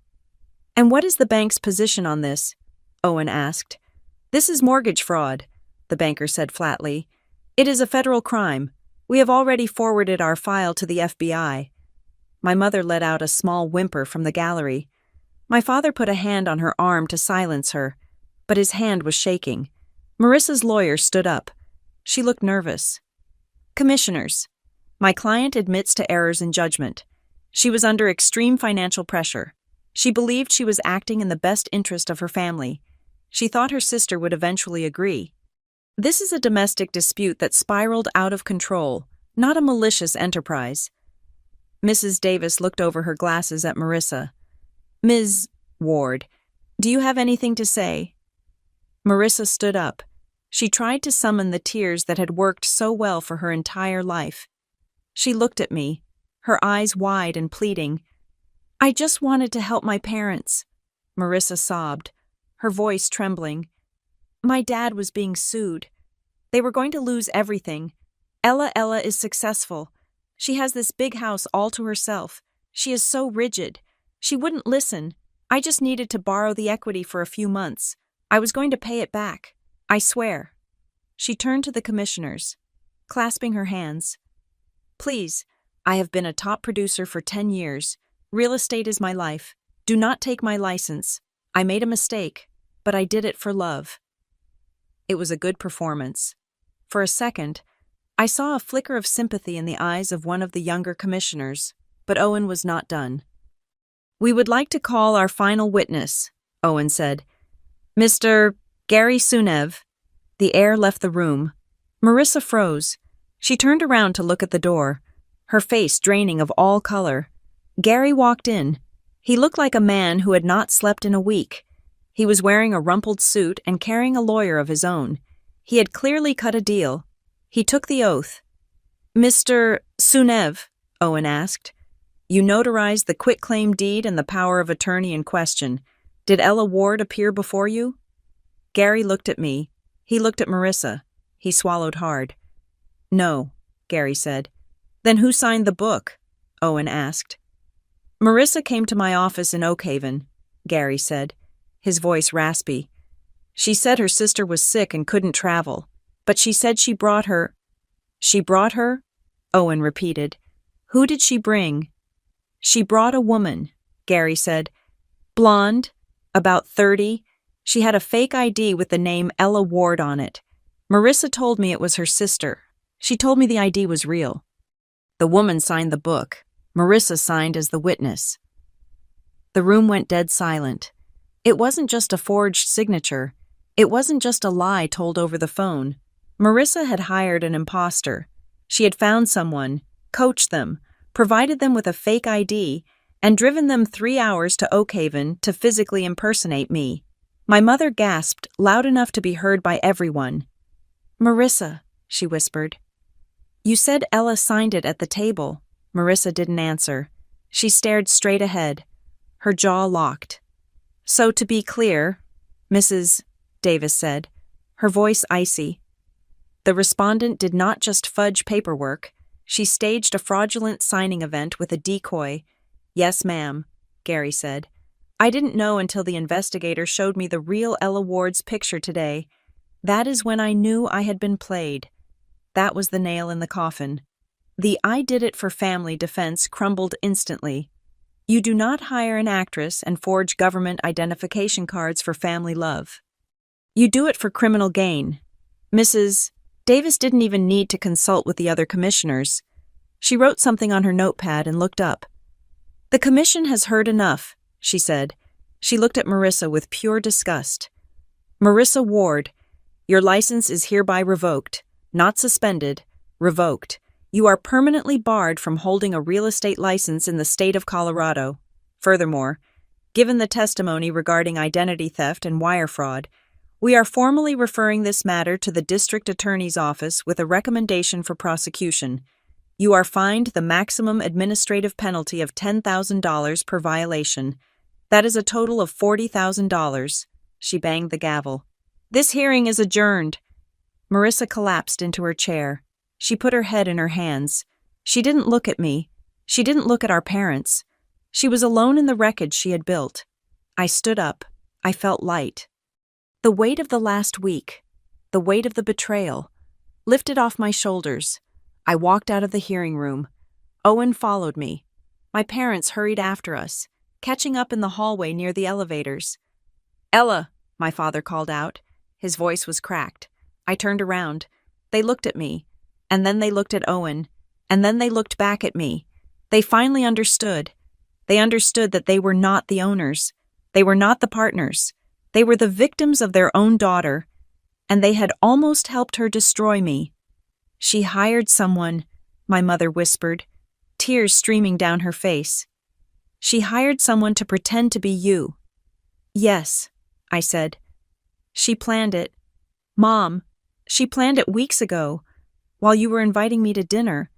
"And what is the bank's position on this?" Owen asked. "This is mortgage fraud," the banker said flatly. "It is a federal crime. We have already forwarded our file to the FBI." My mother let out a small whimper from the gallery. My father put a hand on her arm to silence her, but his hand was shaking. Marissa's lawyer stood up. She looked nervous. "Commissioners, my client admits to errors in judgment. She was under extreme financial pressure. She believed she was acting in the best interest of her family. She thought her sister would eventually agree. This is a domestic dispute that spiraled out of control, not a malicious enterprise." Mrs. Davis looked over her glasses at Marissa. "Ms. Ward, do you have anything to say?" Marissa stood up. She tried to summon the tears that had worked so well for her entire life. She looked at me, her eyes wide and pleading. "I just wanted to help my parents," Marissa sobbed, her voice trembling. "My dad was being sued. They were going to lose everything. Ella is successful. She has this big house all to herself. She is so rigid. She wouldn't listen. I just needed to borrow the equity for a few months. I was going to pay it back. I swear." She turned to the commissioners, clasping her hands. "Please, I have been a top producer for 10 years. Real estate is my life. Do not take my license. I made a mistake, but I did it for love. It was a good performance. For a second, I saw a flicker of sympathy in the eyes of one of the younger commissioners, but Owen was not done. "We would like to call our final witness," Owen said. "Mr. Gary Sunev." The air left the room. Marissa froze. She turned around to look at the door, her face draining of all color. Gary walked in. He looked like a man who had not slept in a week. He was wearing a rumpled suit and carrying a lawyer of his own. He had clearly cut a deal. He took the oath. "Mr. Sunev," Owen asked, "you notarized the quitclaim deed and the power of attorney in question. Did Ella Ward appear before you?" Gary looked at me. He looked at Marissa. He swallowed hard. "No," Gary said. "Then who signed the book?" Owen asked. "Marissa came to my office in Oakhaven," Gary said, his voice raspy. "She said her sister was sick and couldn't travel, but she said she brought her—" "She brought her?" Owen repeated. "Who did she bring?" "She brought a woman," Gary said. "Blonde, about 30. She had a fake ID with the name Ella Ward on it. Marissa told me it was her sister. She told me the ID was real. The woman signed the book. Marissa signed as the witness." The room went dead silent. It wasn't just a forged signature. It wasn't just a lie told over the phone. Marissa had hired an imposter. She had found someone, coached them, provided them with a fake ID, and driven them 3 hours to Oakhaven to physically impersonate me. My mother gasped, loud enough to be heard by everyone. "Marissa," she whispered. "You said Ella signed it at the table." Marissa didn't answer. She stared straight ahead. Her jaw locked. "So to be clear," Mrs. Davis said, her voice icy, "the respondent did not just fudge paperwork. She staged a fraudulent signing event with a decoy." "Yes, ma'am," Gary said. "I didn't know until the investigator showed me the real Ella Ward's picture today. That is when I knew I had been played." That was the nail in the coffin. The "I did it for family" defense crumbled instantly. You do not hire an actress and forge government identification cards for family love. You do it for criminal gain. Mrs. Davis didn't even need to consult with the other commissioners. She wrote something on her notepad and looked up. "The commission has heard enough," she said. She looked at Marissa with pure disgust. "Marissa Ward, your license is hereby revoked, not suspended, revoked. You are permanently barred from holding a real estate license in the state of Colorado. Furthermore, given the testimony regarding identity theft and wire fraud, we are formally referring this matter to the district attorney's office with a recommendation for prosecution. You are fined the maximum administrative penalty of $10,000 per violation. That is a total of $40,000. She banged the gavel. "This hearing is adjourned." Marissa collapsed into her chair. She put her head in her hands. She didn't look at me. She didn't look at our parents. She was alone in the wreckage she had built. I stood up. I felt light. The weight of the last week, the weight of the betrayal, lifted off my shoulders. I walked out of the hearing room. Owen followed me. My parents hurried after us, catching up in the hallway near the elevators. "Ella," my father called out. His voice was cracked. I turned around. They looked at me. And then they looked at Owen, and then they looked back at me. They finally understood. They understood that they were not the owners. They were not the partners. They were the victims of their own daughter, and they had almost helped her destroy me. "She hired someone," my mother whispered, tears streaming down her face. "She hired someone to pretend to be you." "Yes," I said. "She planned it. Mom, she planned it weeks ago. While you were inviting me to dinner,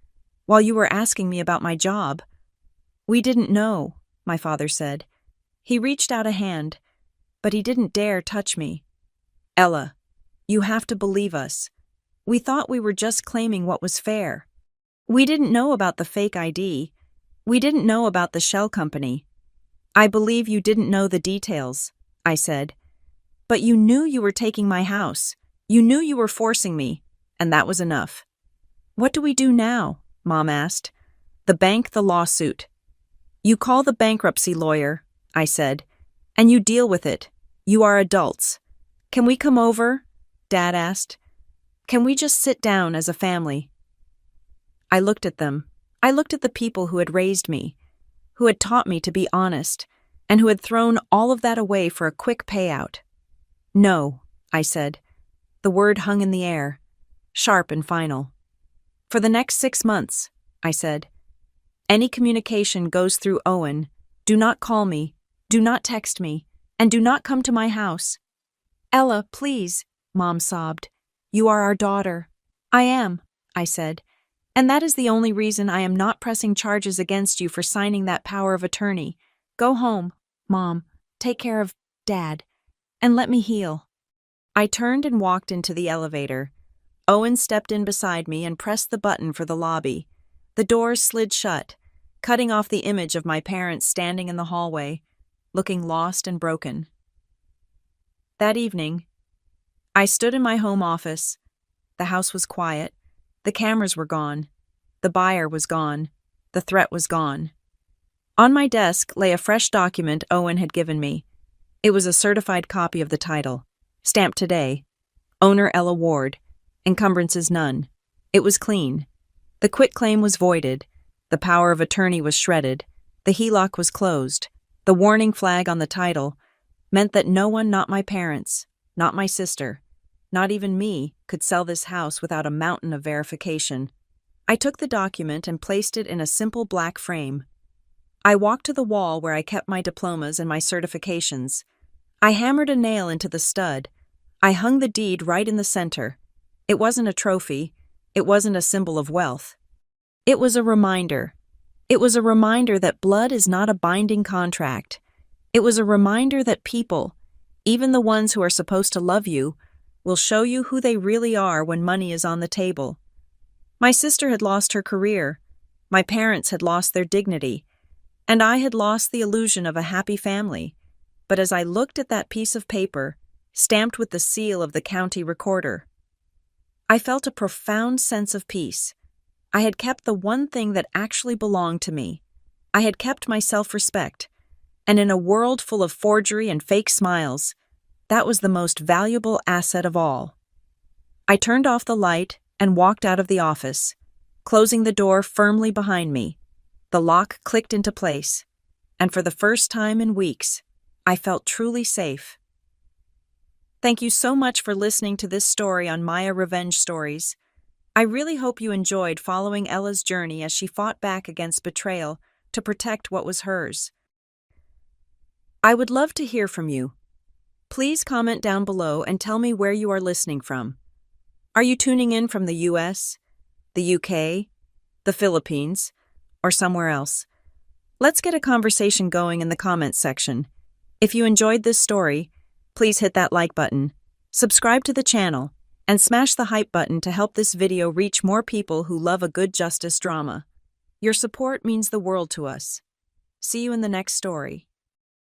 while you were asking me about my job." "We didn't know," my father said. He reached out a hand, but he didn't dare touch me. "Ella, you have to believe us. We thought we were just claiming what was fair. We didn't know about the fake ID. We didn't know about the shell company." "I believe you didn't know the details," I said. "But you knew you were taking my house. You knew you were forcing me, and that was enough." "What do we do now?" Mom asked. "The bank, the lawsuit." "You call the bankruptcy lawyer," I said, And you deal with it. You are adults. Can we come over? Dad asked. Can we just sit down as a family? I looked at them. I looked at the people who had raised me, who had taught me to be honest, and who had thrown all of that away for a quick payout. No, I said. The word hung in the air, sharp and final. For the next 6 months, I said. Any communication goes through Owen. Do not call me, do not text me, and do not come to my house. Ella, please, Mom sobbed. You are our daughter. I am, I said. And that is the only reason I am not pressing charges against you for signing that power of attorney. Go home, Mom. Take care of Dad. And let me heal. I turned and walked into the elevator. Owen stepped in beside me and pressed the button for the lobby. The doors slid shut, cutting off the image of my parents standing in the hallway, looking lost and broken. That evening, I stood in my home office. The house was quiet. The cameras were gone. The buyer was gone. The threat was gone. On my desk lay a fresh document Owen had given me. It was a certified copy of the title, stamped today. Owner Ella Ward. Encumbrances none. It was clean. The quitclaim was voided. The power of attorney was shredded. The HELOC was closed. The warning flag on the title meant that no one, not my parents, not my sister, not even me, could sell this house without a mountain of verification. I took the document and placed it in a simple black frame. I walked to the wall where I kept my diplomas and my certifications. I hammered a nail into the stud. I hung the deed right in the center. It wasn't a trophy. It wasn't a symbol of wealth. It was a reminder. It was a reminder that blood is not a binding contract. It was a reminder that people, even the ones who are supposed to love you, will show you who they really are when money is on the table. My sister had lost her career. My parents had lost their dignity. And I had lost the illusion of a happy family. But as I looked at that piece of paper, stamped with the seal of the county recorder, I felt a profound sense of peace. I had kept the one thing that actually belonged to me. I had kept my self-respect. And in a world full of forgery and fake smiles, that was the most valuable asset of all. I turned off the light and walked out of the office, closing the door firmly behind me. The lock clicked into place, and for the first time in weeks, I felt truly safe. Thank you so much for listening to this story on Maya Revenge Stories. I really hope you enjoyed following Ella's journey as she fought back against betrayal to protect what was hers. I would love to hear from you. Please comment down below and tell me where you are listening from. Are you tuning in from the US, the UK, the Philippines, or somewhere else? Let's get a conversation going in the comments section. If you enjoyed this story, please hit that like button, subscribe to the channel, and smash the hype button to help this video reach more people who love a good justice drama. Your support means the world to us. See you in the next story.